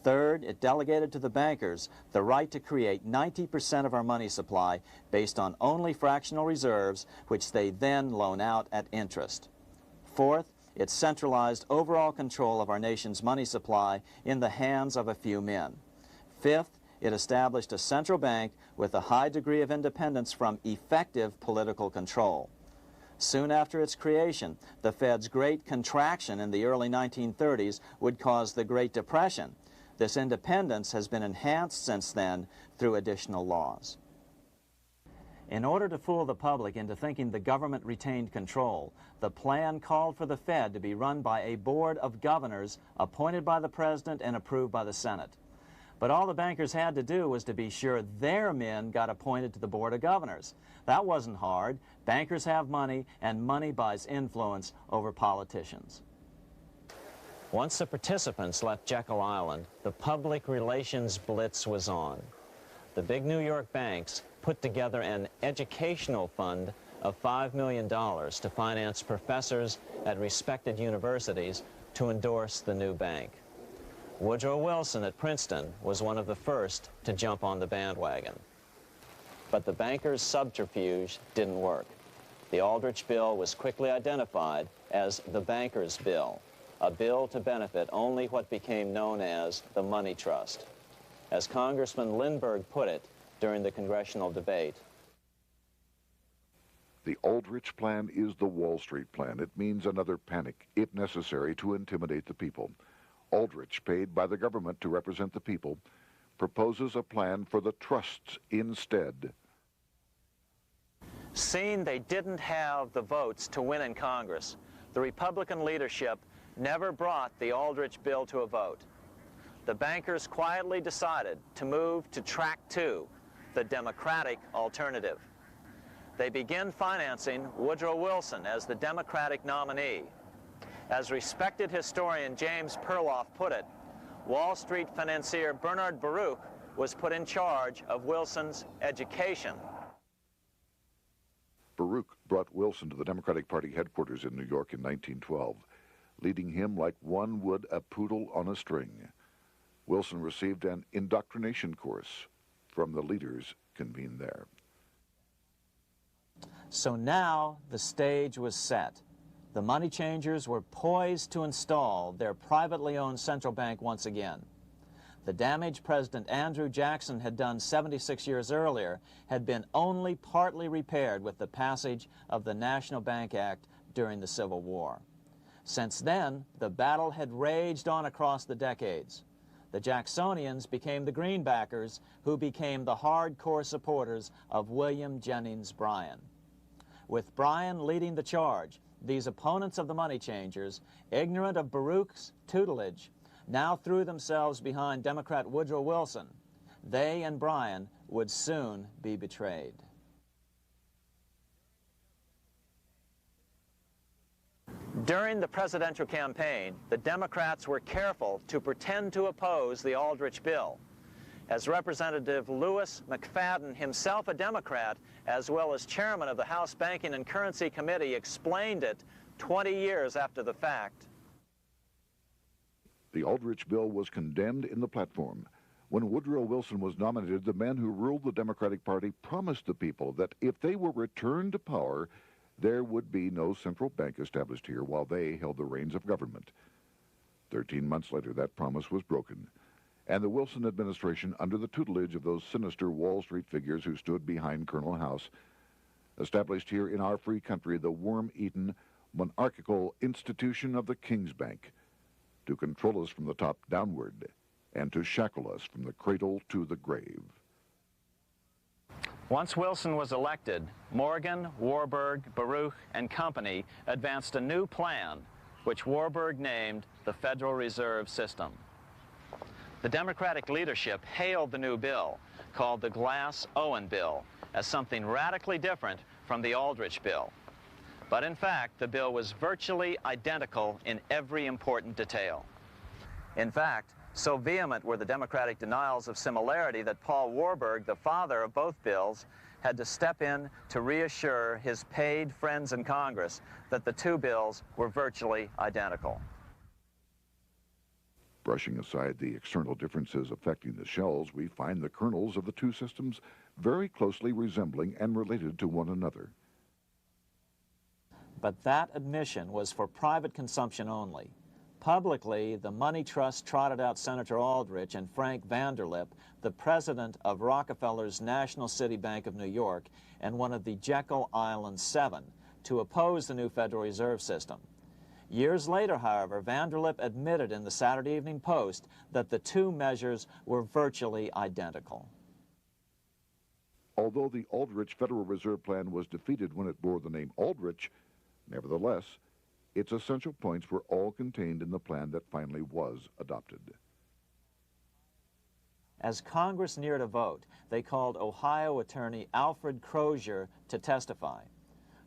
Third, it delegated to the bankers the right to create 90% of our money supply based on only fractional reserves, which they then loan out at interest. Fourth, it centralized overall control of our nation's money supply in the hands of a few men. Fifth, it established a central bank with a high degree of independence from effective political control. Soon after its creation, the Fed's great contraction in the early 1930s would cause the Great Depression. This independence has been enhanced since then through additional laws. In order to fool the public into thinking the government retained control, the plan called for the Fed to be run by a board of governors appointed by the President and approved by the Senate. But all the bankers had to do was to be sure their men got appointed to the board of governors. That wasn't hard. Bankers have money, and money buys influence over politicians. Once the participants left Jekyll Island, the public relations blitz was on. The big New York banks put together an educational fund of $5 million to finance professors at respected universities to endorse the new bank. Woodrow Wilson at Princeton was one of the first to jump on the bandwagon. But the bankers' subterfuge didn't work. The Aldrich Bill was quickly identified as the Bankers' Bill, a bill to benefit only what became known as the money trust. As Congressman Lindbergh put it during the congressional debate, the Aldrich Plan is the Wall Street Plan. It means another panic, if necessary, to intimidate the people. Aldrich, paid by the government to represent the people, proposes a plan for the trusts instead. seeing they didn't have the votes to win in Congress, the Republican leadership never brought the Aldrich bill to a vote. The bankers quietly decided to move to track 2, the Democratic alternative. They began financing Woodrow Wilson as the Democratic nominee. As respected historian James Perloff put it, Wall Street financier Bernard Baruch was put in charge of Wilson's education. Baruch brought Wilson to the Democratic Party headquarters in New York in 1912, leading him like one would a poodle on a string. Wilson received an indoctrination course from the leaders convened there. So now the stage was set. The money changers were poised to install their privately owned central bank once again. The damage President Andrew Jackson had done 76 years earlier had been only partly repaired with the passage of the National Bank Act during the Civil War. Since then, the battle had raged on across the decades. The Jacksonians became the Greenbackers, who became the hardcore supporters of William Jennings Bryan. With Bryan leading the charge, these opponents of the money changers, ignorant of Baruch's tutelage, now threw themselves behind Democrat Woodrow Wilson. They and Bryan would soon be betrayed. During the presidential campaign, the Democrats were careful to pretend to oppose the Aldrich bill. as Representative Lewis McFadden, himself a Democrat, as well as chairman of the House Banking and Currency Committee, explained it 20 years after the fact. The Aldrich bill was condemned in the platform. When Woodrow Wilson was nominated, the men who ruled the Democratic Party promised the people that if they were returned to power, there would be no central bank established here while they held the reins of government. 13 months later, that promise was broken, and the Wilson administration, under the tutelage of those sinister Wall Street figures who stood behind Colonel House, established here in our free country the worm-eaten, monarchical institution of the King's Bank to control us from the top downward and to shackle us from the cradle to the grave. Once Wilson was elected, Morgan, Warburg, Baruch, and company advanced a new plan, which Warburg named the Federal Reserve System. The Democratic leadership hailed the new bill, called the Glass-Owen Bill, as something radically different from the Aldrich Bill. But in fact, the bill was virtually identical in every important detail. In fact, so vehement were the Democratic denials of similarity that Paul Warburg, the father of both bills, had to step in to reassure his paid friends in Congress that the two bills were virtually identical. Brushing aside the external differences affecting the shells, we find the kernels of the two systems very closely resembling and related to one another. But that admission was for private consumption only. Publicly, the money trust trotted out Senator Aldrich and Frank Vanderlip, the president of Rockefeller's National City Bank of New York and one of the Jekyll Island Seven, to oppose the new Federal Reserve System. Years later, however, Vanderlip admitted in the Saturday Evening Post that the two measures were virtually identical. Although the Aldrich Federal Reserve Plan was defeated when it bore the name Aldrich, nevertheless, its essential points were all contained in the plan that finally was adopted. As Congress neared a vote, they called Ohio attorney Alfred Crozier to testify.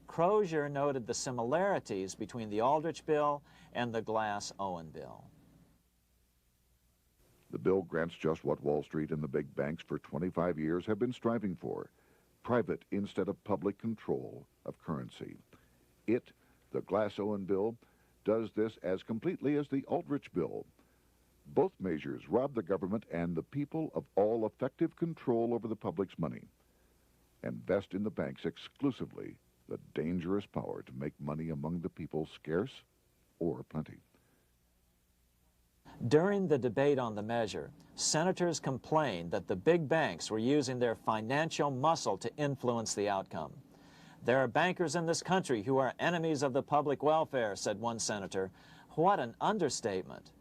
Crozier noted the similarities between the Aldrich Bill and the Glass-Owen Bill. The bill grants just what Wall Street and the big banks for 25 years have been striving for: private instead of public control of currency. It, the Glass-Owen Bill, does this as completely as the Aldrich Bill. Both measures rob the government and the people of all effective control over the public's money and vest in the banks exclusively the dangerous power to make money among the people scarce or plenty. During the debate on the measure, senators complained that the big banks were using their financial muscle to influence the outcome. "There are bankers in this country who are enemies of the public welfare," said one senator. What an understatement.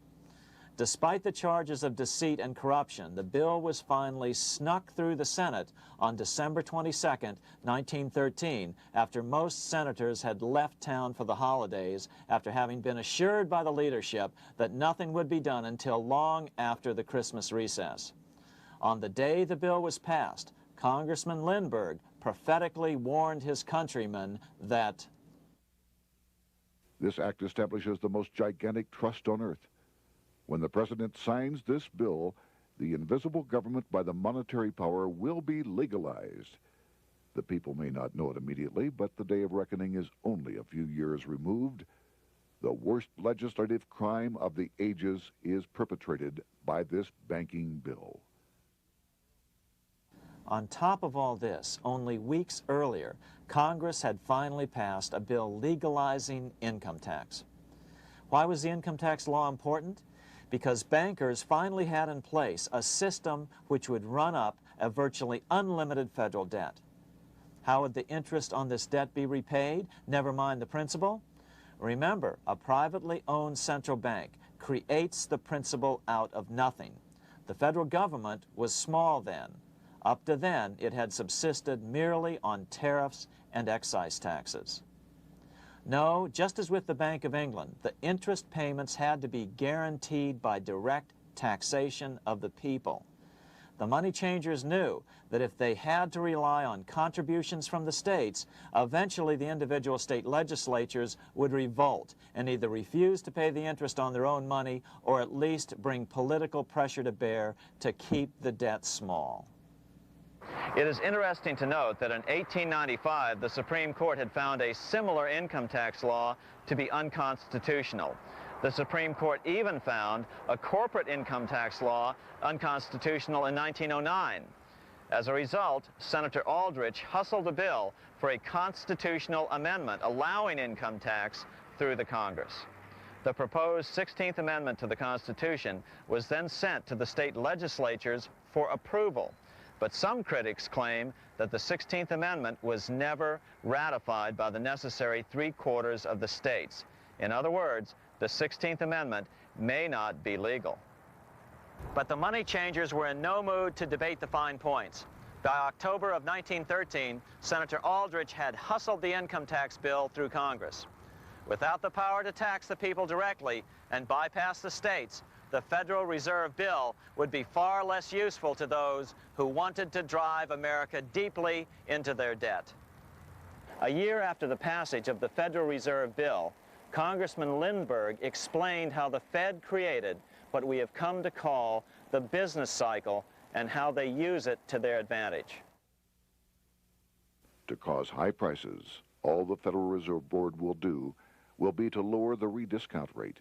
Despite the charges of deceit and corruption, the bill was finally snuck through the Senate on December 22, 1913, after most senators had left town for the holidays, after having been assured by the leadership that nothing would be done until long after the Christmas recess. On the day the bill was passed, Congressman Lindbergh prophetically warned his countrymen that this act establishes the most gigantic trust on earth. When the president signs this bill, the invisible government by the monetary power will be legalized. The people may not know it immediately, but the day of reckoning is only a few years removed. The worst legislative crime of the ages is perpetrated by this banking bill. On top of all this, only weeks earlier, Congress had finally passed a bill legalizing income tax. Why was the income tax law important? Because bankers finally had in place a system which would run up a virtually unlimited federal debt. How would the interest on this debt be repaid? Never mind the principal. Remember, a privately owned central bank creates the principal out of nothing. The federal government was small then. Up to then, it had subsisted merely on tariffs and excise taxes. No, just as with the Bank of England, the interest payments had to be guaranteed by direct taxation of the people. The money changers knew that if they had to rely on contributions from the states, eventually the individual state legislatures would revolt and either refuse to pay the interest on their own money or at least bring political pressure to bear to keep the debt small. It is interesting to note that in 1895, the Supreme Court had found a similar income tax law to be unconstitutional. The Supreme Court even found a corporate income tax law unconstitutional in 1909. As a result, Senator Aldrich hustled a bill for a constitutional amendment allowing income tax through the Congress. The proposed 16th Amendment to the Constitution was then sent to the state legislatures for approval. But some critics claim that the 16th Amendment was never ratified by the necessary 3/4 of the states. In other words, the 16th Amendment may not be legal. But the money changers were in no mood to debate the fine points. By October of 1913, Senator Aldrich had hustled the income tax bill through Congress. Without the power to tax the people directly and bypass the states, the Federal Reserve Bill would be far less useful to those who wanted to drive America deeply into their debt. A year after the passage of the Federal Reserve Bill, Congressman Lindbergh explained how the Fed created what we have come to call the business cycle and how they use it to their advantage. To cause high prices, all the Federal Reserve Board will do will be to lower the rediscount rate,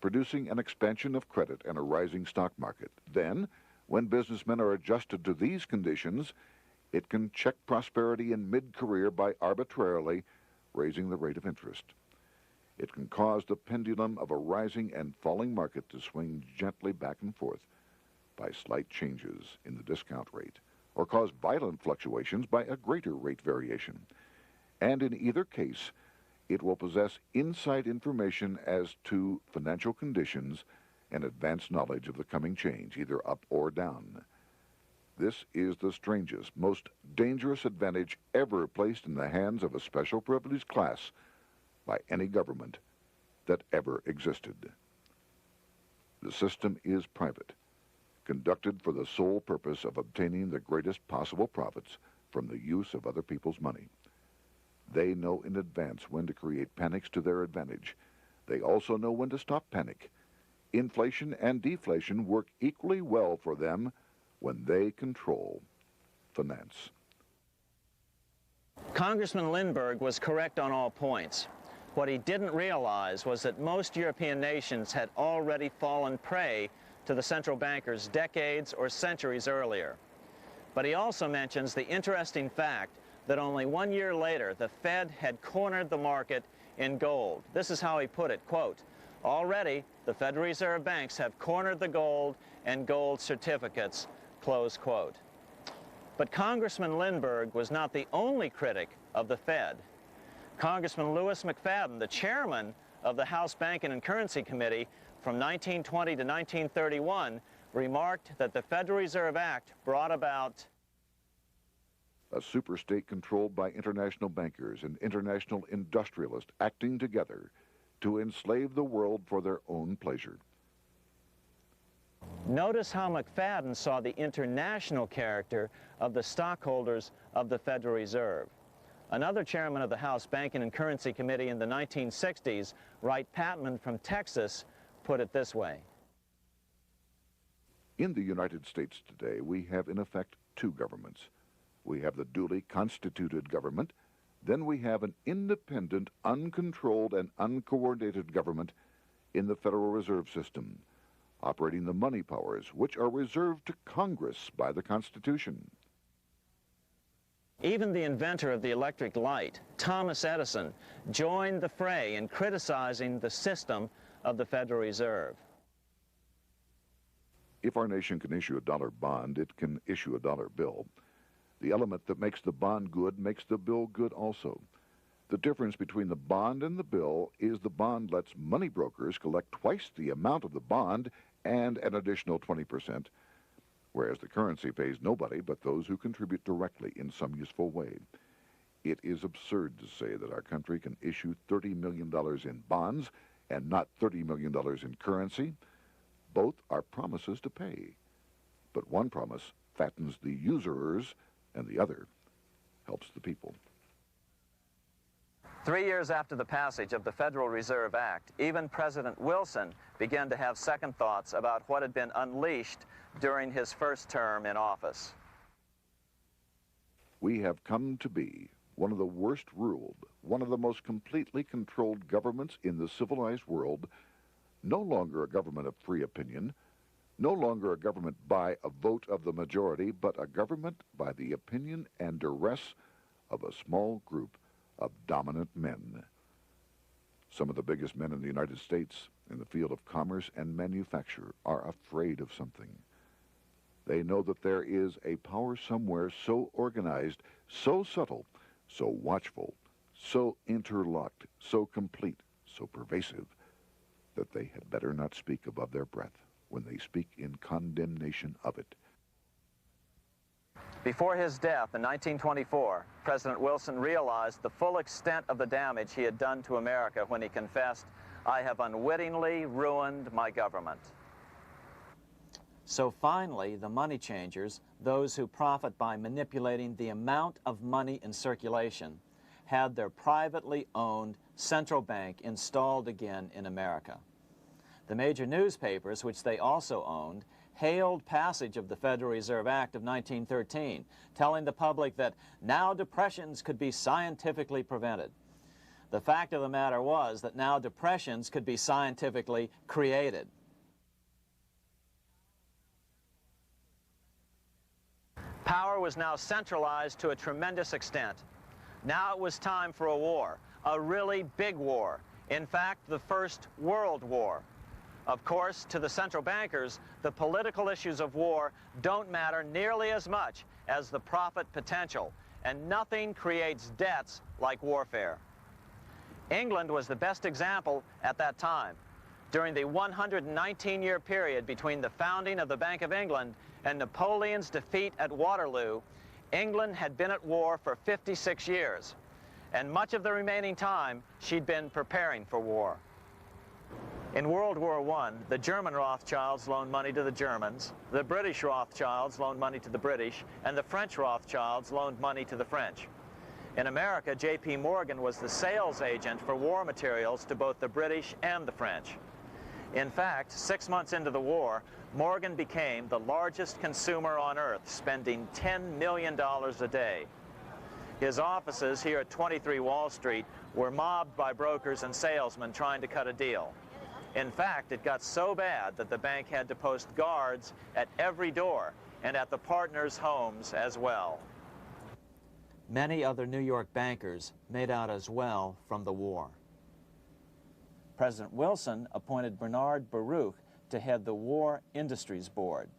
producing an expansion of credit and a rising stock market. Then, when businessmen are adjusted to these conditions, it can check prosperity in mid-career by arbitrarily raising the rate of interest. It can cause the pendulum of a rising and falling market to swing gently back and forth by slight changes in the discount rate, or cause violent fluctuations by a greater rate variation. And in either case, it will possess inside information as to financial conditions and advanced knowledge of the coming change, either up or down. This is the strangest, most dangerous advantage ever placed in the hands of a special privileged class by any government that ever existed. The system is private, conducted for the sole purpose of obtaining the greatest possible profits from the use of other people's money. They know in advance when to create panics to their advantage. They also know when to stop panic. Inflation and deflation work equally well for them when they control finance. Congressman Lindbergh was correct on all points. What he didn't realize was that most European nations had already fallen prey to the central bankers decades or centuries earlier. But he also mentions the interesting fact that only 1 year later, the Fed had cornered the market in gold. This is how he put it, quote, "Already, the Federal Reserve banks have cornered the gold and gold certificates," close quote. But Congressman Lindbergh was not the only critic of the Fed. Congressman Lewis McFadden, the chairman of the House Banking and Currency Committee from 1920 to 1931, remarked that the Federal Reserve Act brought about a superstate controlled by international bankers and international industrialists acting together to enslave the world for their own pleasure. Notice how McFadden saw the international character of the stockholders of the Federal Reserve. Another chairman of the House Banking and Currency Committee in the 1960s, Wright Patman from Texas, put it this way. In the United States today, we have in effect two governments. We have the duly constituted government, then we have an independent, uncontrolled, and uncoordinated government in the Federal Reserve System, operating the money powers which are reserved to Congress by the Constitution. Even the inventor of the electric light, Thomas Edison, joined the fray in criticizing the system of the Federal Reserve. If our nation can issue a dollar bond, it can issue a dollar bill. The element that makes the bond good makes the bill good also. The difference between the bond and the bill is the bond lets money brokers collect twice the amount of the bond and an additional 20%, whereas the currency pays nobody but those who contribute directly in some useful way. It is absurd to say that our country can issue $30 million in bonds and not $30 million in currency. Both are promises to pay, but one promise fattens the usurers, and the other helps the people. 3 years after the passage of the Federal Reserve Act, even President Wilson began to have second thoughts about what had been unleashed during his first term in office. We have come to be one of the worst ruled, one of the most completely controlled governments in the civilized world, no longer a government of free opinion, no longer a government by a vote of the majority, but a government by the opinion and duress of a small group of dominant men. Some of the biggest men in the United States in the field of commerce and manufacture are afraid of something. They know that there is a power somewhere so organized, so subtle, so watchful, so interlocked, so complete, so pervasive, that they had better not speak above their breath when they speak in condemnation of it. Before his death in 1924, President Wilson realized the full extent of the damage he had done to America when he confessed, "I have unwittingly ruined my government." So finally, the money changers, those who profit by manipulating the amount of money in circulation, had their privately owned central bank installed again in America. The major newspapers, which they also owned, hailed passage of the Federal Reserve Act of 1913, telling the public that now depressions could be scientifically prevented. The fact of the matter was that now depressions could be scientifically created. Power was now centralized to a tremendous extent. Now it was time for a war, a really big war. In fact, the First World War. Of course, to the central bankers, the political issues of war don't matter nearly as much as the profit potential, and nothing creates debts like warfare. England was the best example at that time. During the 119-year period between the founding of the Bank of England and Napoleon's defeat at Waterloo, England had been at war for 56 years, and much of the remaining time she'd been preparing for war. In World War I, the German Rothschilds loaned money to the Germans, the British Rothschilds loaned money to the British, and the French Rothschilds loaned money to the French. In America, J.P. Morgan was the sales agent for war materials to both the British and the French. In fact, 6 months into the war, Morgan became the largest consumer on earth, spending $10 million a day. His offices here at 23 Wall Street were mobbed by brokers and salesmen trying to cut a deal. In fact, it got so bad that the bank had to post guards at every door and at the partners' homes as well. Many other New York bankers made out as well from the war. President Wilson appointed Bernard Baruch to head the War Industries Board.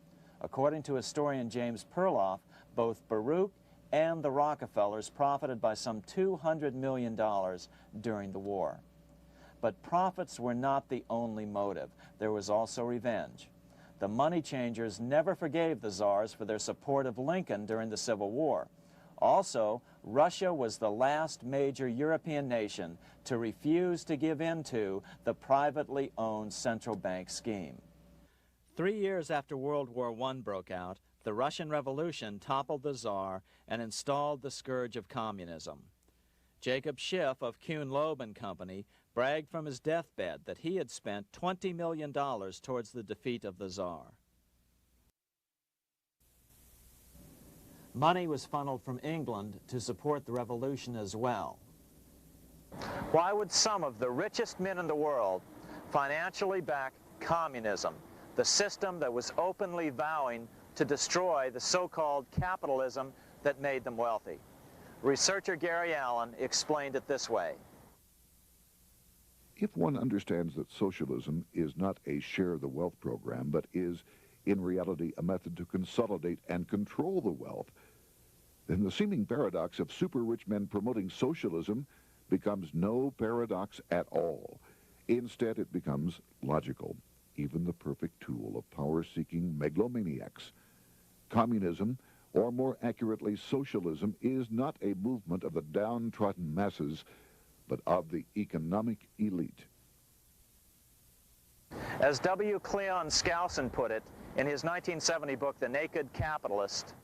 According to historian James Perloff, both Baruch and the Rockefellers profited by some $200 million during the war. But profits were not the only motive. There was also revenge. The money changers never forgave the czars for their support of Lincoln during the Civil War. Also, Russia was the last major European nation to refuse to give in to the privately owned central bank scheme. 3 years after World War I broke out, the Russian Revolution toppled the Tsar and installed the scourge of communism. Jacob Schiff of Kuhn Loeb and Company bragged from his deathbed that he had spent $20 million towards the defeat of the Tsar. Money was funneled from England to support the revolution as well. Why would some of the richest men in the world financially back communism, the system that was openly vowing to destroy the so-called capitalism that made them wealthy? Researcher Gary Allen explained it this way. If one understands that socialism is not a share the wealth program, but is in reality a method to consolidate and control the wealth, then the seeming paradox of super-rich men promoting socialism becomes no paradox at all. Instead, it becomes logical, even the perfect tool of power-seeking megalomaniacs. Communism, or more accurately socialism, is not a movement of the downtrodden masses, but of the economic elite. As W. Cleon Skousen put it, In his 1970 book, The Naked Capitalist,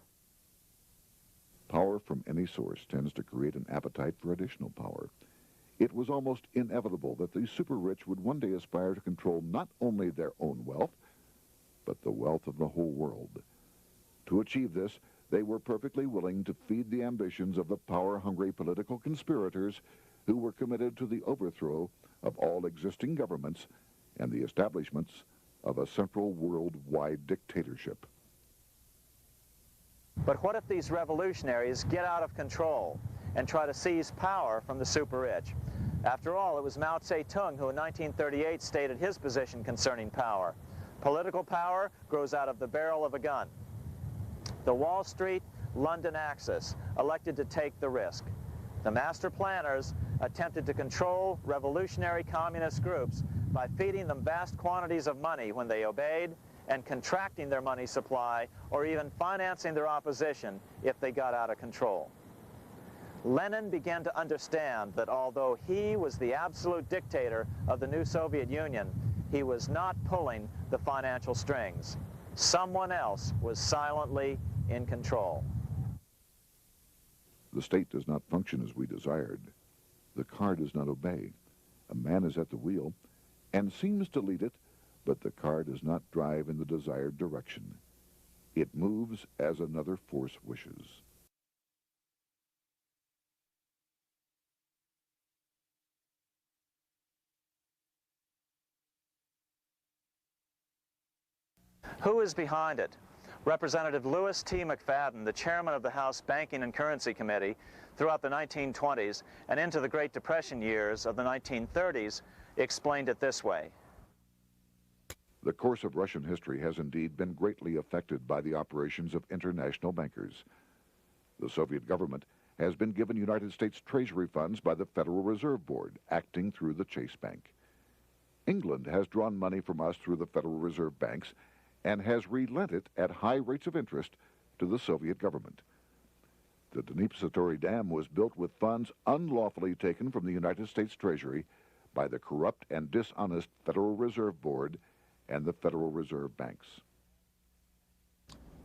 Power from any source tends to create an appetite for additional power. It was almost inevitable that the super-rich would one day aspire to control not only their own wealth, but the wealth of the whole world. To achieve this, they were perfectly willing to feed the ambitions of the power-hungry political conspirators who were committed to the overthrow of all existing governments and the establishments of a central worldwide dictatorship. but what if these revolutionaries get out of control and try to seize power from the super-rich? After all, it was Mao Zedong who in 1938 stated his position concerning power. Political power grows out of the barrel of a gun. The Wall Street, London axis elected to take the risk. The master planners attempted to control revolutionary communist groups by feeding them vast quantities of money when they obeyed and contracting their money supply or even financing their opposition if they got out of control. Lenin began to understand that although he was the absolute dictator of the new Soviet Union, he was not pulling the financial strings. Someone else was silently in control. The state does not function as we desired. The car does not obey. A man is at the wheel and seems to lead it, but the car does not drive in the desired direction. It moves as another force wishes. Who is behind it? Representative Louis T. McFadden, the chairman of the House Banking and Currency Committee throughout the 1920s and into the Great Depression years of the 1930s, explained it this way. The course of Russian history has indeed been greatly affected by the operations of international bankers. The Soviet government has been given United States Treasury funds by the Federal Reserve Board, acting through the Chase Bank. England has drawn money from us through the Federal Reserve banks and has relent it at high rates of interest to the Soviet government. The Dnipro Dam was built with funds unlawfully taken from the United States Treasury by the corrupt and dishonest Federal Reserve Board and the Federal Reserve banks.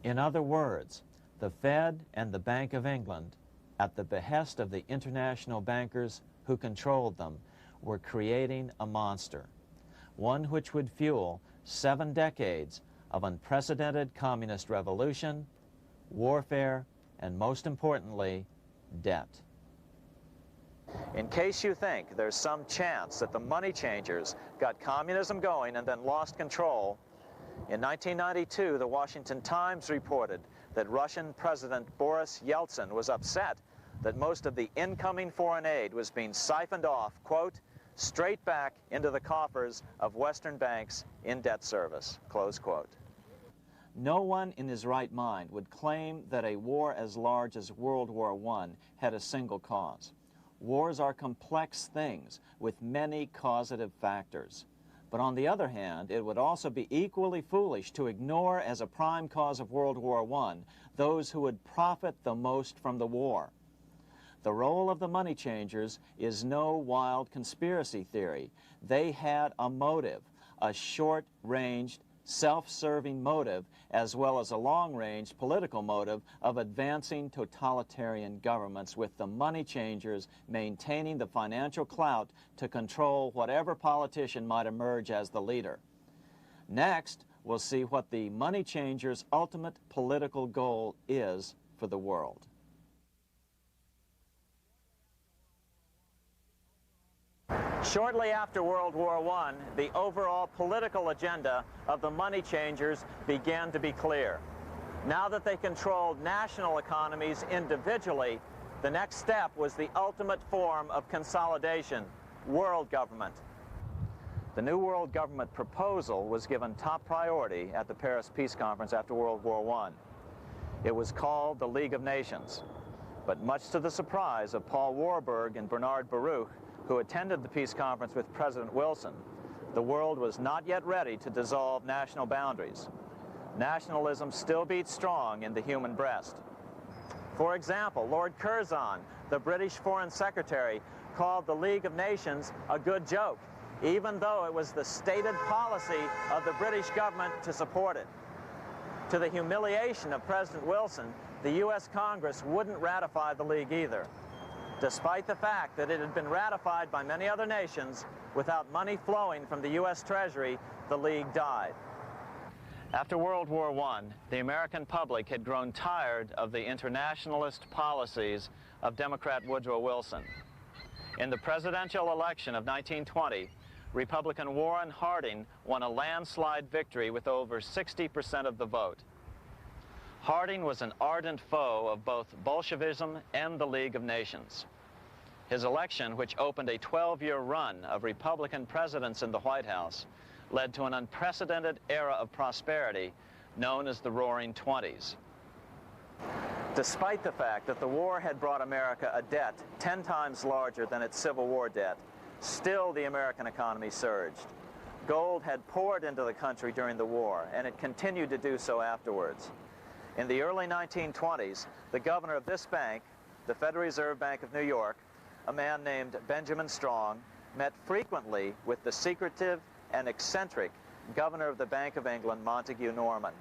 In other words, the Fed and the Bank of England, at the behest of the international bankers who controlled them, were creating a monster, one which would fuel 7 decades of unprecedented communist revolution, warfare, and most importantly, debt. In case you think there's some chance that the money changers got communism going and then lost control, in 1992, the Washington Times reported that Russian President Boris Yeltsin was upset that most of the incoming foreign aid was being siphoned off, quote, straight back into the coffers of Western banks in debt service, close quote. No one in his right mind would claim that a war as large as World War I had a single cause. Wars are complex things with many causative factors. But on the other hand, it would also be equally foolish to ignore as a prime cause of World War I those who would profit the most from the war. The role of the money changers is no wild conspiracy theory. They had a motive, a short-ranged, self-serving motive, as well as a long-range political motive of advancing totalitarian governments, with the money changers maintaining the financial clout to control whatever politician might emerge as the leader. Next, we'll see what the money changers' ultimate political goal is for the world. Shortly after World War I, the overall political agenda of the money changers began to be clear. Now that they controlled national economies individually, the next step was the ultimate form of consolidation, world government. The new world government proposal was given top priority at the Paris Peace Conference after World War I. It was called the League of Nations, but much to the surprise of Paul Warburg and Bernard Baruch, who attended the peace conference with President Wilson, the world was not yet ready to dissolve national boundaries. Nationalism still beats strong in the human breast. For example, Lord Curzon, the British Foreign Secretary, called the League of Nations a good joke, even though it was the stated policy of the British government to support it. To the humiliation of President Wilson, the U.S. Congress wouldn't ratify the League either, despite the fact that it had been ratified by many other nations. Without money flowing from the U.S. Treasury, the League died. After World War I, the American public had grown tired of the internationalist policies of Democrat Woodrow Wilson. In the presidential election of 1920, Republican Warren Harding won a landslide victory with over 60% of the vote. Harding was an ardent foe of both Bolshevism and the League of Nations. His election, which opened a 12-year run of Republican presidents in the White House, led to an unprecedented era of prosperity known as the Roaring Twenties. Despite the fact that the war had brought America a debt 10 times larger than its Civil War debt, still the American economy surged. Gold had poured into the country during the war, and it continued to do so afterwards. In the early 1920s, the governor of this bank, the Federal Reserve Bank of New York, a man named Benjamin Strong, met frequently with the secretive and eccentric governor of the Bank of England, Montague Norman.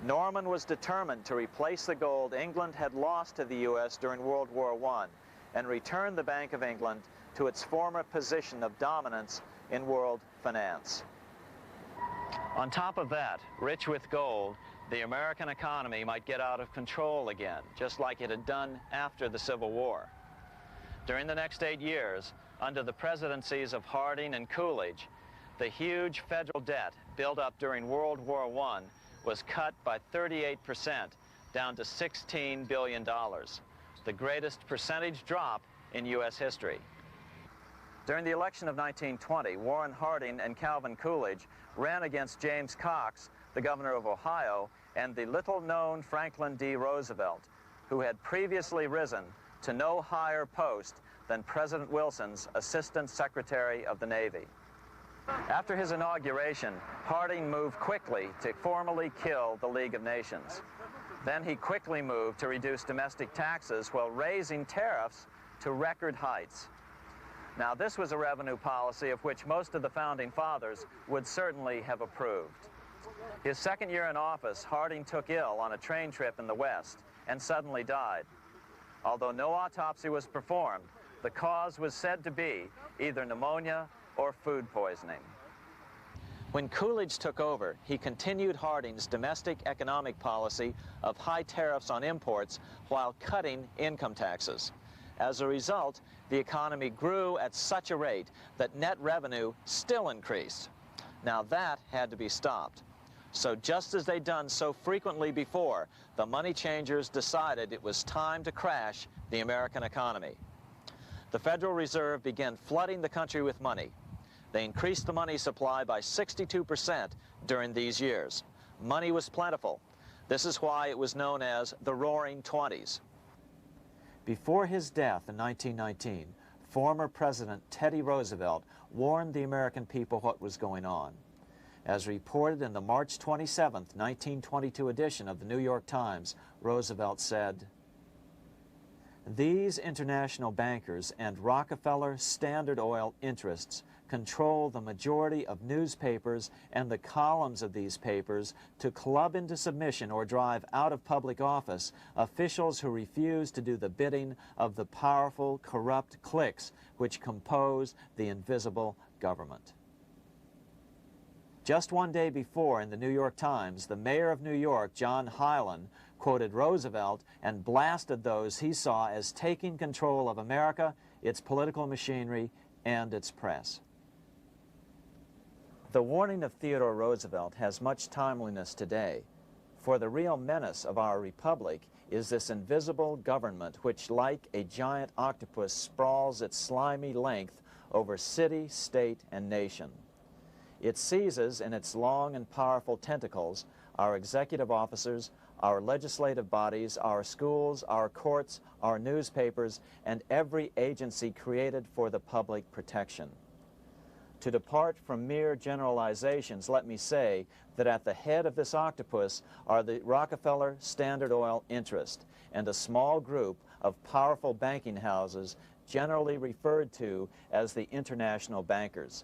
Norman was determined to replace the gold England had lost to the U.S. during World War I and return the Bank of England to its former position of dominance in world finance. On top of that, rich with gold, the American economy might get out of control again, just like it had done after the Civil War. During the next 8 years, under the presidencies of Harding and Coolidge, the huge federal debt built up during World War I was cut by 38%, down to $16 billion, the greatest percentage drop in U.S. history. During the election of 1920, Warren Harding and Calvin Coolidge ran against James Cox, the governor of Ohio, and the little-known Franklin D. Roosevelt, who had previously risen to no higher post than President Wilson's Assistant Secretary of the Navy. After his inauguration, Harding moved quickly to formally kill the League of Nations. Then he quickly moved to reduce domestic taxes while raising tariffs to record heights. Now, this was a revenue policy of which most of the founding fathers would certainly have approved. His second year in office, Harding took ill on a train trip in the West and suddenly died. Although no autopsy was performed, the cause was said to be either pneumonia or food poisoning. When Coolidge took over, he continued Harding's domestic economic policy of high tariffs on imports while cutting income taxes. As a result, the economy grew at such a rate that net revenue still increased. Now that had to be stopped. So just as they'd done so frequently before, the money changers decided it was time to crash the American economy. The Federal Reserve began flooding the country with money. They increased the money supply by 62% during these years. Money was plentiful. This is why it was known as the Roaring Twenties. Before his death in 1919, former President Teddy Roosevelt warned the American people what was going on. As reported in the March 27, 1922 edition of the New York Times, Roosevelt said, "These international bankers and Rockefeller Standard Oil interests control the majority of newspapers and the columns of these papers to club into submission or drive out of public office officials who refuse to do the bidding of the powerful, corrupt cliques which compose the invisible government." Just one day before, in the New York Times, the mayor of New York, John Hylan, quoted Roosevelt and blasted those he saw as taking control of America, its political machinery, and its press. The warning of Theodore Roosevelt has much timeliness today, for the real menace of our republic is this invisible government which, like a giant octopus, sprawls its slimy length over city, state, and nation. It seizes in its long and powerful tentacles our executive officers, our legislative bodies, our schools, our courts, our newspapers, and every agency created for the public protection. To depart from mere generalizations, let me say that at the head of this octopus are the Rockefeller Standard Oil interest and a small group of powerful banking houses generally referred to as the international bankers.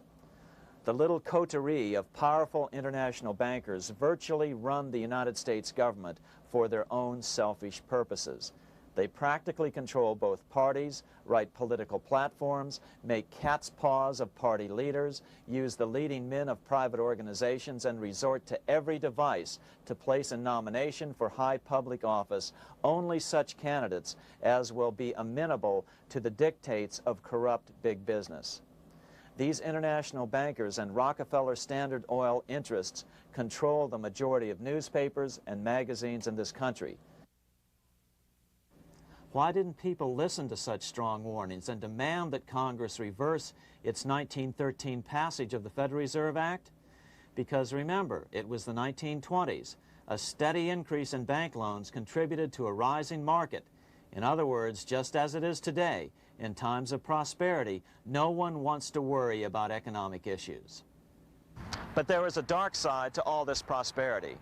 The little coterie of powerful international bankers virtually run the United States government for their own selfish purposes. They practically control both parties, write political platforms, make cat's paws of party leaders, use the leading men of private organizations, and resort to every device to place in nomination for high public office only such candidates as will be amenable to the dictates of corrupt big business. These international bankers and Rockefeller Standard Oil interests control the majority of newspapers and magazines in this country. Why didn't people listen to such strong warnings and demand that Congress reverse its 1913 passage of the Federal Reserve Act? Because remember, it was the 1920s. A steady increase in bank loans contributed to a rising market. In other words, just as it is today, in times of prosperity, no one wants to worry about economic issues. But there was a dark side to all this prosperity.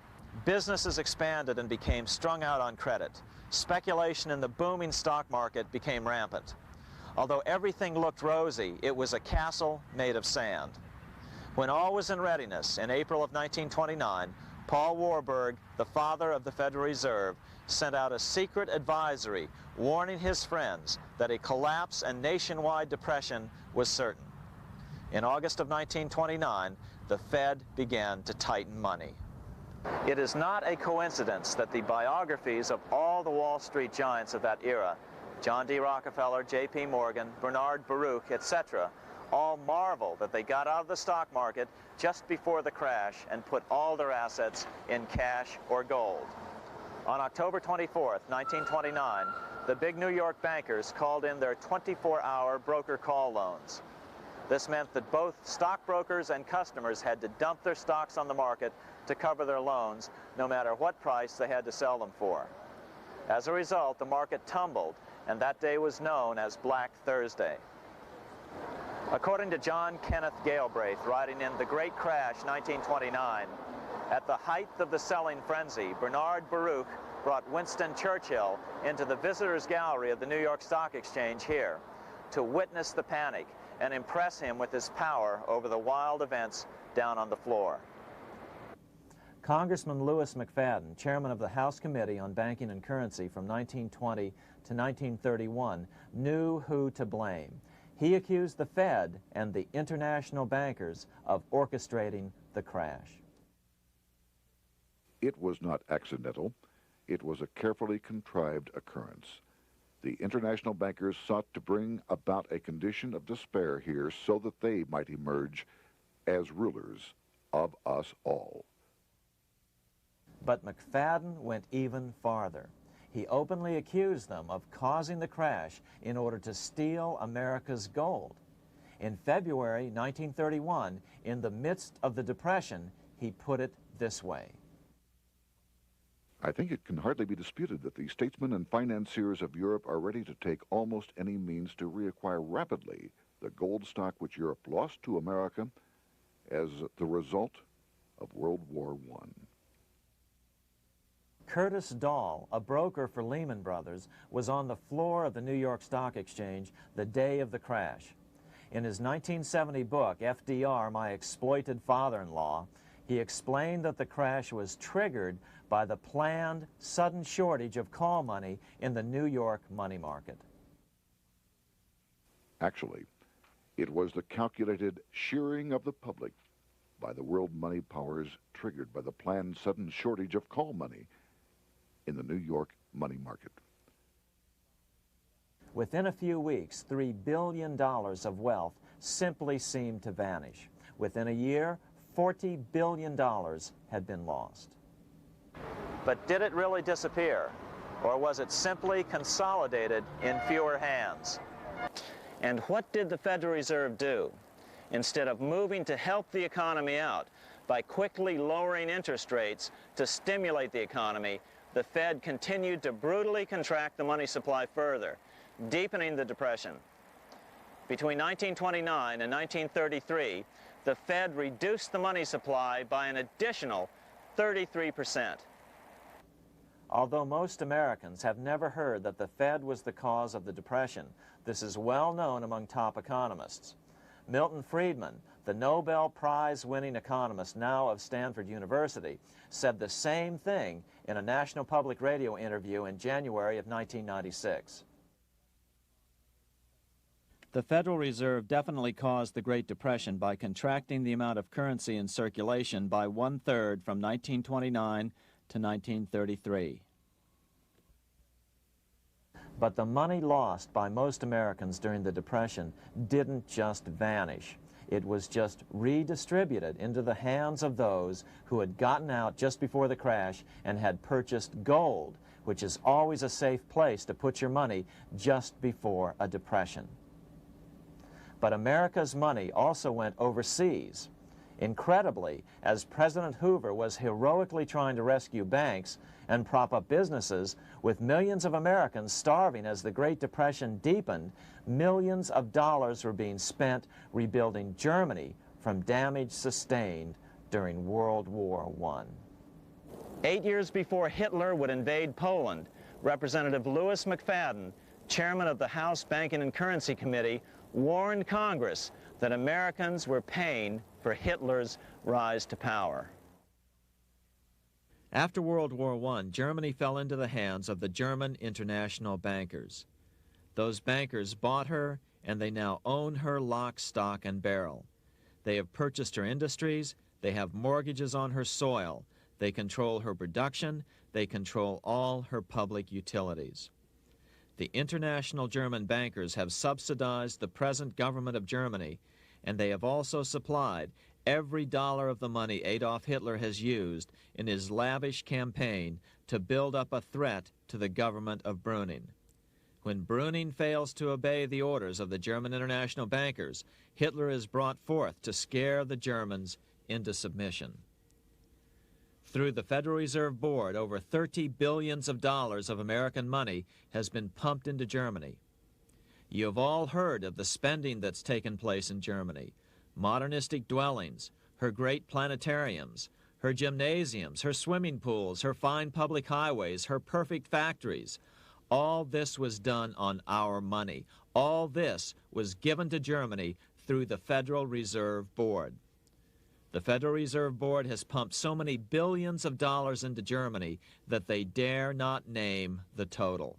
Businesses expanded and became strung out on credit. Speculation in the booming stock market became rampant. Although everything looked rosy, it was a castle made of sand. When all was in readiness, in April of 1929, Paul Warburg, the father of the Federal Reserve, sent out a secret advisory warning his friends that a collapse and nationwide depression was certain. In August of 1929, the Fed began to tighten money. It is not a coincidence that the biographies of all the Wall Street giants of that era, John D. Rockefeller, J.P. Morgan, Bernard Baruch, etc., all marvel that they got out of the stock market just before the crash and put all their assets in cash or gold. On October 24th, 1929, the big New York bankers called in their 24-hour broker call loans. This meant that both stockbrokers and customers had to dump their stocks on the market to cover their loans, no matter what price they had to sell them for. As a result, the market tumbled, and that day was known as Black Thursday. According to John Kenneth Galbraith, writing in The Great Crash, 1929, at the height of the selling frenzy, Bernard Baruch brought Winston Churchill into the visitors' gallery of the New York Stock Exchange here to witness the panic and impress him with his power over the wild events down on the floor. Congressman Louis McFadden, chairman of the House Committee on Banking and Currency from 1920 to 1931, knew who to blame. He accused the Fed and the international bankers of orchestrating the crash. It was not accidental. It was a carefully contrived occurrence. The international bankers sought to bring about a condition of despair here so that they might emerge as rulers of us all. But McFadden went even farther. He openly accused them of causing the crash in order to steal America's gold. In February 1931, in the midst of the Depression, he put it this way. I think it can hardly be disputed that the statesmen and financiers of Europe are ready to take almost any means to reacquire rapidly the gold stock which Europe lost to America as the result of World War I. Curtis Dahl, a broker for Lehman Brothers, was on the floor of the New York Stock Exchange the day of the crash. In his 1970 book, FDR, My Exploited Father-in-Law, he explained that the crash was triggered by the planned sudden shortage of call money in the New York money market. Actually, it was the calculated shearing of the public by the world money powers triggered by the planned sudden shortage of call money in the New York money market. Within a few weeks, $3 billion of wealth simply seemed to vanish. Within a year, $40 billion had been lost. But did it really disappear? Or was it simply consolidated in fewer hands? And what did the Federal Reserve do? Instead of moving to help the economy out by quickly lowering interest rates to stimulate the economy, the Fed continued to brutally contract the money supply further, deepening the Depression. Between 1929 and 1933, the Fed reduced the money supply by an additional 33%. Although most Americans have never heard that the Fed was the cause of the Depression, this is well known among top economists. Milton Friedman, The Nobel Prize-winning economist, now of Stanford University, said the same thing in a National Public Radio interview in January of 1996. The Federal Reserve definitely caused the Great Depression by contracting the amount of currency in circulation by 1/3 from 1929 to 1933. But the money lost by most Americans during the Depression didn't just vanish. It was just redistributed into the hands of those who had gotten out just before the crash and had purchased gold, which is always a safe place to put your money just before a depression. But America's money also went overseas. Incredibly, as President Hoover was heroically trying to rescue banks and prop up businesses, with millions of Americans starving as the Great Depression deepened, millions of dollars were being spent rebuilding Germany from damage sustained during World War I. 8 years before Hitler would invade Poland, Representative Louis McFadden, chairman of the House Banking and Currency Committee, warned Congress that Americans were paying for Hitler's rise to power. After World War I, Germany fell into the hands of the German international bankers. Those bankers bought her, and they now own her lock, stock, and barrel. They have purchased her industries, they have mortgages on her soil, they control her production, they control all her public utilities. The international German bankers have subsidized the present government of Germany, and they have also supplied every dollar of the money Adolf Hitler has used in his lavish campaign to build up a threat to the government of Brüning. When Brüning fails to obey the orders of the German international bankers, Hitler is brought forth to scare the Germans into submission. Through the Federal Reserve Board, over $30 billion of American money has been pumped into Germany. You have all heard of the spending that's taken place in Germany. Modernistic dwellings, her great planetariums, her gymnasiums, her swimming pools, her fine public highways, her perfect factories. All this was done on our money. All this was given to Germany through the Federal Reserve Board. The Federal Reserve Board has pumped so many billions of dollars into Germany that they dare not name the total.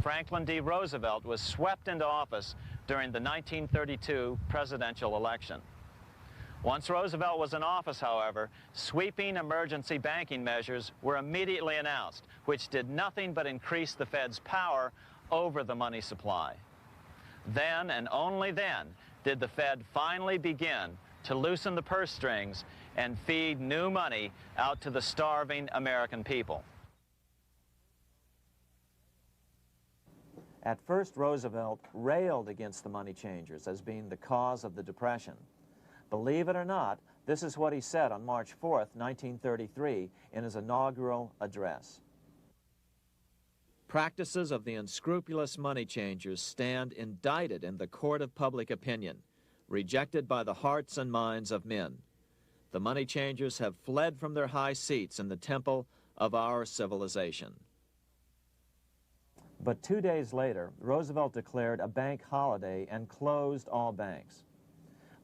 Franklin D. Roosevelt was swept into office during the 1932 presidential election. Once Roosevelt was in office, however, sweeping emergency banking measures were immediately announced, which did nothing but increase the Fed's power over the money supply. Then, and only then, did the Fed finally begin to loosen the purse strings and feed new money out to the starving American people. At first, Roosevelt railed against the money changers as being the cause of the Depression. Believe it or not, this is what he said on March 4th, 1933, in his inaugural address. Practices of the unscrupulous money changers stand indicted in the court of public opinion, rejected by the hearts and minds of men. The money changers have fled from their high seats in the temple of our civilization. But 2 days later, Roosevelt declared a bank holiday and closed all banks.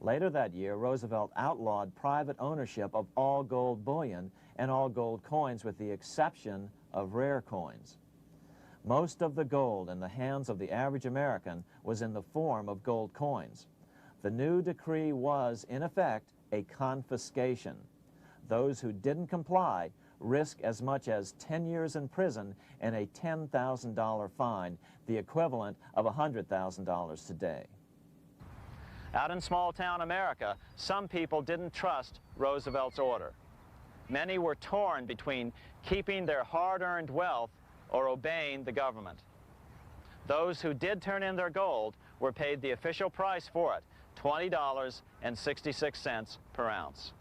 Later that year, Roosevelt outlawed private ownership of all gold bullion and all gold coins with the exception of rare coins. Most of the gold in the hands of the average American was in the form of gold coins. The new decree was, in effect, a confiscation. Those who didn't comply risk as much as 10 years in prison and a $10,000 fine, the equivalent of $100,000 today. Out in small-town America, some people didn't trust Roosevelt's order. Many were torn between keeping their hard-earned wealth or obeying the government. Those who did turn in their gold were paid the official price for it, $20.66 per ounce.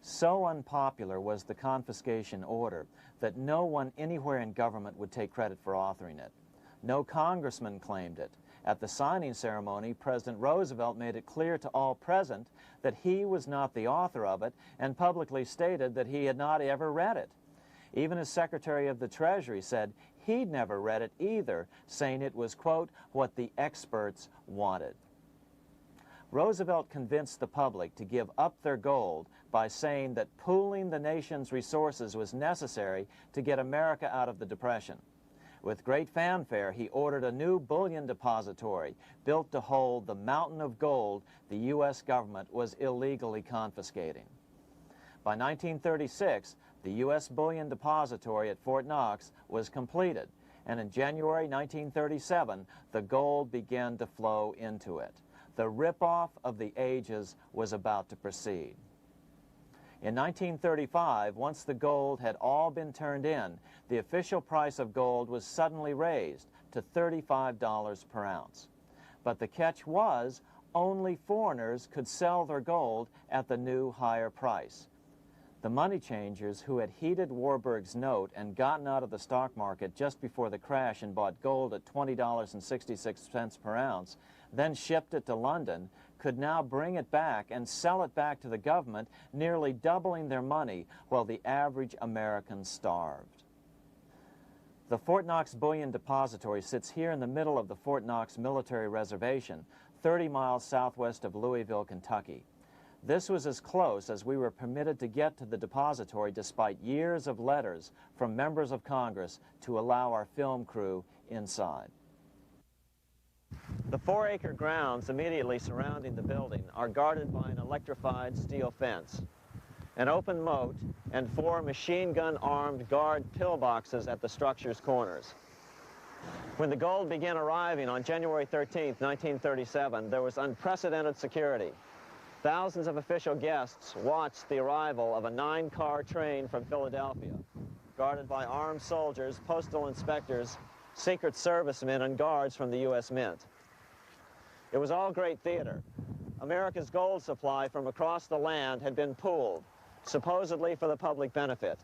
So unpopular was the confiscation order that no one anywhere in government would take credit for authoring it. No congressman claimed it. At the signing ceremony, President Roosevelt made it clear to all present that he was not the author of it and publicly stated that he had not ever read it. Even his Secretary of the Treasury said he'd never read it either, saying it was, quote, what the experts wanted. Roosevelt convinced the public to give up their gold by saying that pooling the nation's resources was necessary to get America out of the Depression. With great fanfare, he ordered a new bullion depository built to hold the mountain of gold the U.S. government was illegally confiscating. By 1936, the U.S. Bullion Depository at Fort Knox was completed, and in January 1937, the gold began to flow into it. The rip-off of the ages was about to proceed. In 1935, once the gold had all been turned in, the official price of gold was suddenly raised to $35 per ounce. But the catch was, only foreigners could sell their gold at the new higher price. The money changers who had heeded Warburg's note and gotten out of the stock market just before the crash and bought gold at $20.66 per ounce, then shipped it to London, could now bring it back and sell it back to the government, nearly doubling their money while the average American starved. The Fort Knox Bullion Depository sits here in the middle of the Fort Knox Military Reservation, 30 miles southwest of Louisville, Kentucky. This was as close as we were permitted to get to the depository despite years of letters from members of Congress to allow our film crew inside. The 4-acre grounds immediately surrounding the building are guarded by an electrified steel fence, an open moat, and 4 machine-gun-armed guard pillboxes at the structure's corners. When the gold began arriving on January 13, 1937, there was unprecedented security. Thousands of official guests watched the arrival of a 9-car train from Philadelphia, guarded by armed soldiers, postal inspectors, Secret Servicemen, and guards from the U.S. Mint. It was all great theater. America's gold supply from across the land had been pooled, supposedly for the public benefit,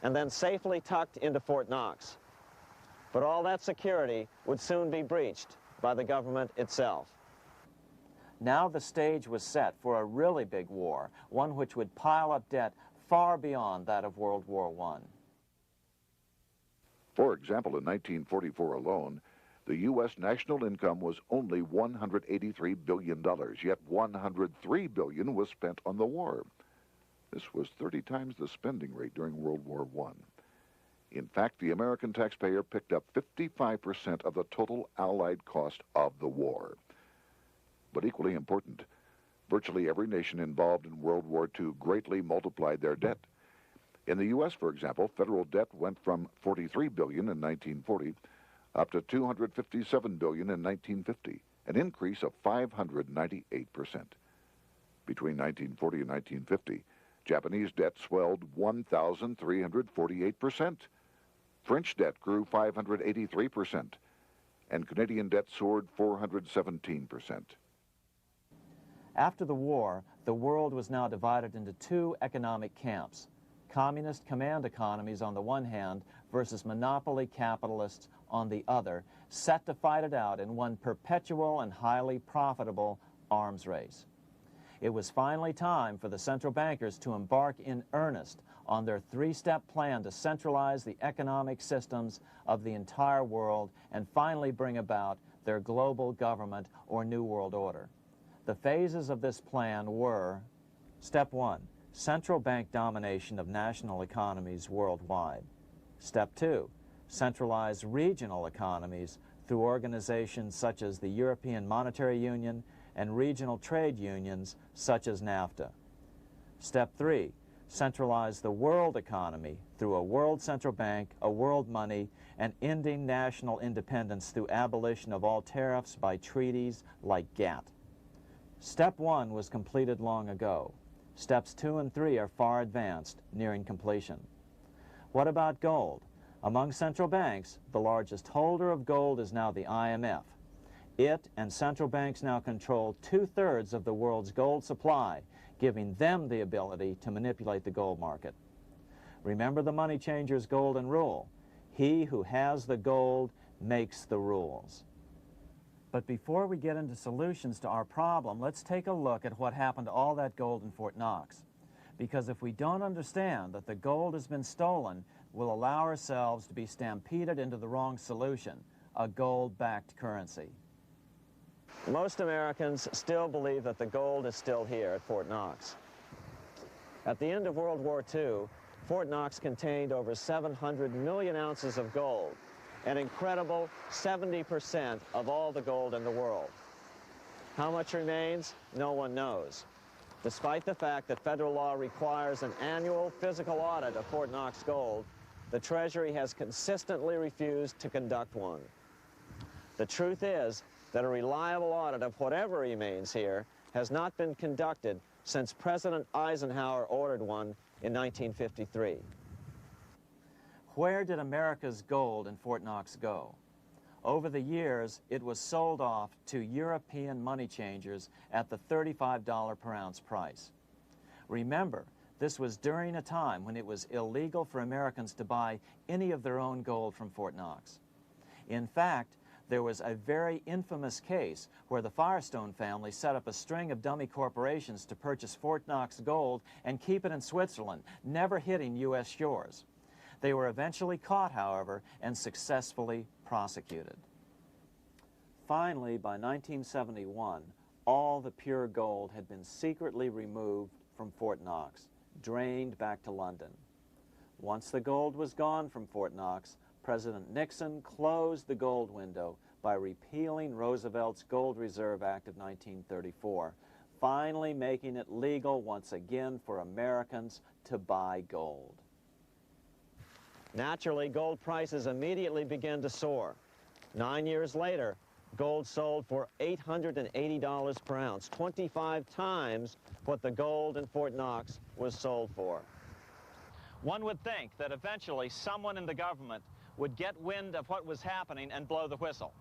and then safely tucked into Fort Knox. But all that security would soon be breached by the government itself. Now the stage was set for a really big war, one which would pile up debt far beyond that of World War I. For example, in 1944 alone, the U.S. national income was only $183 billion, yet $103 billion was spent on the war. This was 30 times the spending rate during World War I. In fact, the American taxpayer picked up 55% of the total Allied cost of the war. But equally important, virtually every nation involved in World War II greatly multiplied their debt. In the U.S., for example, federal debt went from $43 billion in 1940 up to $257 billion in 1950, an increase of 598%. Between 1940 and 1950, Japanese debt swelled 1,348%. French debt grew 583%, and Canadian debt soared 417%. After the war, the world was now divided into 2 economic camps: communist command economies on the one hand versus monopoly capitalists on the other, set to fight it out in one perpetual and highly profitable arms race. It was finally time for the central bankers to embark in earnest on their 3-step plan to centralize the economic systems of the entire world and finally bring about their global government or New World Order. The phases of this plan were: Step 1, central bank domination of national economies worldwide. Step 2, centralize regional economies through organizations such as the European Monetary Union and regional trade unions such as NAFTA. Step 3, centralize the world economy through a world central bank, a world money, and ending national independence through abolition of all tariffs by treaties like GATT. Step 1 was completed long ago. Steps 2 and 3 are far advanced, nearing completion. What about gold? Among central banks, the largest holder of gold is now the IMF. It and central banks now control 2/3 of the world's gold supply, giving them the ability to manipulate the gold market. Remember the money changer's golden rule: he who has the gold makes the rules. But before we get into solutions to our problem, let's take a look at what happened to all that gold in Fort Knox. Because if we don't understand that the gold has been stolen, we'll allow ourselves to be stampeded into the wrong solution, a gold-backed currency. Most Americans still believe that the gold is still here at Fort Knox. At the end of World War II, Fort Knox contained over 700 million ounces of gold, an incredible 70% of all the gold in the world. How much remains? No one knows, despite the fact that federal law requires an annual physical audit of Fort Knox gold. The Treasury has consistently refused to conduct one. The truth is that a reliable audit of whatever remains here has not been conducted since President Eisenhower ordered one in 1953. Where did America's gold in Fort Knox go? Over the years, it was sold off to European money changers at the $35 per ounce price. Remember, this was during a time when it was illegal for Americans to buy any of their own gold from Fort Knox. In fact, there was a very infamous case where the Firestone family set up a string of dummy corporations to purchase Fort Knox gold and keep it in Switzerland, never hitting U.S. shores. They were eventually caught, however, and successfully prosecuted. Finally, by 1971, all the pure gold had been secretly removed from Fort Knox, drained back to London. Once the gold was gone from Fort Knox, President Nixon closed the gold window by repealing Roosevelt's Gold Reserve Act of 1934, finally making it legal once again for Americans to buy gold. Naturally, gold prices immediately began to soar. 9 years later, gold sold for $880 per ounce, 25 times what the gold in Fort Knox was sold for. One would think that eventually someone in the government would get wind of what was happening and blow the whistle.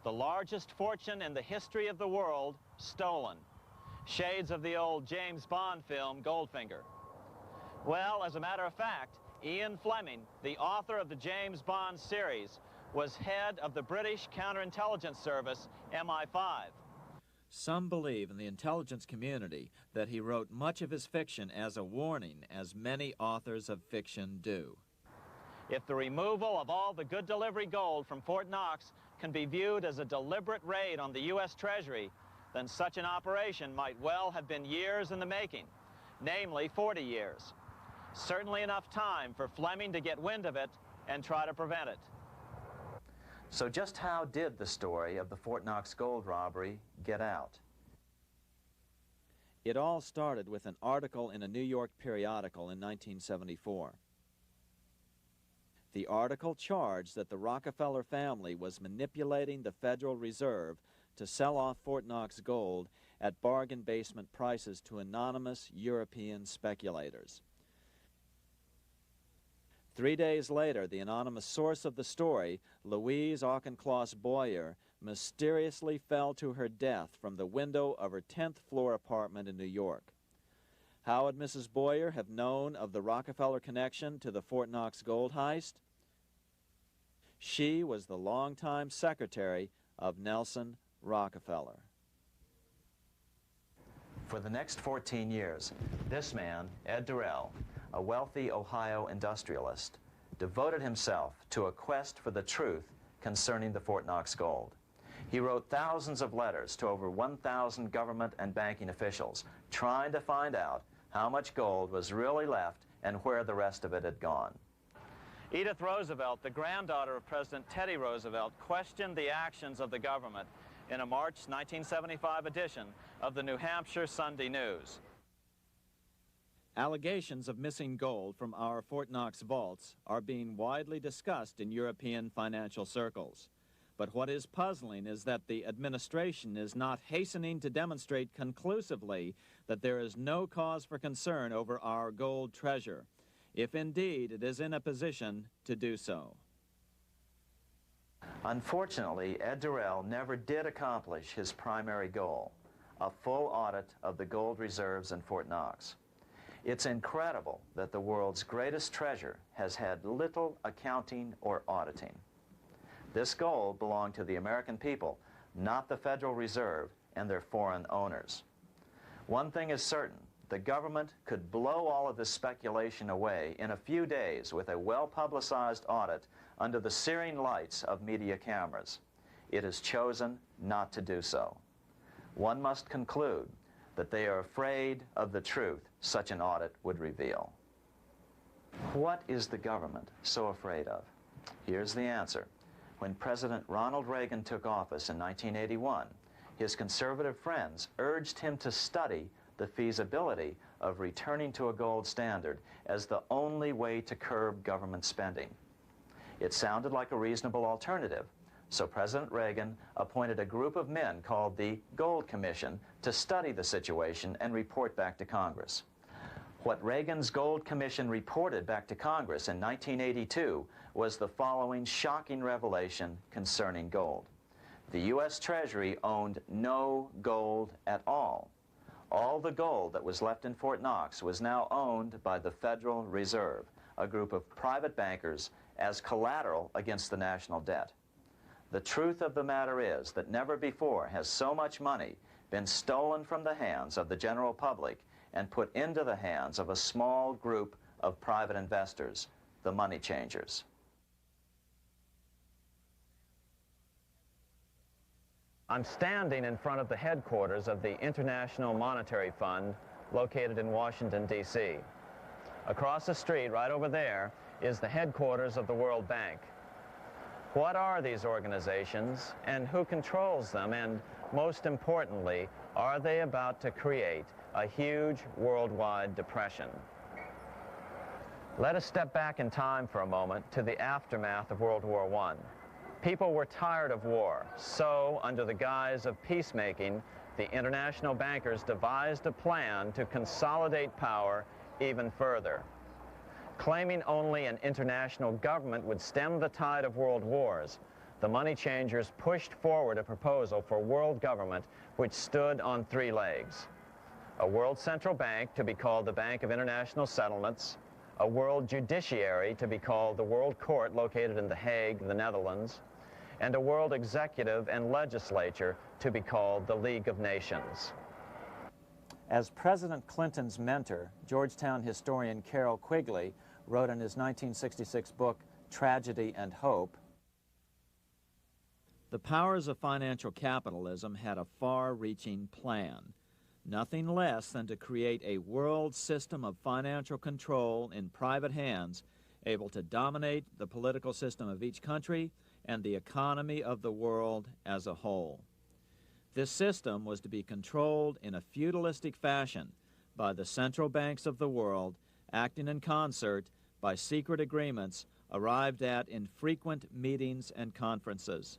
The largest fortune in the history of the world stolen. Shades of the old James Bond film, Goldfinger. Well, as a matter of fact, Ian Fleming, the author of the James Bond series, was head of the British counterintelligence service, MI5. Some believe in the intelligence community that he wrote much of his fiction as a warning, as many authors of fiction do. If the removal of all the good delivery gold from Fort Knox can be viewed as a deliberate raid on the U.S. Treasury, then such an operation might well have been years in the making, namely 40 years. Certainly enough time for Fleming to get wind of it and try to prevent it. So just how did the story of the Fort Knox gold robbery get out? It all started with an article in a New York periodical in 1974. The article charged that the Rockefeller family was manipulating the Federal Reserve to sell off Fort Knox gold at bargain basement prices to anonymous European speculators. 3 days later, the anonymous source of the story, Louise Auchincloss Boyer, mysteriously fell to her death from the window of her 10th floor apartment in New York. How would Mrs. Boyer have known of the Rockefeller connection to the Fort Knox gold heist? She was the longtime secretary of Nelson Rockefeller. For the next 14 years, this man, Ed Durrell, a wealthy Ohio industrialist, devoted himself to a quest for the truth concerning the Fort Knox gold. He wrote thousands of letters to over 1,000 government and banking officials, trying to find out how much gold was really left and where the rest of it had gone. Edith Roosevelt, the granddaughter of President Teddy Roosevelt, questioned the actions of the government in a March 1975 edition of the New Hampshire Sunday News. Allegations of missing gold from our Fort Knox vaults are being widely discussed in European financial circles. But what is puzzling is that the administration is not hastening to demonstrate conclusively that there is no cause for concern over our gold treasure, if indeed it is in a position to do so. Unfortunately, Ed Durrell never did accomplish his primary goal, a full audit of the gold reserves in Fort Knox. It's incredible that the world's greatest treasure has had little accounting or auditing. This gold belonged to the American people, not the Federal Reserve and their foreign owners. One thing is certain, the government could blow all of this speculation away in a few days with a well-publicized audit under the searing lights of media cameras. It has chosen not to do so. one must conclude that they are afraid of the truth such an audit would reveal. What is the government so afraid of? Here's the answer. When President Ronald Reagan took office in 1981, his conservative friends urged him to study the feasibility of returning to a gold standard as the only way to curb government spending. It sounded like a reasonable alternative, so President Reagan appointed a group of men called the Gold Commission to study the situation and report back to Congress. What Reagan's Gold Commission reported back to Congress in 1982 was the following shocking revelation concerning gold. The U.S. Treasury owned no gold at all. All the gold that was left in Fort Knox was now owned by the Federal Reserve, a group of private bankers, as collateral against the national debt. The truth of the matter is that never before has so much money been stolen from the hands of the general public and put into the hands of a small group of private investors, the money changers. I'm standing in front of the headquarters of the International Monetary Fund located in Washington, D.C. Across the street, right over there, is the headquarters of the World Bank. What are these organizations and who controls them? And most importantly, are they about to create a huge worldwide depression? Let us step back in time for a moment to the aftermath of World War I. People were tired of war, so under the guise of peacemaking, the international bankers devised a plan to consolidate power even further. Claiming only an international government would stem the tide of world wars, the money changers pushed forward a proposal for world government which stood on three legs. A world central bank to be called the Bank of International Settlements, a world judiciary to be called the World Court located in The Hague, the Netherlands, and a world executive and legislature to be called the League of Nations. As President Clinton's mentor, Georgetown historian Carroll Quigley wrote in his 1966 book, Tragedy and Hope, the powers of financial capitalism had a far-reaching plan, nothing less than to create a world system of financial control in private hands, able to dominate the political system of each country and the economy of the world as a whole. This system was to be controlled in a feudalistic fashion by the central banks of the world, acting in concert by secret agreements arrived at in frequent meetings and conferences.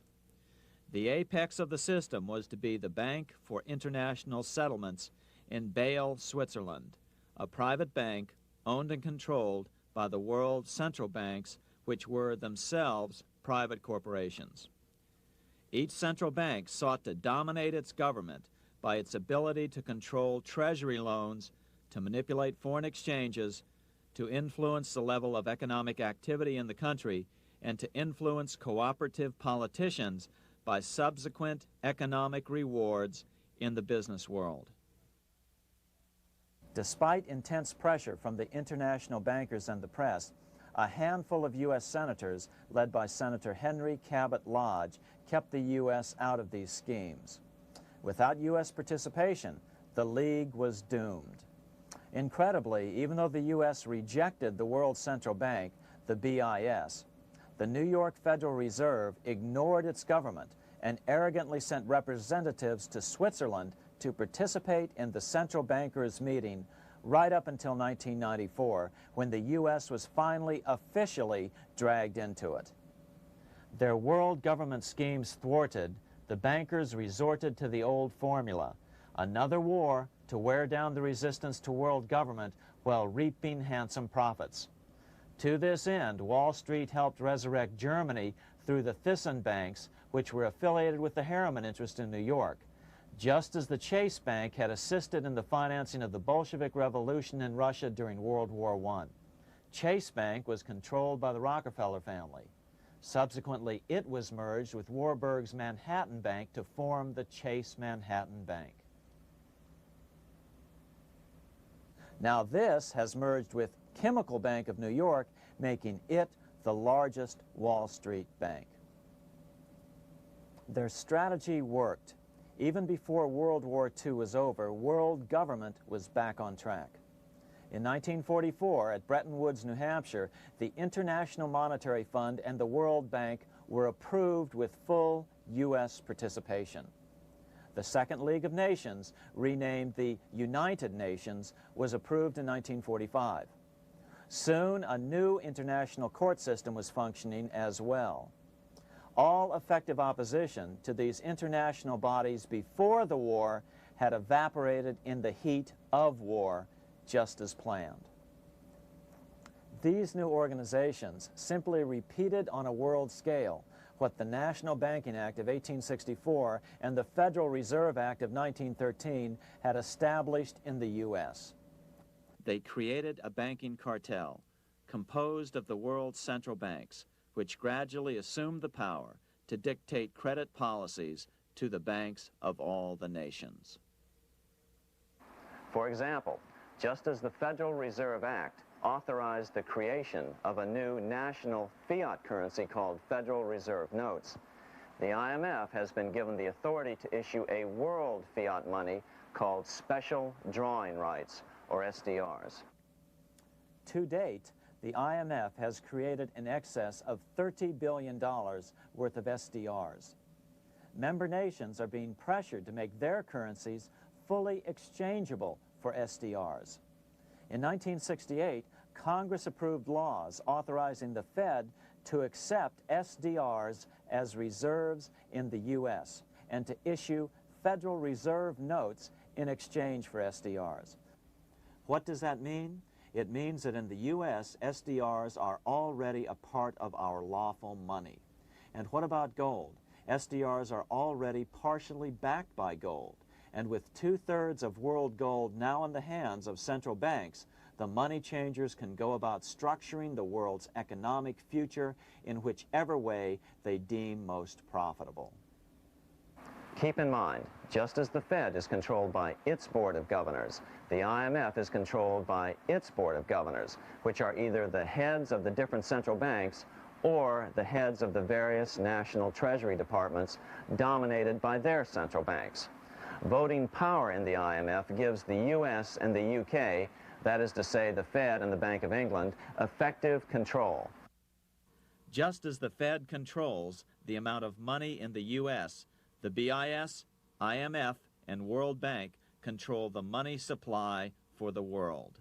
The apex of the system was to be the Bank for International Settlements in Bâle, Switzerland, a private bank owned and controlled by the world central banks, which were themselves private corporations. Each central bank sought to dominate its government by its ability to control treasury loans, to manipulate foreign exchanges, to influence the level of economic activity in the country, and to influence cooperative politicians by subsequent economic rewards in the business world. Despite intense pressure from the international bankers and the press, a handful of U.S. senators, led by Senator Henry Cabot Lodge, kept the U.S. out of these schemes. Without U.S. participation, the League was doomed. Incredibly, even though the U.S. rejected the World Central Bank, the BIS, the New York Federal Reserve ignored its government and arrogantly sent representatives to Switzerland to participate in the central bankers' meeting right up until 1994, when the U.S. was finally officially dragged into it. Their world government schemes thwarted, the bankers resorted to the old formula, another war to wear down the resistance to world government while reaping handsome profits. To this end, Wall Street helped resurrect Germany through the Thyssen banks, which were affiliated with the Harriman interest in New York, just as the Chase Bank had assisted in the financing of the Bolshevik Revolution in Russia during World War I. Chase Bank was controlled by the Rockefeller family. Subsequently, it was merged with Warburg's Manhattan Bank to form the Chase Manhattan Bank. Now this has merged with Chemical Bank of New York, making it the largest Wall Street bank. Their strategy worked. Even before World War II was over, world government was back on track. In 1944, at Bretton Woods, New Hampshire, the International Monetary Fund and the World Bank were approved with full U.S. participation. The Second League of Nations, renamed the United Nations, was approved in 1945. Soon, a new international court system was functioning as well. All effective opposition to these international bodies before the war had evaporated in the heat of war, just as planned. These new organizations simply repeated on a world scale what the National Banking Act of 1864 and the Federal Reserve Act of 1913 had established in the U.S. They created a banking cartel composed of the world's central banks, which gradually assumed the power to dictate credit policies to the banks of all the nations. For example, just as the Federal Reserve Act authorized the creation of a new national fiat currency called Federal Reserve Notes, the IMF has been given the authority to issue a world fiat money called Special Drawing Rights, or SDRs. To date, the IMF has created in excess of $30 billion worth of SDRs. Member nations are being pressured to make their currencies fully exchangeable for SDRs. In 1968, Congress approved laws authorizing the Fed to accept SDRs as reserves in the U.S. and to issue Federal Reserve notes in exchange for SDRs. What does that mean? It means that in the U.S., SDRs are already a part of our lawful money. And what about gold? SDRs are already partially backed by gold. And with 2/3 of world gold now in the hands of central banks, the money changers can go about structuring the world's economic future in whichever way they deem most profitable. Keep in mind, just as the Fed is controlled by its Board of Governors, the IMF is controlled by its Board of Governors, which are either the heads of the different central banks or the heads of the various national treasury departments dominated by their central banks. Voting power in the IMF gives the U.S. and the U.K., that is to say the Fed and the Bank of England, effective control. Just as the Fed controls the amount of money in the U.S., the BIS, IMF, and World Bank control the money supply for the world.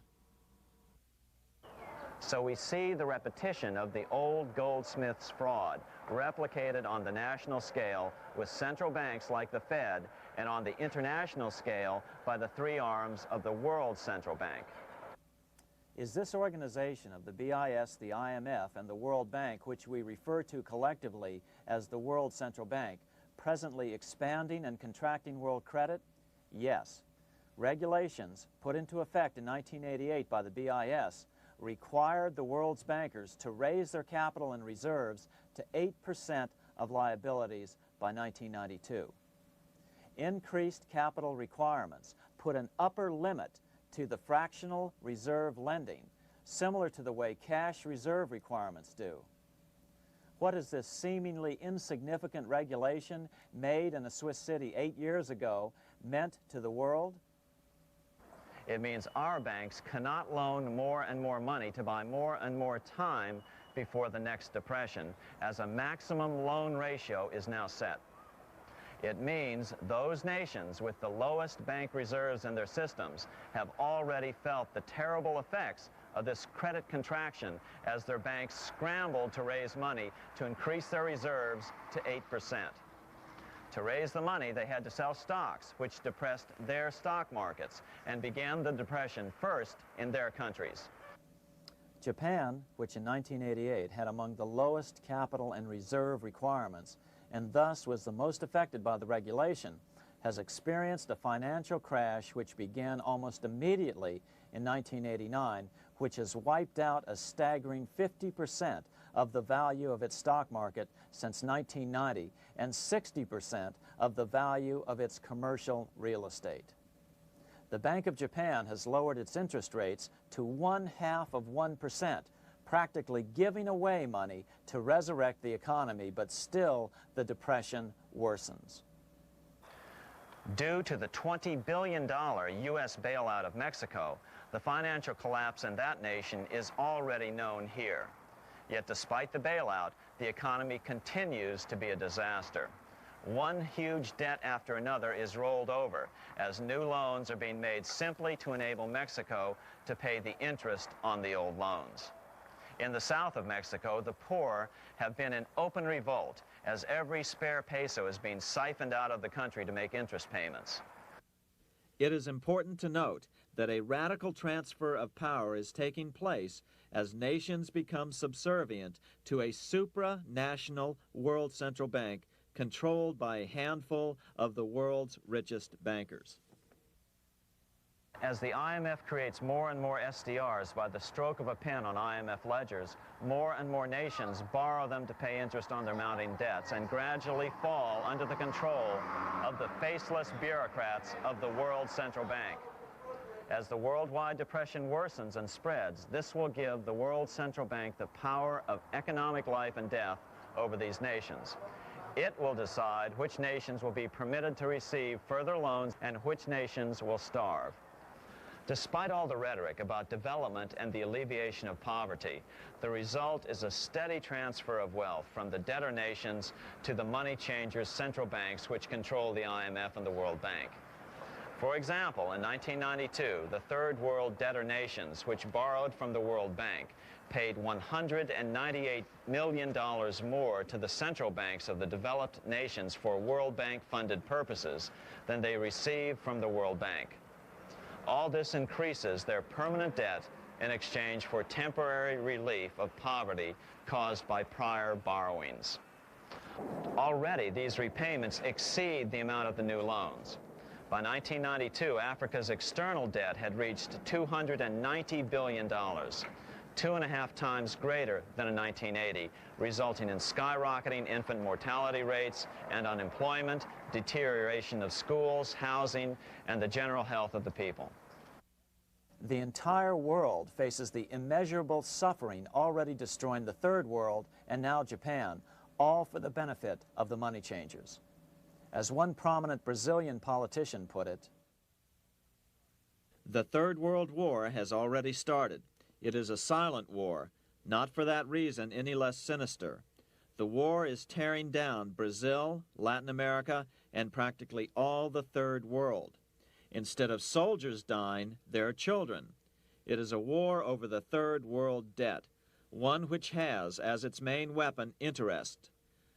So we see the repetition of the old goldsmith's fraud replicated on the national scale with central banks like the Fed and on the international scale by the three arms of the World Central Bank. Is this organization of the BIS, the IMF, and the World Bank, which we refer to collectively as the World Central Bank, presently expanding and contracting world credit? Yes. Regulations put into effect in 1988 by the BIS required the world's bankers to raise their capital and reserves to 8% of liabilities by 1992. Increased capital requirements put an upper limit to the fractional reserve lending, similar to the way cash reserve requirements do. What has this seemingly insignificant regulation made in a Swiss city 8 years ago meant to the world? It means our banks cannot loan more and more money to buy more and more time before the next depression, as a maximum loan ratio is now set. It means those nations with the lowest bank reserves in their systems have already felt the terrible effects of this credit contraction as their banks scrambled to raise money to increase their reserves to 8%. To raise the money, they had to sell stocks, which depressed their stock markets and began the depression first in their countries. Japan, which in 1988 had among the lowest capital and reserve requirements, and thus was the most affected by the regulation, has experienced a financial crash which began almost immediately in 1989, which has wiped out a staggering 50% of the value of its stock market since 1990 and 60% of the value of its commercial real estate. The Bank of Japan has lowered its interest rates to 0.5%, practically giving away money to resurrect the economy, but still the depression worsens. Due to the $20 billion U.S. bailout of Mexico, the financial collapse in that nation is already known here. Yet despite the bailout, the economy continues to be a disaster. One huge debt after another is rolled over as new loans are being made simply to enable Mexico to pay the interest on the old loans. In the south of Mexico, the poor have been in open revolt as every spare peso is being siphoned out of the country to make interest payments. It is important to note that a radical transfer of power is taking place as nations become subservient to a supranational world central bank controlled by a handful of the world's richest bankers. As the IMF creates more and more SDRs by the stroke of a pen on IMF ledgers, more and more nations borrow them to pay interest on their mounting debts and gradually fall under the control of the faceless bureaucrats of the World Central Bank. As the worldwide depression worsens and spreads, this will give the World Central Bank the power of economic life and death over these nations. It will decide which nations will be permitted to receive further loans and which nations will starve. Despite all the rhetoric about development and the alleviation of poverty, the result is a steady transfer of wealth from the debtor nations to the money changers' central banks which control the IMF and the World Bank. For example, in 1992, the third world debtor nations, which borrowed from the World Bank, paid $198 million more to the central banks of the developed nations for World Bank-funded purposes than they received from the World Bank. All this increases their permanent debt in exchange for temporary relief of poverty caused by prior borrowings. Already, these repayments exceed the amount of the new loans. By 1992, Africa's external debt had reached $290 billion, 2.5 times greater than in 1980, resulting in skyrocketing infant mortality rates and unemployment, deterioration of schools, housing, and the general health of the people. The entire world faces the immeasurable suffering already destroying the third world and now Japan, all for the benefit of the money changers. As one prominent Brazilian politician put it, "The Third World War has already started. It is a silent war, not for that reason any less sinister. The war is tearing down Brazil, Latin America, and practically all the Third World. Instead of soldiers dying, there are children. It is a war over the Third World debt, one which has as its main weapon interest,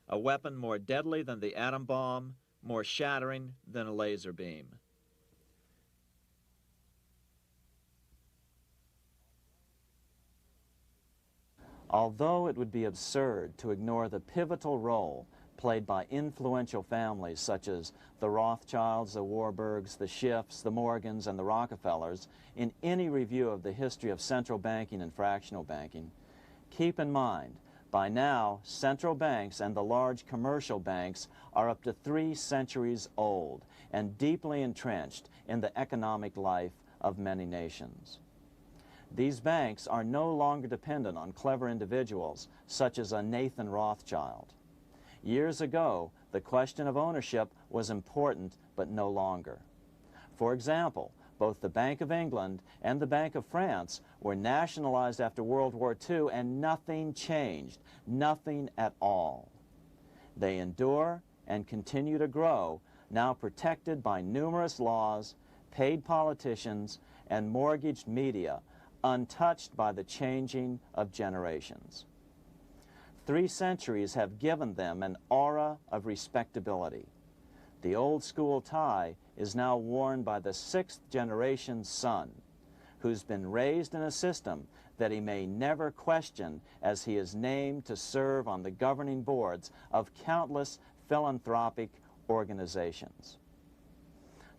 a weapon more deadly than the atom bomb, more shattering than a laser beam." Although it would be absurd to ignore the pivotal role played by influential families such as the Rothschilds, the Warburgs, the Schiffs, the Morgans, and the Rockefellers in any review of the history of central banking and fractional banking, keep in mind, by now, central banks and the large commercial banks are up to 3 centuries old and deeply entrenched in the economic life of many nations. These banks are no longer dependent on clever individuals such as a Nathan Rothschild. Years ago, the question of ownership was important, but no longer. For example, both the Bank of England and the Bank of France were nationalized after World War II, and nothing changed, nothing at all. They endure and continue to grow, now protected by numerous laws, paid politicians, and mortgaged media, untouched by the changing of generations. 3 centuries have given them an aura of respectability. The old school tie is now worn by the 6th generation son, who's been raised in a system that he may never question as he is named to serve on the governing boards of countless philanthropic organizations.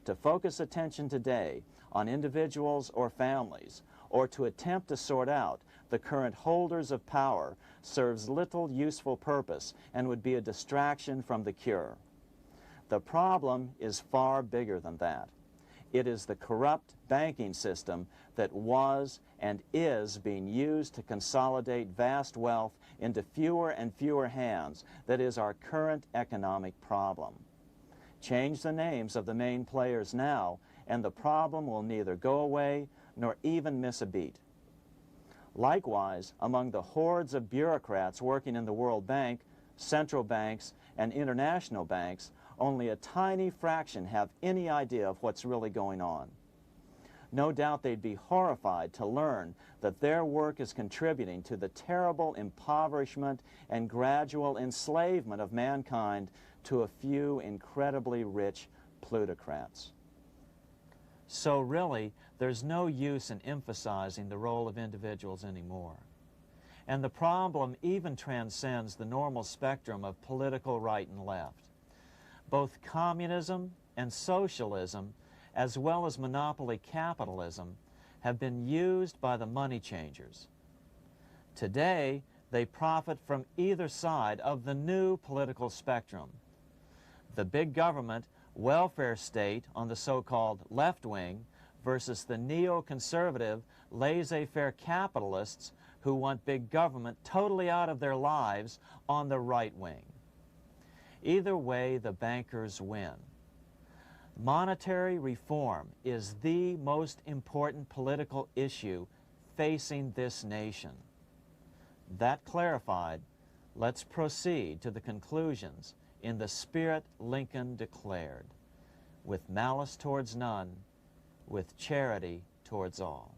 To focus attention today on individuals or families, or to attempt to sort out the current holders of power, serves little useful purpose and would be a distraction from the cure. The problem is far bigger than that. It is the corrupt banking system that was and is being used to consolidate vast wealth into fewer and fewer hands that is our current economic problem. Change the names of the main players now, and the problem will neither go away nor even miss a beat. Likewise, among the hordes of bureaucrats working in the World Bank, central banks, and international banks, only a tiny fraction have any idea of what's really going on. No doubt they'd be horrified to learn that their work is contributing to the terrible impoverishment and gradual enslavement of mankind to a few incredibly rich plutocrats. So really, there's no use in emphasizing the role of individuals anymore. And the problem even transcends the normal spectrum of political right and left. Both communism and socialism, as well as monopoly capitalism, have been used by the money changers. Today, they profit from either side of the new political spectrum. The big government, welfare state on the so-called left wing versus the neoconservative, laissez-faire capitalists who want big government totally out of their lives on the right wing. Either way, the bankers win. Monetary reform is the most important political issue facing this nation. That clarified, let's proceed to the conclusions in the spirit Lincoln declared, with malice towards none, with charity towards all.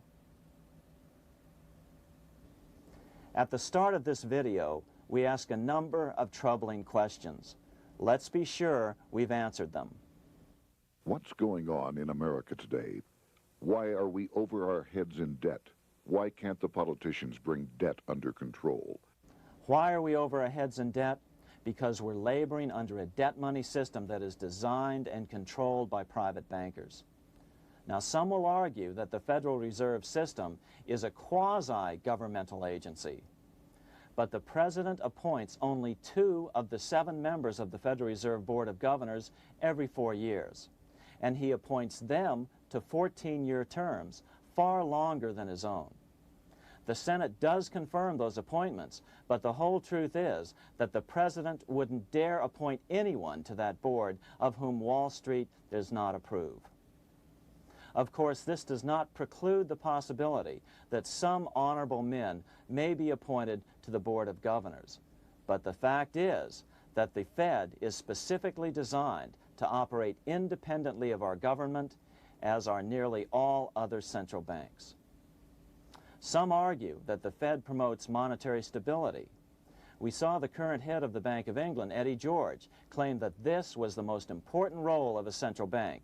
At the start of this video, we ask a number of troubling questions. Let's be sure we've answered them. What's going on in America today? Why are we over our heads in debt? Why can't the politicians bring debt under control? Why are we over our heads in debt? Because we're laboring under a debt money system that is designed and controlled by private bankers. Now, some will argue that the Federal Reserve System is a quasi-governmental agency, but the President appoints only 2 of the 7 members of the Federal Reserve Board of Governors every 4 years, and he appoints them to 14-year terms, far longer than his own. The Senate does confirm those appointments, but the whole truth is that the President wouldn't dare appoint anyone to that board of whom Wall Street does not approve. Of course, this does not preclude the possibility that some honorable men may be appointed to the Board of Governors. But the fact is that the Fed is specifically designed to operate independently of our government, as are nearly all other central banks. Some argue that the Fed promotes monetary stability. We saw the current head of the Bank of England, Eddie George, claim that this was the most important role of a central bank.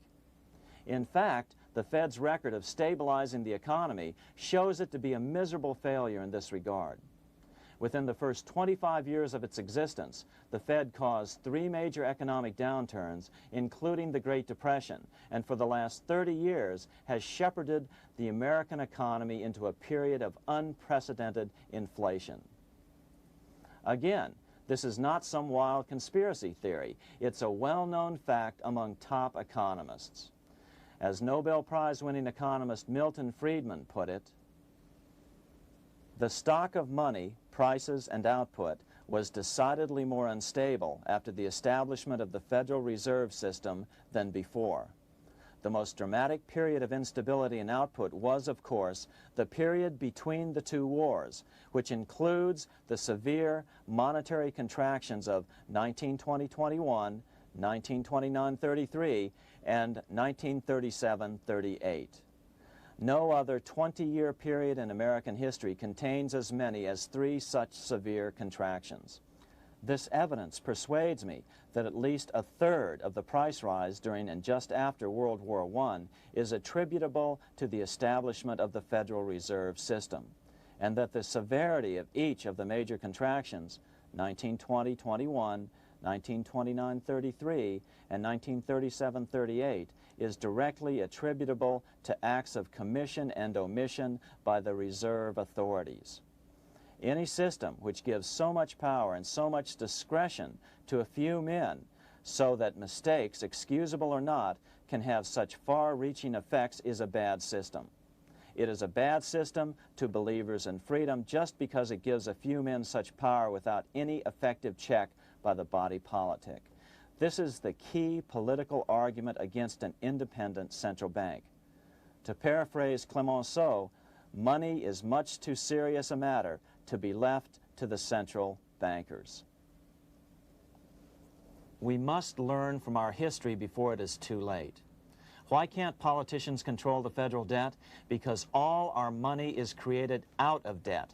In fact, the Fed's record of stabilizing the economy shows it to be a miserable failure in this regard. Within the first 25 years of its existence, the Fed caused 3 major economic downturns, including the Great Depression, and for the last 30 years has shepherded the American economy into a period of unprecedented inflation. Again, this is not some wild conspiracy theory. It's a well-known fact among top economists. As Nobel Prize-winning economist Milton Friedman put it, the stock of money, prices, and output was decidedly more unstable after the establishment of the Federal Reserve System than before. The most dramatic period of instability in output was, of course, the period between the 2 wars, which includes the severe monetary contractions of 1920-21, 1929-33, and 1937-38. No other 20-year period in American history contains as many as 3 such severe contractions. This evidence persuades me that at least a third of the price rise during and just after World War I is attributable to the establishment of the Federal Reserve System, and that the severity of each of the major contractions, 1920-21, 1929-33, and 1937-38, is directly attributable to acts of commission and omission by the reserve authorities. Any system which gives so much power and so much discretion to a few men so that mistakes, excusable or not, can have such far-reaching effects is a bad system. It is a bad system to believers in freedom just because it gives a few men such power without any effective check by the body politic. This is the key political argument against an independent central bank. To paraphrase Clemenceau, money is much too serious a matter to be left to the central bankers. We must learn from our history before it is too late. Why can't politicians control the federal debt? Because all our money is created out of debt.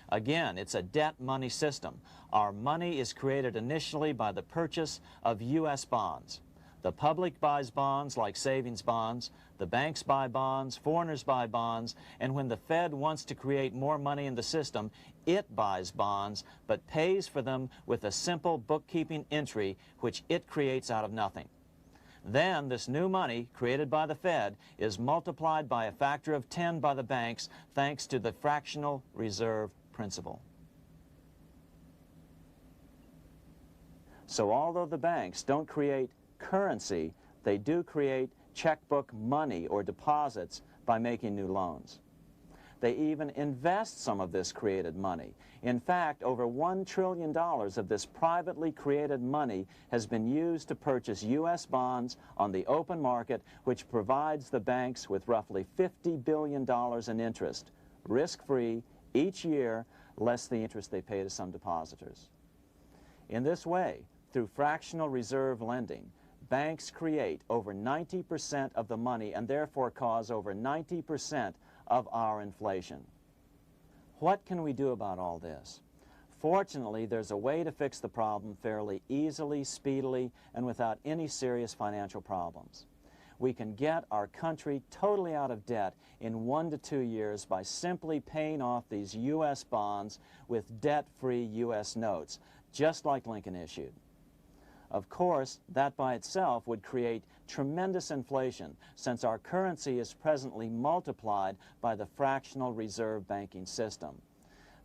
Again, it's a debt money system. Our money is created initially by the purchase of U.S. bonds. The public buys bonds like savings bonds, the banks buy bonds, foreigners buy bonds, and when the Fed wants to create more money in the system, it buys bonds, but pays for them with a simple bookkeeping entry which it creates out of nothing. Then this new money created by the Fed is multiplied by a factor of 10 by the banks thanks to the fractional reserve principle. So although the banks don't create currency, they do create checkbook money or deposits by making new loans. They even invest some of this created money. In fact, over $1 trillion of this privately created money has been used to purchase U.S. bonds on the open market, which provides the banks with roughly $50 billion in interest, risk-free, each year, less the interest they pay to some depositors. In this way, through fractional reserve lending, banks create over 90% of the money and therefore cause over 90% of our inflation. What can we do about all this? Fortunately, there's a way to fix the problem fairly easily, speedily, and without any serious financial problems. We can get our country totally out of debt in 1 to 2 years by simply paying off these U.S. bonds with debt-free U.S. notes, just like Lincoln issued. Of course, that by itself would create tremendous inflation, since our currency is presently multiplied by the fractional reserve banking system.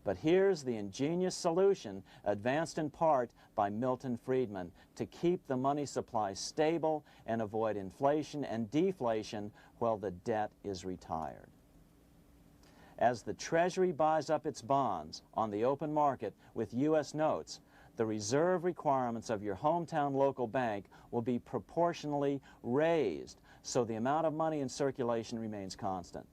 But here's the ingenious solution, advanced in part by Milton Friedman, to keep the money supply stable and avoid inflation and deflation while the debt is retired. As the Treasury buys up its bonds on the open market with U.S. notes, the reserve requirements of your hometown local bank will be proportionally raised, so the amount of money in circulation remains constant.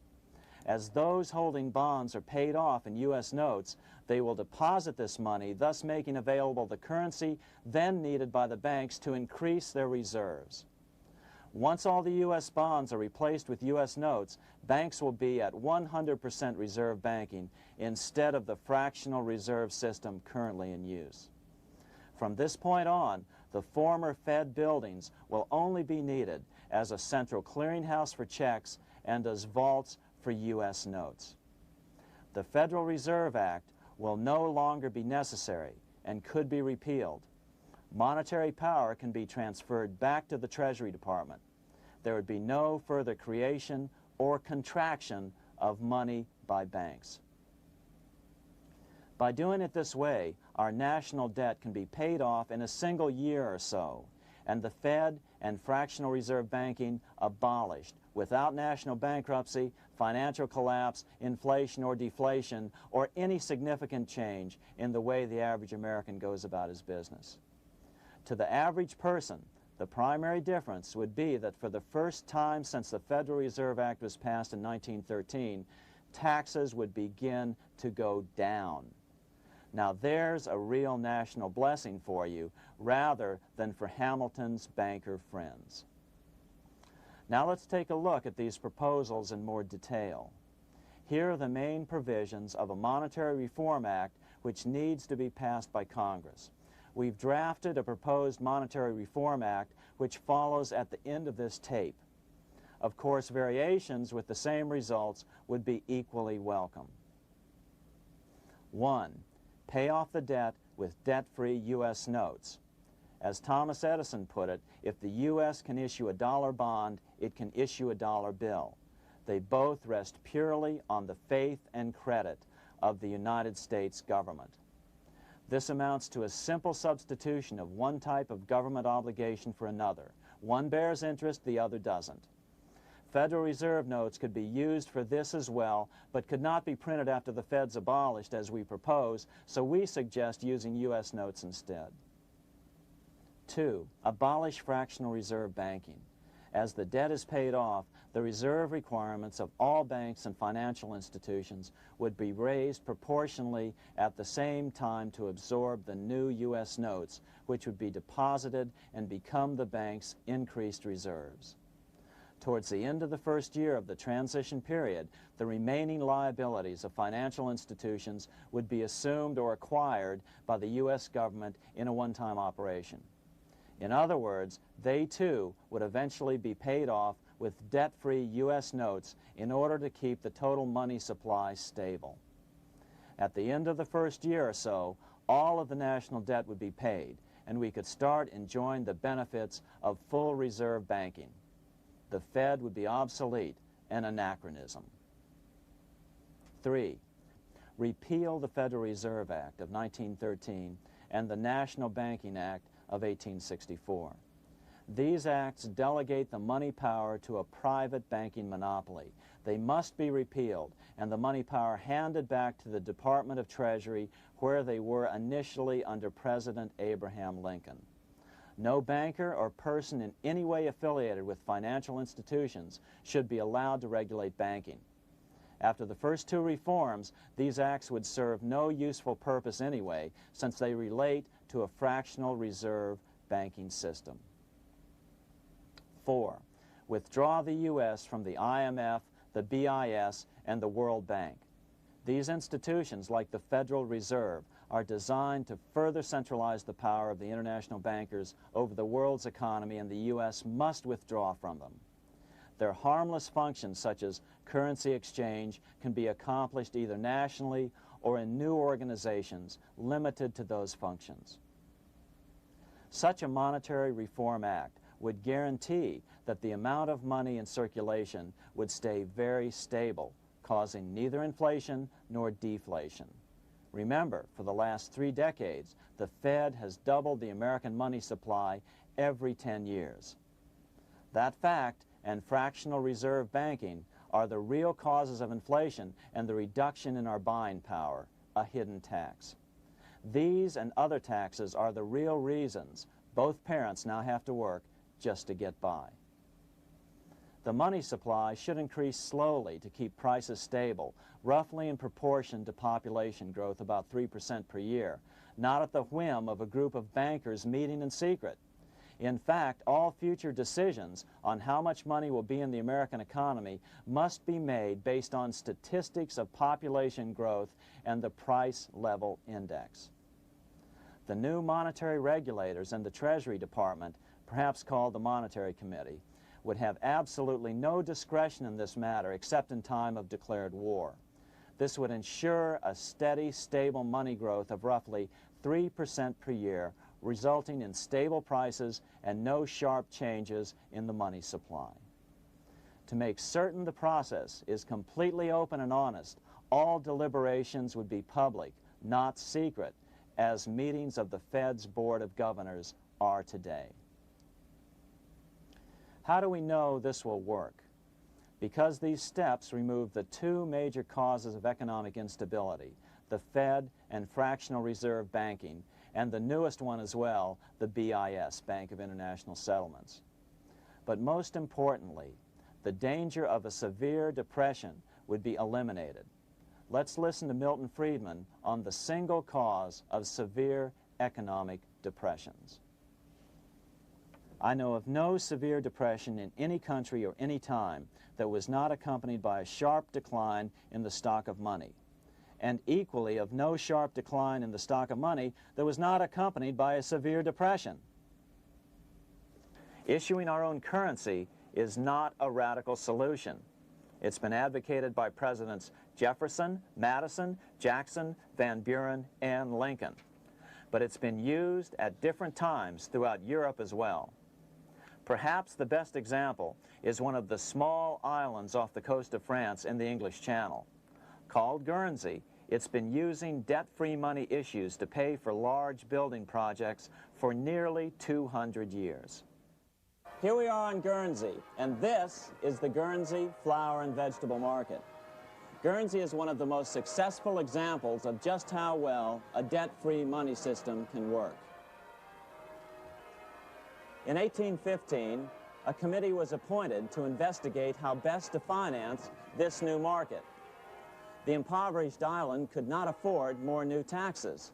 As those holding bonds are paid off in U.S. notes, they will deposit this money, thus making available the currency then needed by the banks to increase their reserves. Once all the U.S. bonds are replaced with U.S. notes, banks will be at 100% reserve banking instead of the fractional reserve system currently in use. From this point on, the former Fed buildings will only be needed as a central clearinghouse for checks and as vaults for U.S. notes. The Federal Reserve Act will no longer be necessary and could be repealed. Monetary power can be transferred back to the Treasury Department. There would be no further creation or contraction of money by banks. By doing it this way, our national debt can be paid off in a single year or so, and the Fed and fractional reserve banking abolished without national bankruptcy, financial collapse, inflation or deflation, or any significant change in the way the average American goes about his business. To the average person, the primary difference would be that for the first time since the Federal Reserve Act was passed in 1913, taxes would begin to go down. Now there's a real national blessing for you, rather than for Hamilton's banker friends. Now let's take a look at these proposals in more detail. Here are the main provisions of a Monetary Reform Act which needs to be passed by Congress. We've drafted a proposed Monetary Reform Act which follows at the end of this tape. Of course, variations with the same results would be equally welcome. 1. Pay off the debt with debt-free U.S. notes. As Thomas Edison put it, if the U.S. can issue a dollar bond, it can issue a dollar bill. They both rest purely on the faith and credit of the United States government. This amounts to a simple substitution of one type of government obligation for another. One bears interest, the other doesn't. Federal Reserve notes could be used for this as well, but could not be printed after the Fed's abolished as we propose, so we suggest using U.S. notes instead. 2. Abolish fractional reserve banking. As the debt is paid off, the reserve requirements of all banks and financial institutions would be raised proportionally at the same time to absorb the new U.S. notes, which would be deposited and become the bank's increased reserves. Towards the end of the first year of the transition period, the remaining liabilities of financial institutions would be assumed or acquired by the U.S. government in a one-time operation. In other words, they too would eventually be paid off with debt-free U.S. notes in order to keep the total money supply stable. At the end of the first year or so, all of the national debt would be paid, and we could start enjoying the benefits of full reserve banking. The Fed would be obsolete, an anachronism. 3. Repeal the Federal Reserve Act of 1913 and the National Banking Act of 1864. These acts delegate the money power to a private banking monopoly. They must be repealed and the money power handed back to the Department of Treasury where they were initially under President Abraham Lincoln. No banker or person in any way affiliated with financial institutions should be allowed to regulate banking. After the first two reforms, these acts would serve no useful purpose anyway, since they relate to a fractional reserve banking system. 4. Withdraw the U.S. from the IMF, the BIS, and the World Bank. These institutions, like the Federal Reserve, are designed to further centralize the power of the international bankers over the world's economy, and the U.S. must withdraw from them. Their harmless functions, such as currency exchange, can be accomplished either nationally or in new organizations limited to those functions. Such a monetary reform act would guarantee that the amount of money in circulation would stay very stable, causing neither inflation nor deflation. Remember, for the last 3 decades, the Fed has doubled the American money supply every 10 years. That fact and fractional reserve banking are the real causes of inflation and the reduction in our buying power, a hidden tax. These and other taxes are the real reasons both parents now have to work just to get by. The money supply should increase slowly to keep prices stable, roughly in proportion to population growth, about 3% per year, not at the whim of a group of bankers meeting in secret. In fact, all future decisions on how much money will be in the American economy must be made based on statistics of population growth and the price level index. The new monetary regulators and the Treasury Department, perhaps called the Monetary Committee, would have absolutely no discretion in this matter except in time of declared war. This would ensure a steady, stable money growth of roughly 3% per year, resulting in stable prices and no sharp changes in the money supply. To make certain the process is completely open and honest, all deliberations would be public, not secret, as meetings of the Fed's Board of Governors are today. How do we know this will work? Because these steps remove the 2 major causes of economic instability, the Fed and fractional reserve banking, and the newest one as well, the BIS, Bank of International Settlements. But most importantly, the danger of a severe depression would be eliminated. Let's listen to Milton Friedman on the single cause of severe economic depressions. I know of no severe depression in any country or any time that was not accompanied by a sharp decline in the stock of money, and equally of no sharp decline in the stock of money that was not accompanied by a severe depression. Issuing our own currency is not a radical solution. It's been advocated by Presidents Jefferson, Madison, Jackson, Van Buren, and Lincoln. But it's been used at different times throughout Europe as well. Perhaps the best example is one of the small islands off the coast of France in the English Channel. Called Guernsey, it's been using debt-free money issues to pay for large building projects for nearly 200 years. Here we are on Guernsey, and this is the Guernsey Flower and Vegetable Market. Guernsey is one of the most successful examples of just how well a debt-free money system can work. In 1815, a committee was appointed to investigate how best to finance this new market. The impoverished island could not afford more new taxes,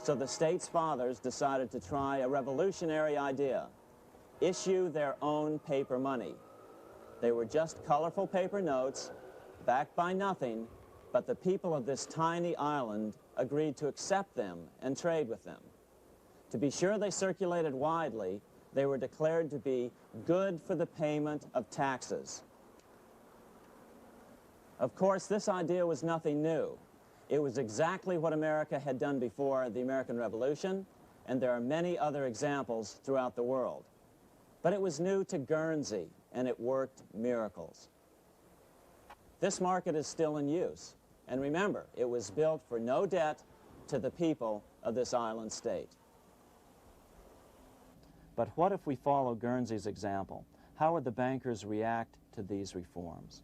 so the state's fathers decided to try a revolutionary idea: issue their own paper money. They were just colorful paper notes, backed by nothing, but the people of this tiny island agreed to accept them and trade with them. To be sure they circulated widely, they were declared to be good for the payment of taxes. Of course, this idea was nothing new. It was exactly what America had done before the American Revolution, and there are many other examples throughout the world. But it was new to Guernsey, and it worked miracles. This market is still in use, and remember, it was built for no debt to the people of this island state. But what if we follow Guernsey's example? How would the bankers react to these reforms?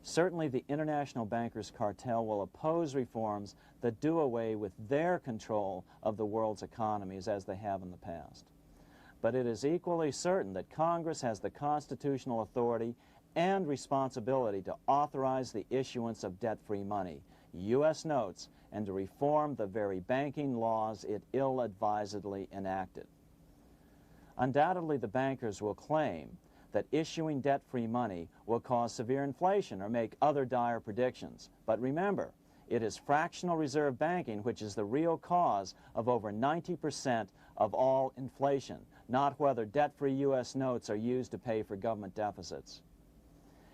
Certainly the international bankers' cartel will oppose reforms that do away with their control of the world's economies as they have in the past. But it is equally certain that Congress has the constitutional authority and responsibility to authorize the issuance of debt-free money, U.S. notes, and to reform the very banking laws it ill-advisedly enacted. Undoubtedly, the bankers will claim that issuing debt-free money will cause severe inflation or make other dire predictions. But remember, it is fractional reserve banking which is the real cause of over 90% of all inflation, not whether debt-free U.S. notes are used to pay for government deficits.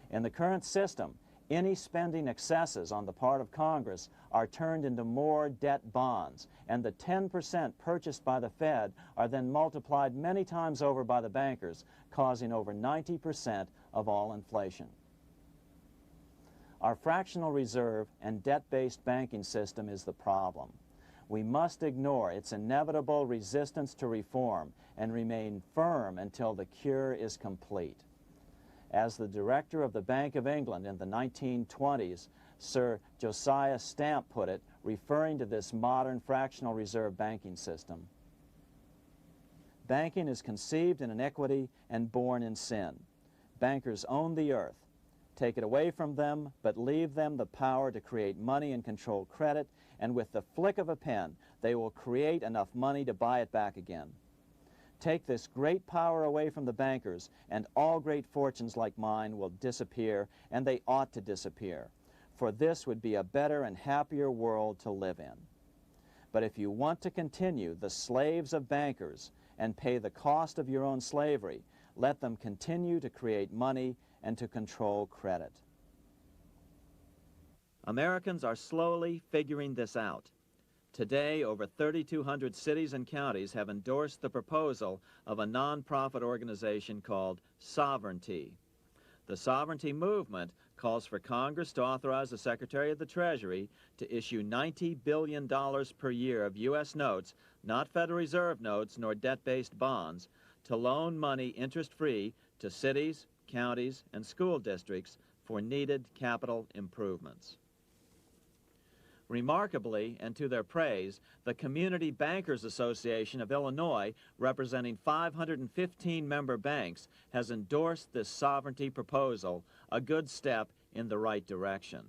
In the current system, any spending excesses on the part of Congress are turned into more debt bonds, and the 10% purchased by the Fed are then multiplied many times over by the bankers, causing over 90% of all inflation. Our fractional reserve and debt-based banking system is the problem. We must ignore its inevitable resistance to reform and remain firm until the cure is complete. As the director of the Bank of England in the 1920s, Sir Josiah Stamp put it, referring to this modern fractional reserve banking system, banking is conceived in iniquity and born in sin. Bankers own the earth. Take it away from them, but leave them the power to create money and control credit, and with the flick of a pen, they will create enough money to buy it back again. Take this great power away from the bankers, and all great fortunes like mine will disappear, and they ought to disappear, for this would be a better and happier world to live in. But if you want to continue the slaves of bankers and pay the cost of your own slavery, let them continue to create money and to control credit. Americans are slowly figuring this out. Today, over 3,200 cities and counties have endorsed the proposal of a nonprofit organization called Sovereignty. The Sovereignty movement calls for Congress to authorize the Secretary of the Treasury to issue $90 billion per year of U.S. notes, not Federal Reserve notes nor debt-based bonds, to loan money interest-free to cities, counties, and school districts for needed capital improvements. Remarkably, and to their praise, the Community Bankers Association of Illinois, representing 515 member banks, has endorsed this sovereignty proposal, a good step in the right direction.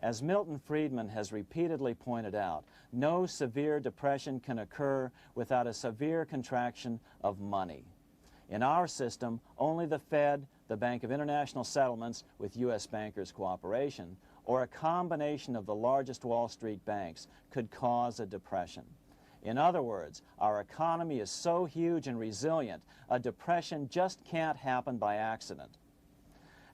As Milton Friedman has repeatedly pointed out, no severe depression can occur without a severe contraction of money. In our system, only the Fed, the Bank of International Settlements, with U.S. bankers' cooperation, or a combination of the largest Wall Street banks could cause a depression. In other words, our economy is so huge and resilient, a depression just can't happen by accident.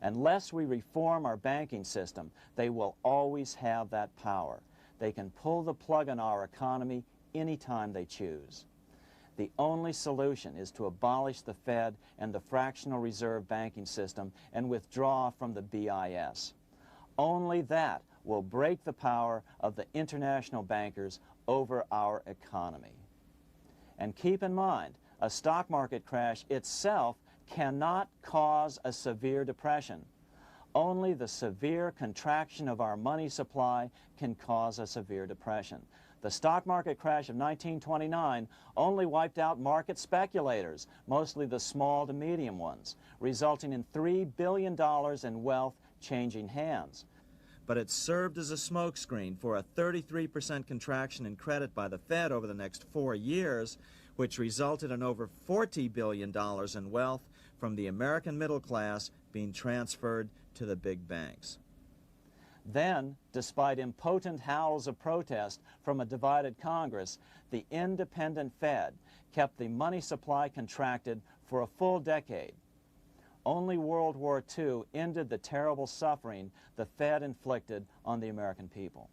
Unless we reform our banking system, they will always have that power. They can pull the plug on our economy anytime they choose. The only solution is to abolish the Fed and the fractional reserve banking system and withdraw from the BIS. Only that will break the power of the international bankers over our economy. And keep in mind, a stock market crash itself cannot cause a severe depression. Only the severe contraction of our money supply can cause a severe depression. The stock market crash of 1929 only wiped out market speculators, mostly the small to medium ones, resulting in $3 billion in wealth changing hands. But it served as a smokescreen for a 33% contraction in credit by the Fed over the next 4 years, which resulted in over $40 billion in wealth from the American middle class being transferred to the big banks. Then, despite impotent howls of protest from a divided Congress, the independent Fed kept the money supply contracted for a full decade. Only World War II ended the terrible suffering the Fed inflicted on the American people.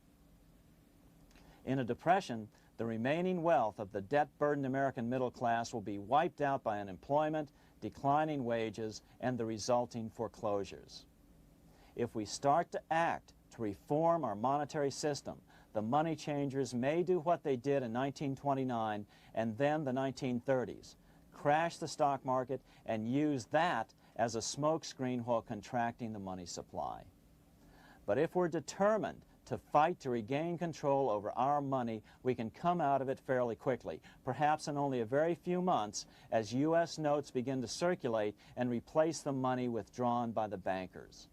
In a depression, the remaining wealth of the debt-burdened American middle class will be wiped out by unemployment, declining wages, and the resulting foreclosures. If we start to act to reform our monetary system, the money changers may do what they did in 1929 and then the 1930s, crash the stock market and use that as a smokescreen while contracting the money supply. But if we're determined to fight to regain control over our money, we can come out of it fairly quickly, perhaps in only a very few months, as U.S. notes begin to circulate and replace the money withdrawn by the bankers.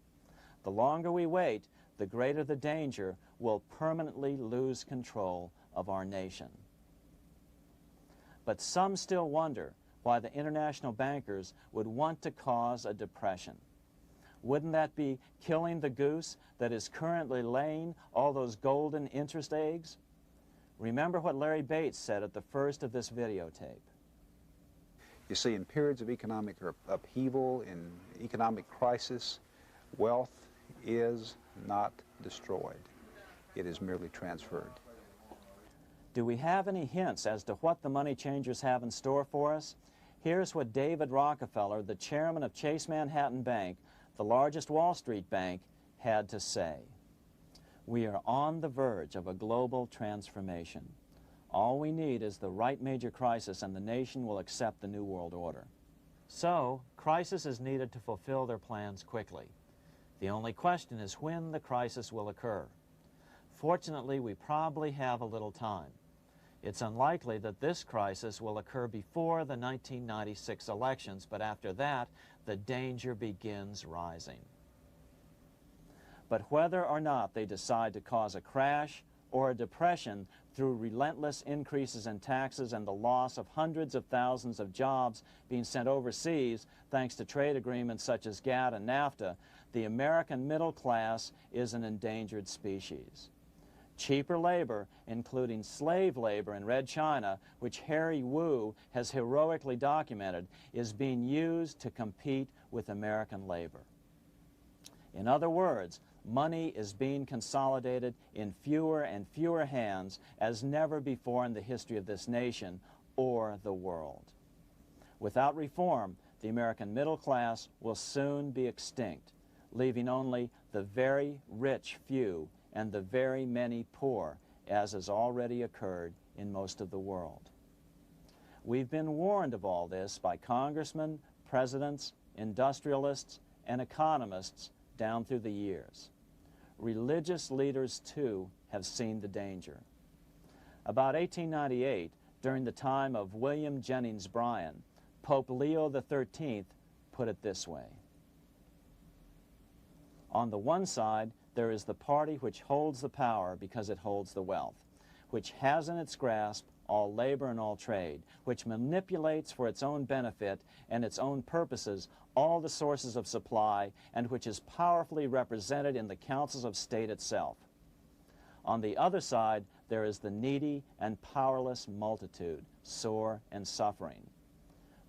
The longer we wait, the greater the danger we'll permanently lose control of our nation. But some still wonder why the international bankers would want to cause a depression. Wouldn't that be killing the goose that is currently laying all those golden interest eggs? Remember what Larry Bates said at the first of this videotape. You see, in periods of economic upheaval, in economic crisis, wealth is not destroyed. It is merely transferred. Do we have any hints as to what the money changers have in store for us? Here's what David Rockefeller, the chairman of Chase Manhattan Bank, the largest Wall Street bank, had to say. We are on the verge of a global transformation. All we need is the right major crisis and the nation will accept the New World Order. So, crisis is needed to fulfill their plans quickly. The only question is when the crisis will occur. Fortunately, we probably have a little time. It's unlikely that this crisis will occur before the 1996 elections, but after that, the danger begins rising. But whether or not they decide to cause a crash or a depression through relentless increases in taxes and the loss of hundreds of thousands of jobs being sent overseas thanks to trade agreements such as GATT and NAFTA, the American middle class is an endangered species. Cheaper labor, including slave labor in Red China, which Harry Wu has heroically documented, is being used to compete with American labor. In other words, money is being consolidated in fewer and fewer hands as never before in the history of this nation or the world. Without reform, the American middle class will soon be extinct, leaving only the very rich few and the very many poor, as has already occurred in most of the world. We've been warned of all this by congressmen, presidents, industrialists, and economists down through the years. Religious leaders, too, have seen the danger. About 1898, during the time of William Jennings Bryan, Pope Leo XIII put it this way. On the one side, there is the party which holds the power because it holds the wealth, which has in its grasp all labor and all trade, which manipulates for its own benefit and its own purposes all the sources of supply, and which is powerfully represented in the councils of state itself. On the other side, there is the needy and powerless multitude, sore and suffering.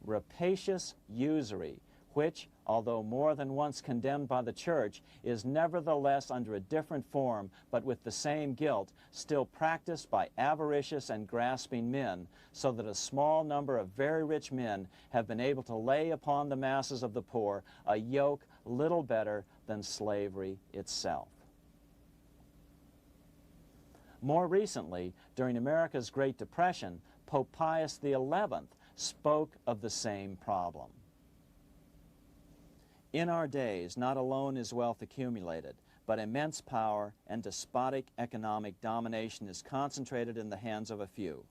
Rapacious usury, which, although more than once condemned by the Church, is nevertheless under a different form, but with the same guilt, still practiced by avaricious and grasping men, so that a small number of very rich men have been able to lay upon the masses of the poor a yoke little better than slavery itself. More recently, during America's Great Depression, Pope Pius XI spoke of the same problem. In our days, not alone is wealth accumulated, but immense power and despotic economic domination is concentrated in the hands of a few.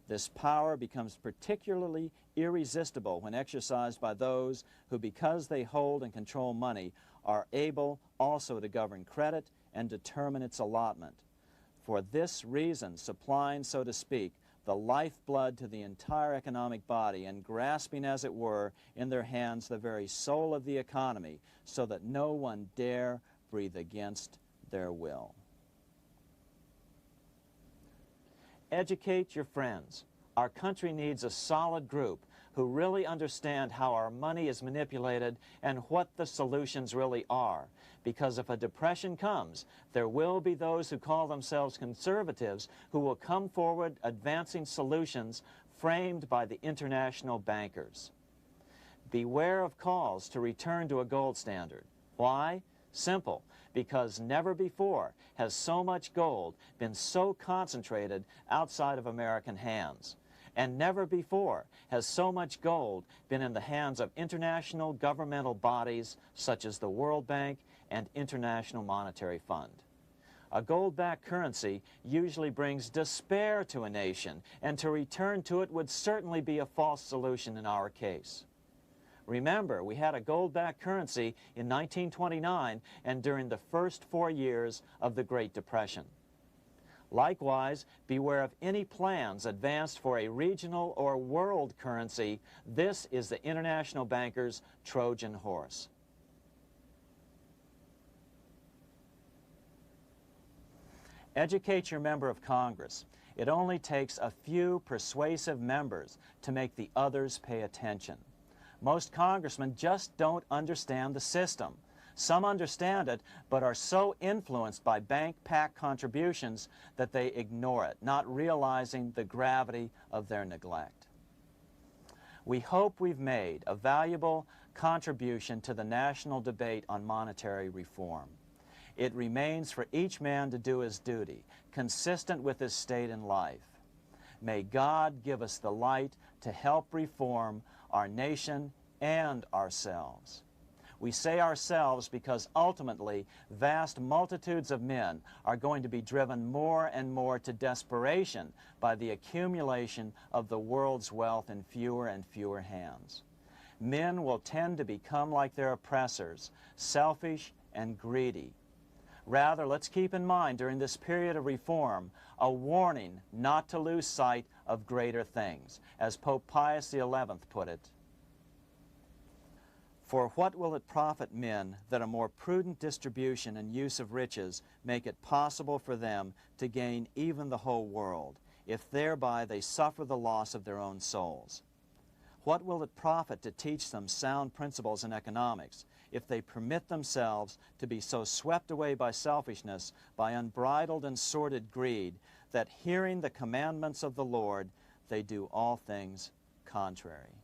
This power becomes particularly irresistible when exercised by those who, because they hold and control money, are able also to govern credit and determine its allotment. For this reason, supplying, so to speak, the lifeblood to the entire economic body and grasping, as it were, in their hands the very soul of the economy, so that no one dare breathe against their will. Educate your friends. Our country needs a solid group who really understand how our money is manipulated and what the solutions really are. Because if a depression comes, there will be those who call themselves conservatives who will come forward advancing solutions framed by the international bankers. Beware of calls to return to a gold standard. Why? Simple. Because never before has so much gold been so concentrated outside of American hands. And never before has so much gold been in the hands of international governmental bodies such as the World Bank and International Monetary Fund. A gold-backed currency usually brings despair to a nation, and to return to it would certainly be a false solution in our case. Remember, we had a gold-backed currency in 1929 and during the first 4 years of the Great Depression. Likewise, beware of any plans advanced for a regional or world currency. This is the international bankers' Trojan horse. Educate your member of Congress. It only takes a few persuasive members to make the others pay attention. Most congressmen just don't understand the system. Some understand it, but are so influenced by bank PAC contributions that they ignore it, not realizing the gravity of their neglect. We hope we've made a valuable contribution to the national debate on monetary reform. It remains for each man to do his duty, consistent with his state in life. May God give us the light to help reform our nation and ourselves. We say ourselves because ultimately vast multitudes of men are going to be driven more and more to desperation by the accumulation of the world's wealth in fewer and fewer hands. Men will tend to become like their oppressors, selfish and greedy. Rather, let's keep in mind during this period of reform a warning not to lose sight of greater things, as Pope Pius XI put it. For what will it profit men that a more prudent distribution and use of riches make it possible for them to gain even the whole world, if thereby they suffer the loss of their own souls? What will it profit to teach them sound principles in economics, if they permit themselves to be so swept away by selfishness, by unbridled and sordid greed, that hearing the commandments of the Lord, they do all things contrary?